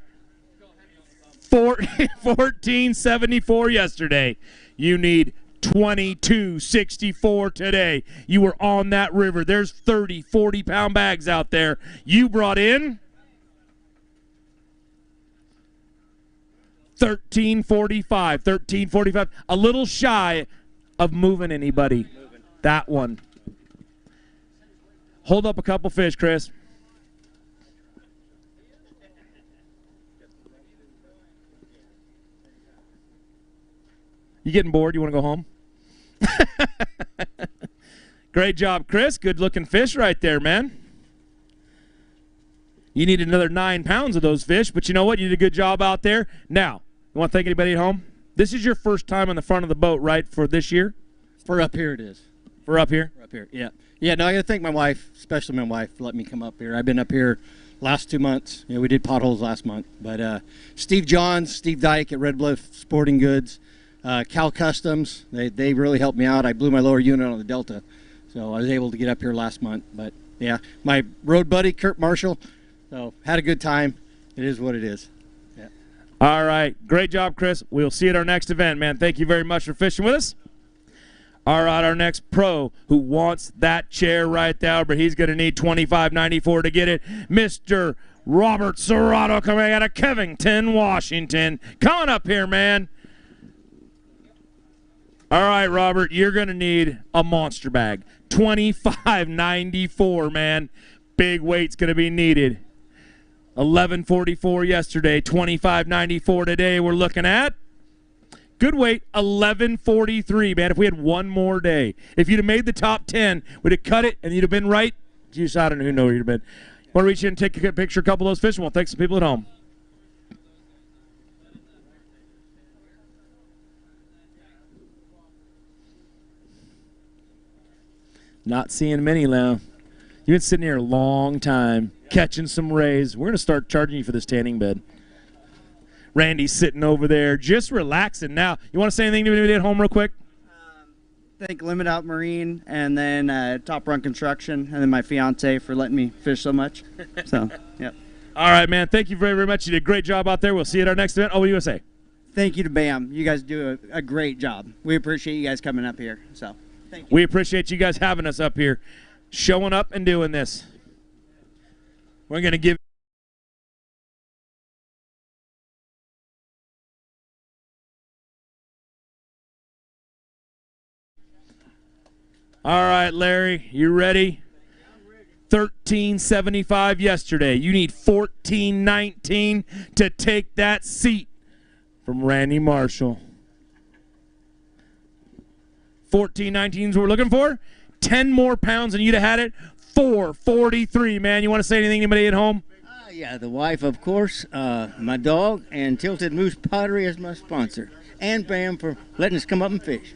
1474 yesterday. You need 2264 today. You were on that river. There's 30, 40-pound bags out there. You brought in 1345. A little shy of moving anybody. That one. Hold up a couple fish, Chris. You getting bored? You want to go home? Great job, Chris. Good looking fish right there, man. You need another 9 pounds of those fish, but you know what? You did a good job out there. Now, you want to thank anybody at home? This is your first time on the front of the boat, right, for this year? For up here it is. For up here? For up here, yeah. Yeah, no, I got to thank my wife, especially my wife, for letting me come up here. I've been up here last 2 months. You know, we did potholes last month. But Steve Dyke at Red Bluff Sporting Goods, Cal Customs, they really helped me out. I blew my lower unit on the Delta, so I was able to get up here last month. But, yeah, my road buddy, Kurt Marshall, so had a good time. It is what it is. Yeah. All right. Great job, Chris. We'll see you at our next event, man. Thank you very much for fishing with us. All right, our next pro who wants that chair right there, but he's going to need $25.94 to get it. Mr. Robert Serrato coming out of Covington, Washington. Coming up here, man. All right, Robert, you're going to need a monster bag. $25.94, man. Big weight's going to be needed. 1144 yesterday, 25.94 today. We're looking at good weight, 1143, man. If we had one more day, if you'd have made the top 10, we'd have cut it and you'd have been right. Geez, I don't know who you'd have been. Want to reach in and take a picture, a couple of those fish, and we'll thank some people at home. Not seeing many now. You've been sitting here a long time, catching some rays. We're going to start charging you for this tanning bed. Randy's sitting over there, just relaxing now. You want to say anything to me at home real quick? Thank Limit Out Marine and then Top Run Construction and then my fiance for letting me fish so much. So, yep. All right, man. Thank you very, very much. You did a great job out there. We'll see you at our next event. Oh, what are you going to say? Thank you to BAM. You guys do a great job. We appreciate you guys coming up here. So, thank you. We appreciate you guys having us up here, showing up and doing this. We're going to give All right, Larry, you ready? $13.75 yesterday. You need $14.19 to take that seat from Randy Marshall. $14.19 is what we're looking for. 10 more pounds and you'd have had it. $4.43, man. You want to say anything, anybody at home? Yeah, the wife, of course, my dog, and Tilted Moose Pottery as my sponsor. And Bam for letting us come up and fish.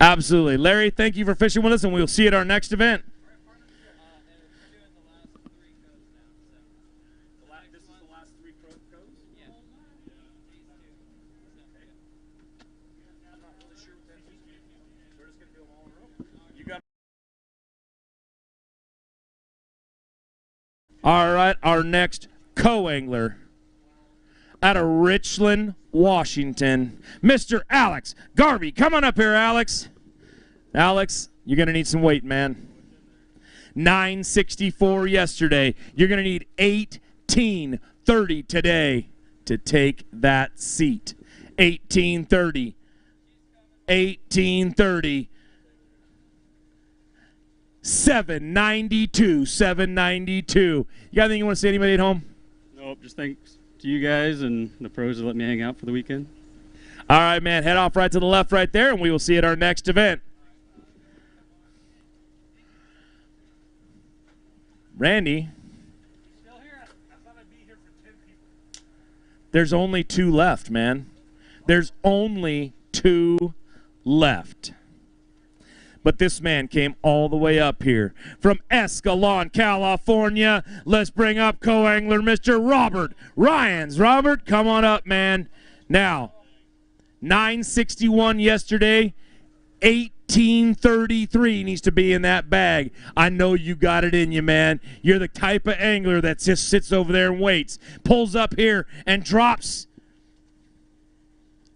Absolutely. Larry, thank you for fishing with us, and we'll see you at our next event. All right, our next co-angler out of Richland, Washington, Mr. Alex Garvey. Come on up here, Alex. Alex, you're going to need some weight, man. 964 yesterday. You're going to need 1830 today to take that seat. 1830. 1830. 792. 792. You got anything you want to say to anybody at home? Nope, just thanks to you guys and the pros that let me hang out for the weekend. All right, man. Head off right to the left right there, and we will see you at our next event. Randy. There's only 2 left, man. There's only 2 left. But this man came all the way up here from Escalon, California. Let's bring up co-angler Mr. Robert Ryans. Robert, come on up, man. Now, 961 yesterday, 1833 needs to be in that bag. I know you got it in you, man. You're the type of angler that just sits over there and waits, pulls up here and drops.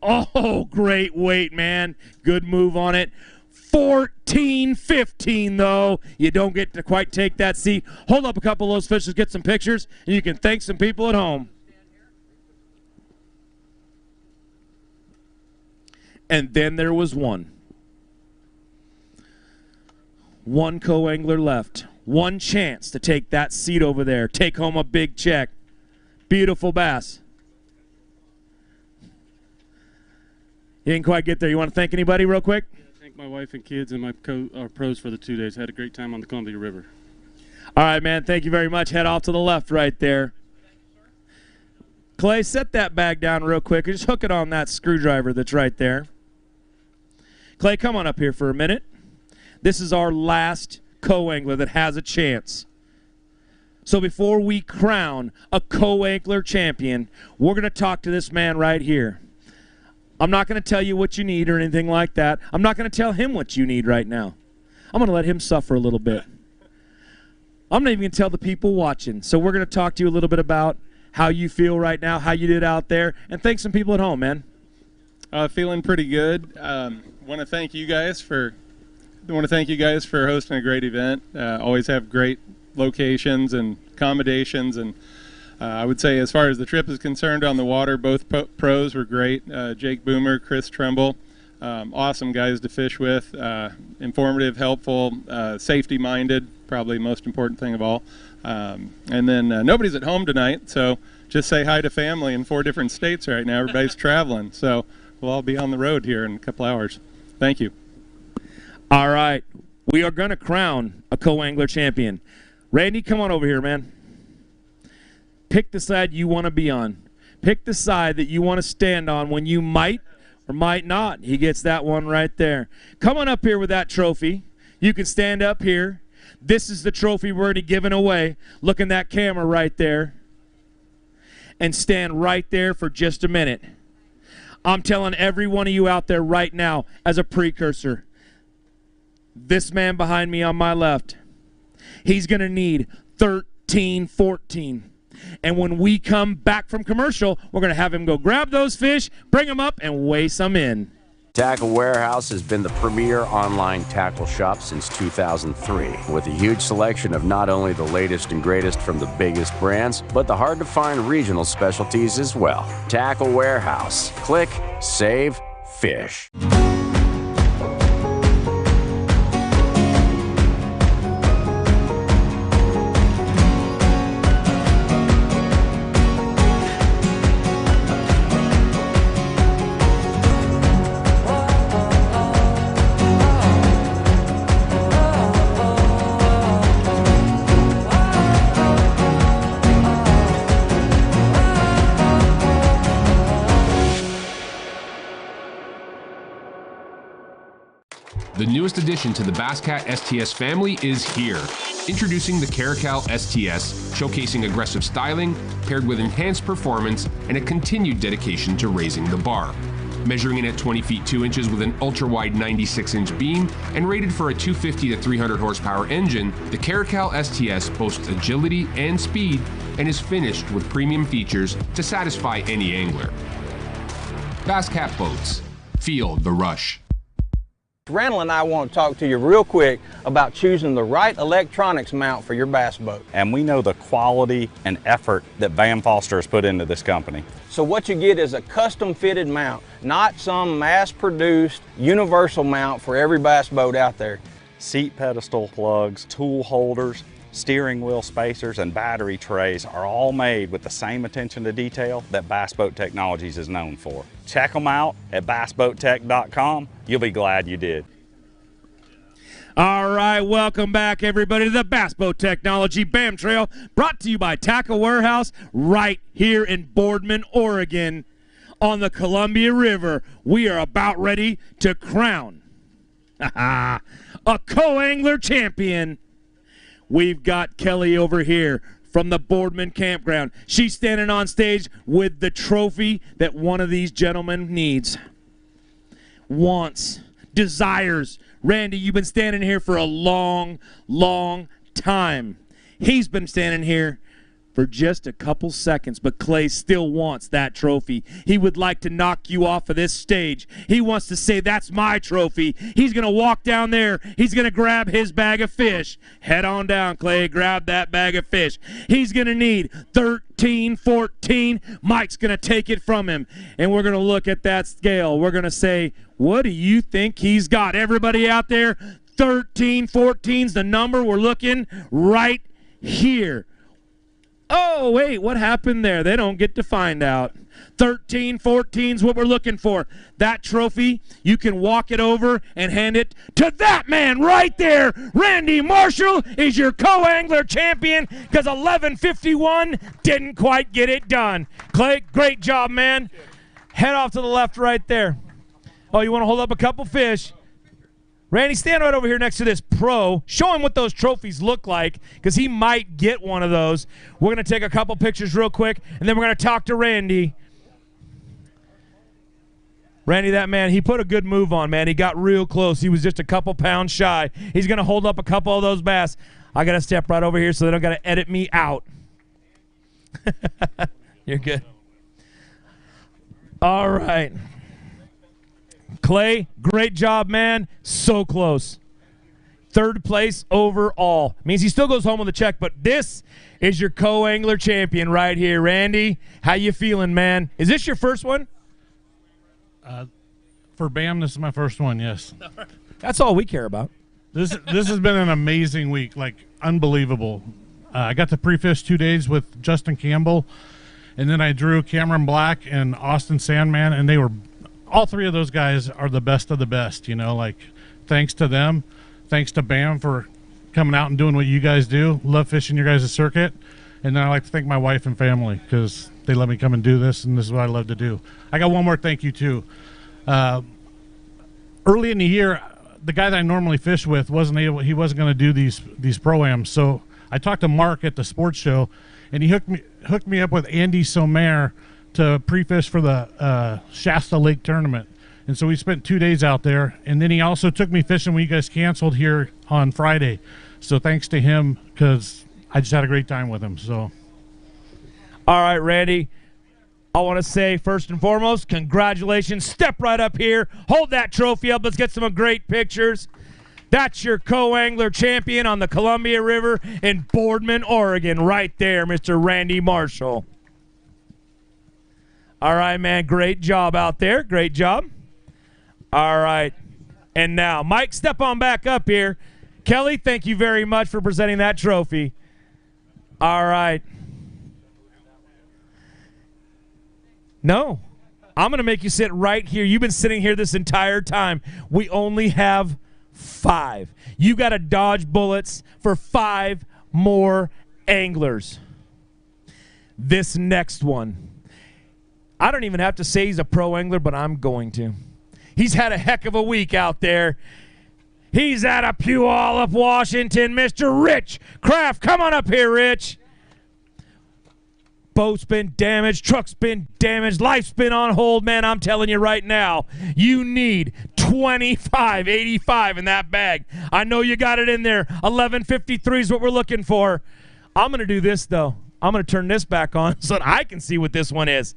Oh, great weight, man. Good move on it. 14-15, though. You don't get to quite take that seat. Hold up a couple of those fishes, get some pictures, and you can thank some people at home. And then there was one. One co-angler left. One chance to take that seat over there. Take home a big check. Beautiful bass. You didn't quite get there. You want to thank anybody real quick? My wife and kids and my pros for the 2 days. Had a great time on the Columbia River. All right, man. Thank you very much. Head off to the left right there. Clay, set that bag down real quick. Just hook it on that screwdriver that's right there. Clay, come on up here for a minute. This is our last co-angler that has a chance. So before we crown a co-angler champion, we're going to talk to this man right here. I'm not going to tell you what you need or anything like that. I'm not going to tell him what you need right now. I'm going to let him suffer a little bit. I'm not even going to tell the people watching. So we're going to talk to you a little bit about how you feel right now, how you did out there, and thank some people at home, man. Feeling pretty good. Want to thank you guys for hosting a great event. Always have great locations and accommodations, and I would say as far as the trip is concerned on the water, both pros were great. Jake Boomer, Chris Tremble, awesome guys to fish with, informative, helpful, safety-minded, probably the most important thing of all. And then nobody's at home tonight, so just say hi to family in 4 different states right now. Everybody's traveling, so we'll all be on the road here in a couple hours. Thank you. All right. We are going to crown a co-angler champion. Randy, come on over here, man. Pick the side you want to be on. Pick the side that you want to stand on when you might or might not. He gets that one right there. Come on up here with that trophy. You can stand up here. This is the trophy we're already giving away. Look in that camera right there. And stand right there for just a minute. I'm telling every one of you out there right now as a precursor, this man behind me on my left, he's going to need 13-14. And when we come back from commercial, we're going to have him go grab those fish, bring them up, and weigh some in. Tackle Warehouse has been the premier online tackle shop since 2003, with a huge selection of not only the latest and greatest from the biggest brands, but the hard-to-find regional specialties as well. Tackle Warehouse. Click, save, fish. newest addition to the Basscat STS family is here. Introducing the Caracal STS, showcasing aggressive styling, paired with enhanced performance and a continued dedication to raising the bar. Measuring in at 20 feet 2 inches with an ultra-wide 96-inch beam and rated for a 250 to 300 horsepower engine, the Caracal STS boasts agility and speed and is finished with premium features to satisfy any angler. Basscat Boats. Feel the rush. Randall and I want to talk to you real quick about choosing the right electronics mount for your bass boat. And we know the quality and effort that Van Foster has put into this company. So what you get is a custom fitted mount, not some mass produced universal mount for every bass boat out there. Seat pedestal plugs, tool holders, steering wheel spacers, and battery trays are all made with the same attention to detail that Bass Boat Technologies is known for. Check them out at bassboattech.com. You'll be glad you did. All right, welcome back, everybody, to the Bass Boat Technology BAM Trail, brought to you by Tackle Warehouse right here in Boardman, Oregon. On the Columbia River, we are about ready to crown a co-angler champion. We've got Kelly over here from the Boardman Campground. She's standing on stage with the trophy that one of these gentlemen needs, wants, desires. Randy, you've been standing here for a long, long time. He's been standing here for just a couple seconds, but Clay still wants that trophy. He would like to knock you off of this stage. He wants to say, that's my trophy. He's going to walk down there. He's going to grab his bag of fish. Head on down, Clay. Grab that bag of fish. He's going to need 13, 14. Mike's going to take it from him, and we're going to look at that scale. We're going to say, what do you think he's got? Everybody out there, 13, 14's the number. We're looking right here. Oh, wait, what happened there? They don't get to find out. 13, 14's what we're looking for. That trophy, you can walk it over and hand it to that man right there. Randy Marshall is your co-angler champion because 11:51 didn't quite get it done. Clay, great job, man. Head off to the left right there. Oh, you want to hold up a couple fish? Randy, stand right over here next to this pro. Show him what those trophies look like because he might get one of those. We're going to take a couple pictures real quick, and then we're going to talk to Randy. Randy, that man, he put a good move on, man. He got real close. He was just a couple pounds shy. He's going to hold up a couple of those bass. I got to step right over here so they don't got to edit me out. You're good. All right. Clay, great job, man. So close. Third place overall. Means he still goes home with a check, but this is your co-angler champion right here. Randy, how you feeling, man? Is this your first one? For BAM, this is my first one, yes. That's all we care about. This has been an amazing week, like unbelievable. I got to pre-fish 2 days with Justin Campbell, and then I drew Cameron Black and Austin Sandman, and they were all three of those guys are the best of the best, you know, like thanks to them, thanks to BAM for coming out and doing what you guys do. Love fishing your guys' circuit. And then I like to thank my wife and family because they let me come and do this, and this is what I love to do. I got one more thank you too. Early in the year, the guy that I normally fish with he wasn't going to do these pro-ams. So I talked to Mark at the sports show, and he hooked me up with Andy Somer to pre-fish for the Shasta Lake tournament. And so we spent 2 days out there, and then he also took me fishing when you guys canceled here on Friday. So thanks to him, because I just had a great time with him. So, all right, Randy, I want to say first and foremost, congratulations. Step right up here. Hold that trophy up. Let's get some great pictures. That's your co-angler champion on the Columbia River in Boardman, Oregon, right there, Mr. Randy Marshall. All right, man, great job out there. Great job. All right. And now, Mike, step on back up here. Kelly, thank you very much for presenting that trophy. All right. No, I'm going to make you sit right here. You've been sitting here this entire time. We only have 5. You got to dodge bullets for 5 more anglers. This next one, I don't even have to say he's a pro angler, but I'm going to. He's had a heck of a week out there. He's out of Puyallup, Washington, Mr. Rich Kraft. Come on up here, Rich. Boat's been damaged, truck's been damaged, life's been on hold, man. I'm telling you right now, you need $25.85 in that bag. I know you got it in there. $11.53 is what we're looking for. I'm going to do this, though. I'm going to turn this back on so that I can see what this one is.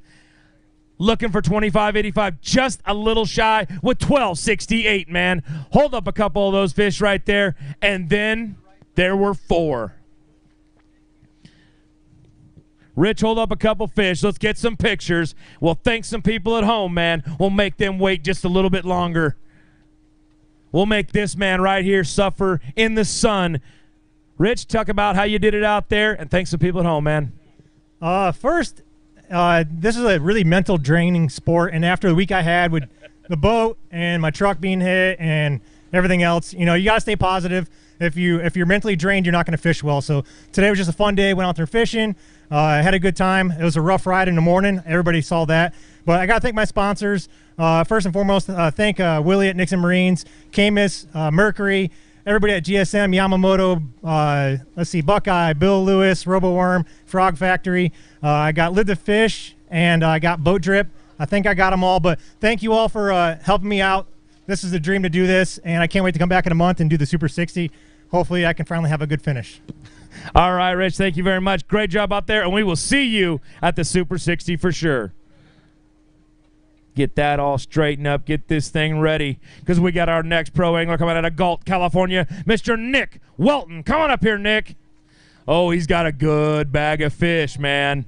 Looking for $25.85, just a little shy with $12.68, man. Hold up a couple of those fish right there, and then there were 4. Rich, hold up a couple fish. Let's get some pictures. We'll thank some people at home, man. We'll make them wait just a little bit longer. We'll make this man right here suffer in the sun. Rich, talk about how you did it out there, and thanks some people at home, man. First, this is a really mental draining sport, and after the week I had with the boat and my truck being hit and everything else, you got to stay positive. If you're mentally drained, you're not going to fish well. So today was just a fun day. Went out there fishing. I had a good time. It was a rough ride in the morning. Everybody saw that. But I got to thank my sponsors. First and foremost, thank Willie at Nixon Marines, Camus, Mercury, everybody at GSM, Yamamoto, let's see, Buckeye, Bill Lewis, RoboWorm, Frog Factory. I got Live to Fish, and I got Boat Drip. I think I got them all. But thank you all for helping me out. This is a dream to do this, and I can't wait to come back in a month and do the Super 60. Hopefully I can finally have a good finish. All right, Rich, thank you very much. Great job out there, and we will see you at the Super 60 for sure. Get that all straightened up, get this thing ready, because we got our next pro angler coming out of Galt, California, Mr. Nick Welton. Come on up here, Nick. Oh, he's got a good bag of fish, man.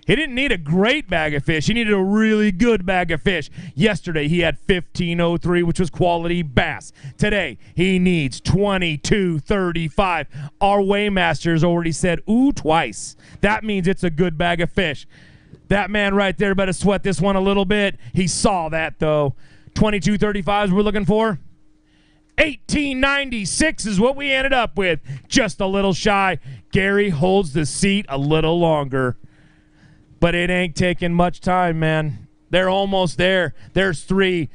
He didn't need a great bag of fish. He needed a really good bag of fish. Yesterday, he had 15.03, which was quality bass. Today, he needs 22.35. Our weighmaster's already said, ooh, twice. That means it's a good bag of fish. That man right there better sweat this one a little bit. He saw that, though. 22.35 is what we're looking for. 18.96 is what we ended up with. Just a little shy. Gary holds the seat a little longer. But it ain't taking much time, man. They're almost there. There's 3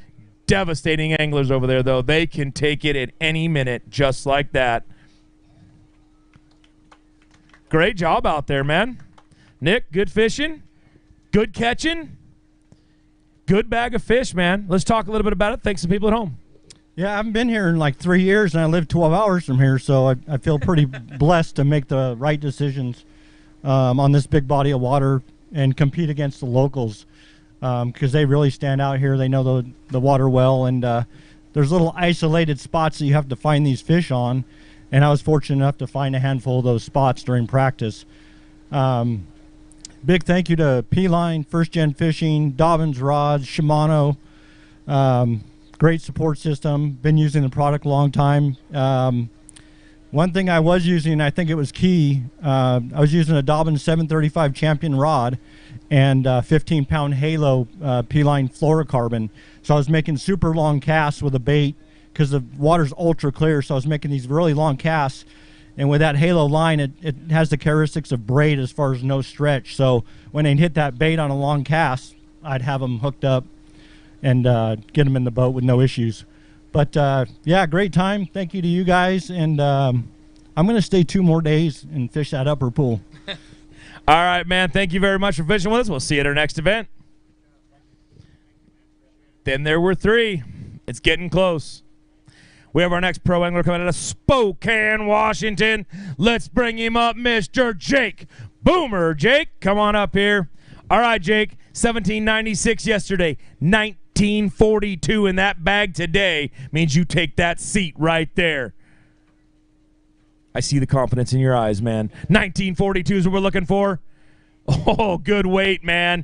devastating anglers over there, though. They can take it at any minute, just like that. Great job out there, man. Nick, good fishing, good catching, good bag of fish, man. Let's talk a little bit about it. Thanks to people at home. Yeah, I haven't been here in like 3 years, and I live 12 hours from here, so I feel pretty blessed to make the right decisions on this big body of water and compete against the locals, because they really stand out here. They know the water well, and there's little isolated spots that you have to find these fish on, and I was fortunate enough to find a handful of those spots during practice. Big thank you to P-Line, First Gen Fishing, Dobbins Rods, Shimano. Great support system. Been using the product a long time. One thing I was using, I think it was key, I was using a Dobbins 735 Champion rod and 15-pound Halo P-Line fluorocarbon. So I was making super long casts with a bait because the water's ultra clear, so I was making these really long casts. And with that Halo line, it has the characteristics of braid as far as no stretch. So when they'd hit that bait on a long cast, I'd have them hooked up and get them in the boat with no issues. But, yeah, great time. Thank you to you guys. And I'm going to stay 2 more days and fish that upper pool. All right, man. Thank you very much for fishing with us. We'll see you at our next event. Then there were 3. It's getting close. We have our next pro angler coming out of Spokane, Washington. Let's bring him up, Mr. Jake Boomer. Jake, come on up here. All right, Jake, 1796 yesterday, 1942 in that bag today means you take that seat right there. I see the confidence in your eyes, man. 1942 is what we're looking for. Oh, good weight, man.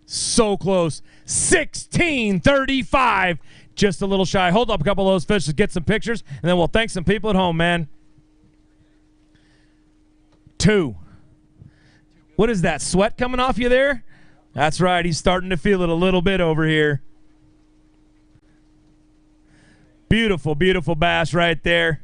So close. 1635. Just a little shy. Hold up a couple of those fish to get some pictures, and then we'll thank some people at home, man. 2. What is that, sweat coming off you there? That's right. He's starting to feel it a little bit over here. Beautiful, beautiful bass right there.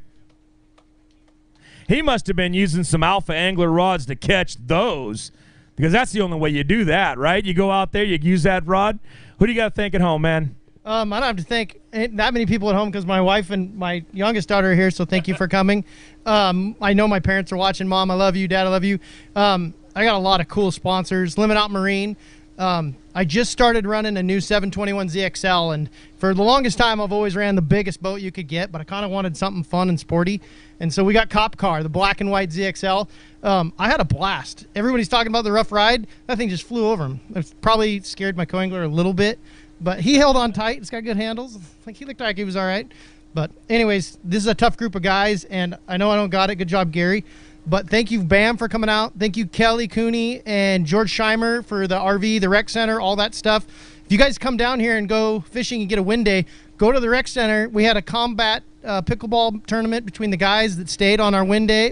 He must have been using some Alpha Angler rods to catch those, because that's the only way you do that, right? You go out there, you use that rod. Who do you got to thank at home, man? I don't have to thank that many people at home because my wife and my youngest daughter are here, so thank you for coming. I know my parents are watching. Mom, I love you. Dad, I love you. I got a lot of cool sponsors. Limit Out Marine. I just started running a new 721 ZXL, and for the longest time, I've always ran the biggest boat you could get, but I kind of wanted something fun and sporty. And so we got Cop Car, the black and white ZXL. I had a blast. Everybody's talking about the rough ride. That thing just flew over him. It probably scared my co-angler a little bit, but he held on tight. It's got good handles. He looked like he was all right. But anyways, this is a tough group of guys, and I know I don't got it. Good job, Gary. But thank you, Bam, for coming out. Thank you, Kelly Cooney and George Scheimer for the RV, the rec center, all that stuff. If you guys come down here and go fishing and get a wind day, go to the rec center. We had a combat pickleball tournament between the guys that stayed on our wind day,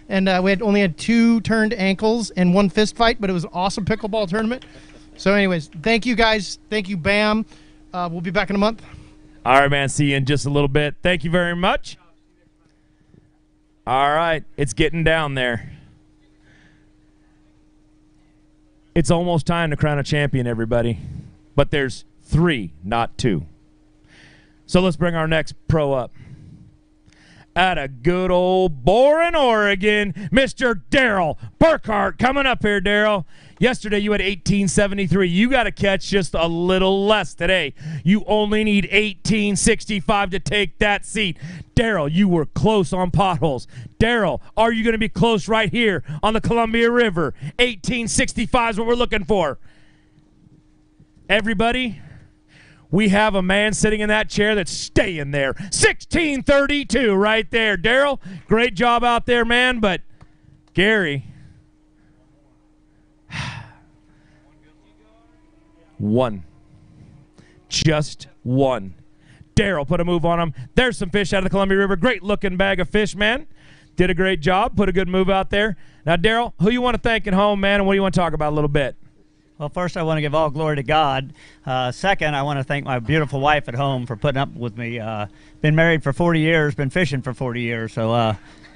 and we only had 2 turned ankles and 1 fist fight, but it was an awesome pickleball tournament. So anyways, thank you guys. Thank you, Bam. We'll be back in a month. All right, man. See you in just a little bit. Thank you very much. All right. It's getting down there. It's almost time to crown a champion, everybody. But there's 3, not 2. So let's bring our next pro up. At a good old Boren, Oregon, Mr. Daryl Burkhart coming up here, Daryl. Yesterday you had 1873. You got to catch just a little less today. You only need 1865 to take that seat. Daryl, you were close on potholes. Daryl, are you going to be close right here on the Columbia River? 1865 is what we're looking for. Everybody, we have a man sitting in that chair that's staying there. 1632 right there. Daryl, great job out there, man. But Gary, 1. Just 1. Daryl, put a move on him. There's some fish out of the Columbia River. Great looking bag of fish, man. Did a great job. Put a good move out there. Now, Daryl, who you want to thank at home, man, and what do you want to talk about a little bit? Well, first, I want to give all glory to God. Second, I want to thank my beautiful wife at home for putting up with me. Been married for 40 years, been fishing for 40 years, so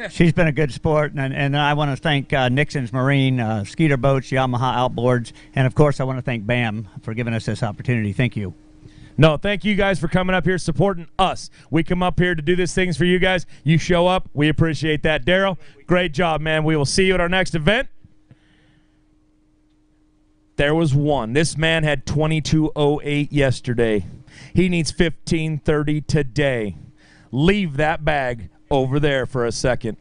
she's been a good sport. And I want to thank Nixon's Marine, Skeeter Boats, Yamaha Outboards, and, of course, I want to thank BAM for giving us this opportunity. Thank you. No, thank you guys for coming up here supporting us. We come up here to do these things for you guys. You show up. We appreciate that. Daryl, great job, man. We will see you at our next event. There was 1. This man had 2208 yesterday. He needs 1530 today. Leave that bag over there for a second.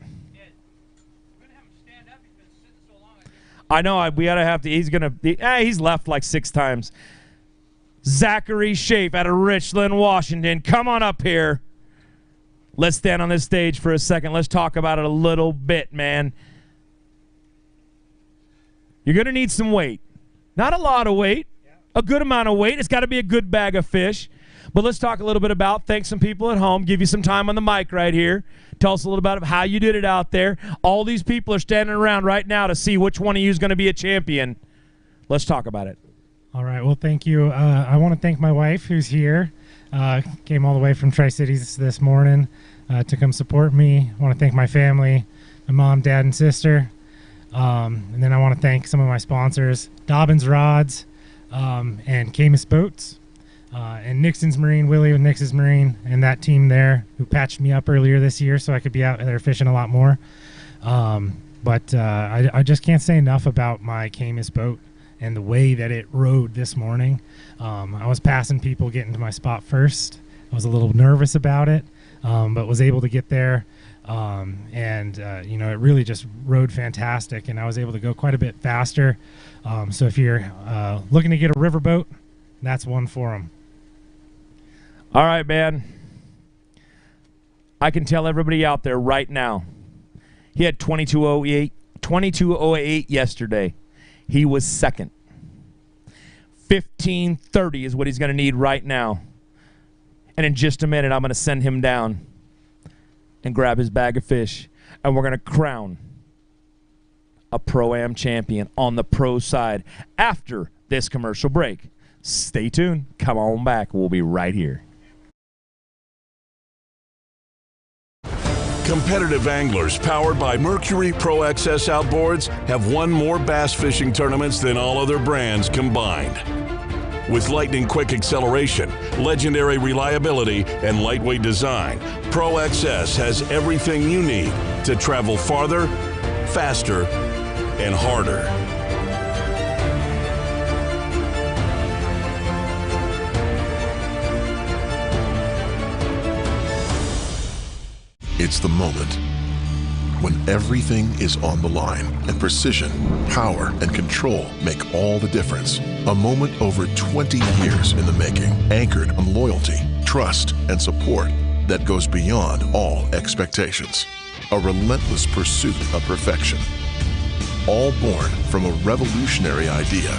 I know. We gotta have to. He's gonna. He's left like 6 times. Zachary Schaaf out of Richland, Washington. Come on up here. Let's stand on this stage for a second. Let's talk about it a little bit, man. You're gonna need some weight. Not a lot of weight, a good amount of weight. It's got to be a good bag of fish. But let's talk a little bit about, thank some people at home, give you some time on the mic right here. Tell us a little about how you did it out there. All these people are standing around right now to see which one of you is going to be a champion. Let's talk about it. All right, well, thank you. I want to thank my wife who's here. Came all the way from Tri-Cities this morning to come support me. I want to thank my family, my mom, dad, and sister. And then I want to thank some of my sponsors, Dobbins Rods and Camus Boats, and Nixon's Marine, Willie with Nixon's Marine, and that team there who patched me up earlier this year so I could be out there fishing a lot more. But I just can't say enough about my Camus boat and the way that it rode this morning. I was passing people getting to my spot first. I was a little nervous about it, but was able to get there. It really just rode fantastic, and I was able to go quite a bit faster. So if you're looking to get a riverboat, that's one for them. All right, man. I can tell everybody out there right now, he had 2208 yesterday. He was second. 1530 is what he's going to need right now. And in just a minute, I'm going to send him down and grab his bag of fish, and we're going to crown a Pro-Am champion on the pro side after this commercial break. Stay tuned. Come on back. We'll be right here. Competitive anglers powered by Mercury Pro XS Outboards have won more bass fishing tournaments than all other brands combined. With lightning-quick acceleration, legendary reliability, and lightweight design, Pro XS has everything you need to travel farther, faster, and harder. It's the moment when everything is on the line and precision, power, and control make all the difference. A moment over 20 years in the making, anchored on loyalty, trust, and support that goes beyond all expectations. A relentless pursuit of perfection. All born from a revolutionary idea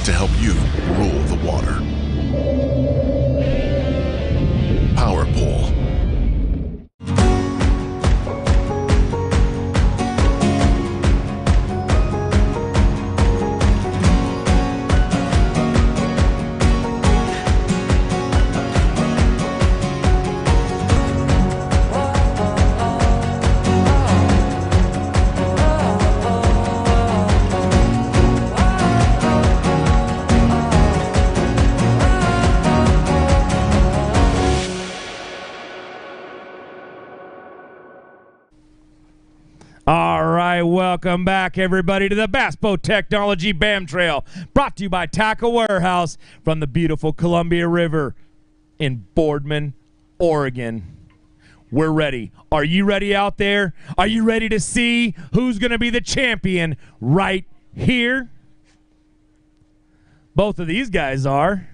to help you rule the water. Power Pole. All right, welcome back, everybody, to the Bass Boat Technology BAM Trail, brought to you by Tackle Warehouse from the beautiful Columbia River in Boardman, Oregon. We're ready. Are you ready out there? Are you ready to see who's going to be the champion right here? Both of these guys are.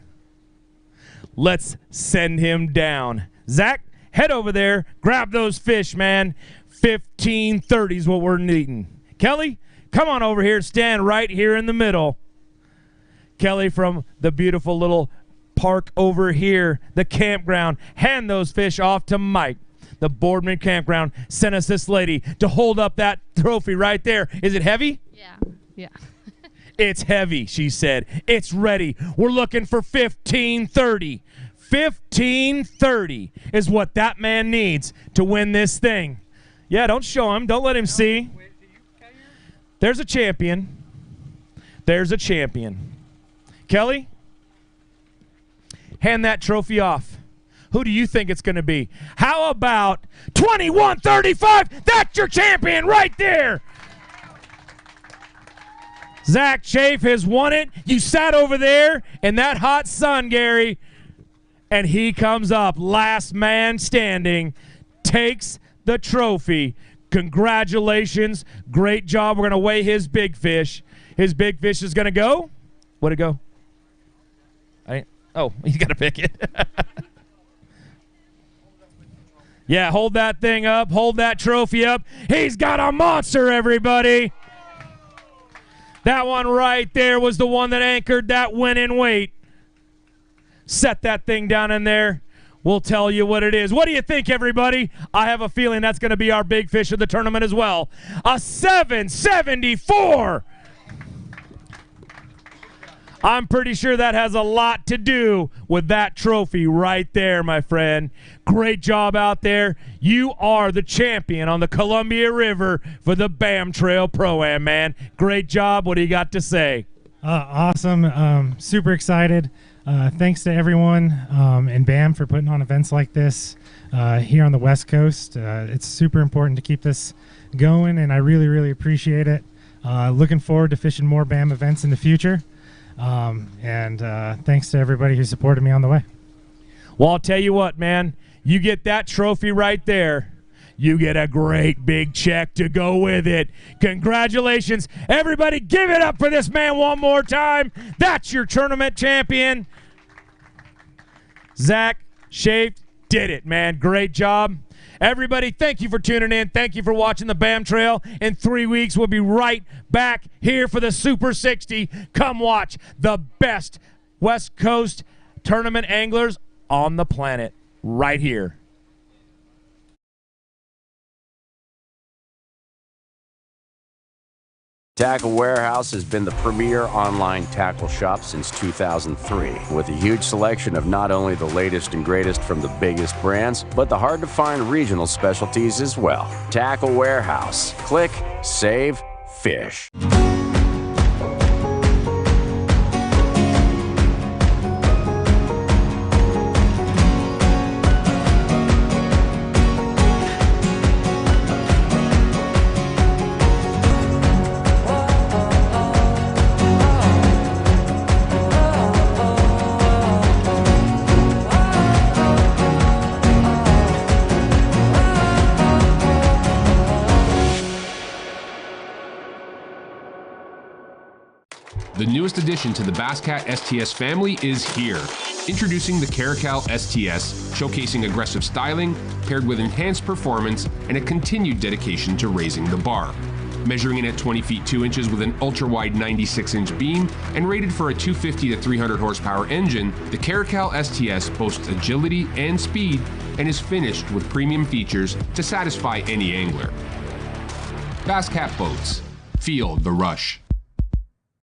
Let's send him down. Zach, head over there, grab those fish, man. 15:30 is what we're needing. Kelly, come on over here, stand right here in the middle. Kelly from the beautiful little park over here, the campground. Hand those fish off to Mike. The Boardman campground sent us this lady to hold up that trophy right there. Is it heavy? Yeah. It's heavy, she said. It's ready. We're looking for 15:30. 15:30 is what that man needs to win this thing. Yeah, don't show him. Don't let him see. There's a champion. There's a champion. Kelly, hand that trophy off. Who do you think it's going to be? How about 21:35? That's your champion right there. Zach Chafe has won it. You sat over there in that hot sun, Gary, and he comes up. Last man standing takes the trophy. Congratulations. Great job. We're going to weigh his big fish. His big fish is going to go. What'd it go? You got to pick it. Yeah, hold that thing up. Hold that trophy up. He's got a monster, everybody. That one right there was the one that anchored that winning weight. Set that thing down in there. We'll tell you what it is. What do you think, everybody? I have a feeling that's going to be our big fish of the tournament as well. A 774. I'm pretty sure that has a lot to do with that trophy right there, my friend. Great job out there. You are the champion on the Columbia River for the BAM Trail Pro-Am, man. Great job. What do you got to say? Awesome. Super excited. Thanks to everyone in BAM for putting on events like this here on the West Coast. It's super important to keep this going, and I really, really appreciate it. Looking forward to fishing more BAM events in the future. Thanks to everybody who supported me on the way. Well, I'll tell you what, man. You get that trophy right there. You get a great big check to go with it. Congratulations. Everybody give it up for this man one more time. That's your tournament champion. Zach Chafe did it, man. Great job. Everybody, thank you for tuning in. Thank you for watching the BAM Trail. In 3 weeks, we'll be right back here for the Super 60. Come watch the best West Coast tournament anglers on the planet right here. Tackle Warehouse has been the premier online tackle shop since 2003, with a huge selection of not only the latest and greatest from the biggest brands, but the hard-to-find regional specialties as well. Tackle Warehouse. Click, save, fish. The newest addition to the Basscat STS family is here. Introducing the Caracal STS, showcasing aggressive styling, paired with enhanced performance and a continued dedication to raising the bar. Measuring in at 20 feet 2 inches with an ultra-wide 96-inch beam and rated for a 250 to 300 horsepower engine, the Caracal STS boasts agility and speed and is finished with premium features to satisfy any angler. Basscat Boats. Feel the rush.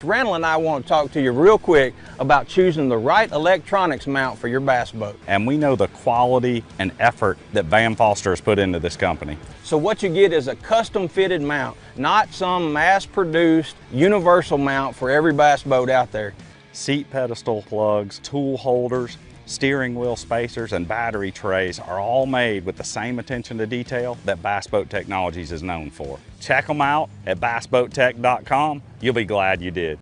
Randall and I want to talk to you real quick about choosing the right electronics mount for your bass boat. And we know the quality and effort that Van Foster has put into this company. So what you get is a custom fitted mount, not some mass-produced universal mount for every bass boat out there. Seat pedestal plugs, tool holders, steering wheel spacers, and battery trays are all made with the same attention to detail that Bass Boat Technologies is known for. Check them out at bassboattech.com. You'll be glad you did.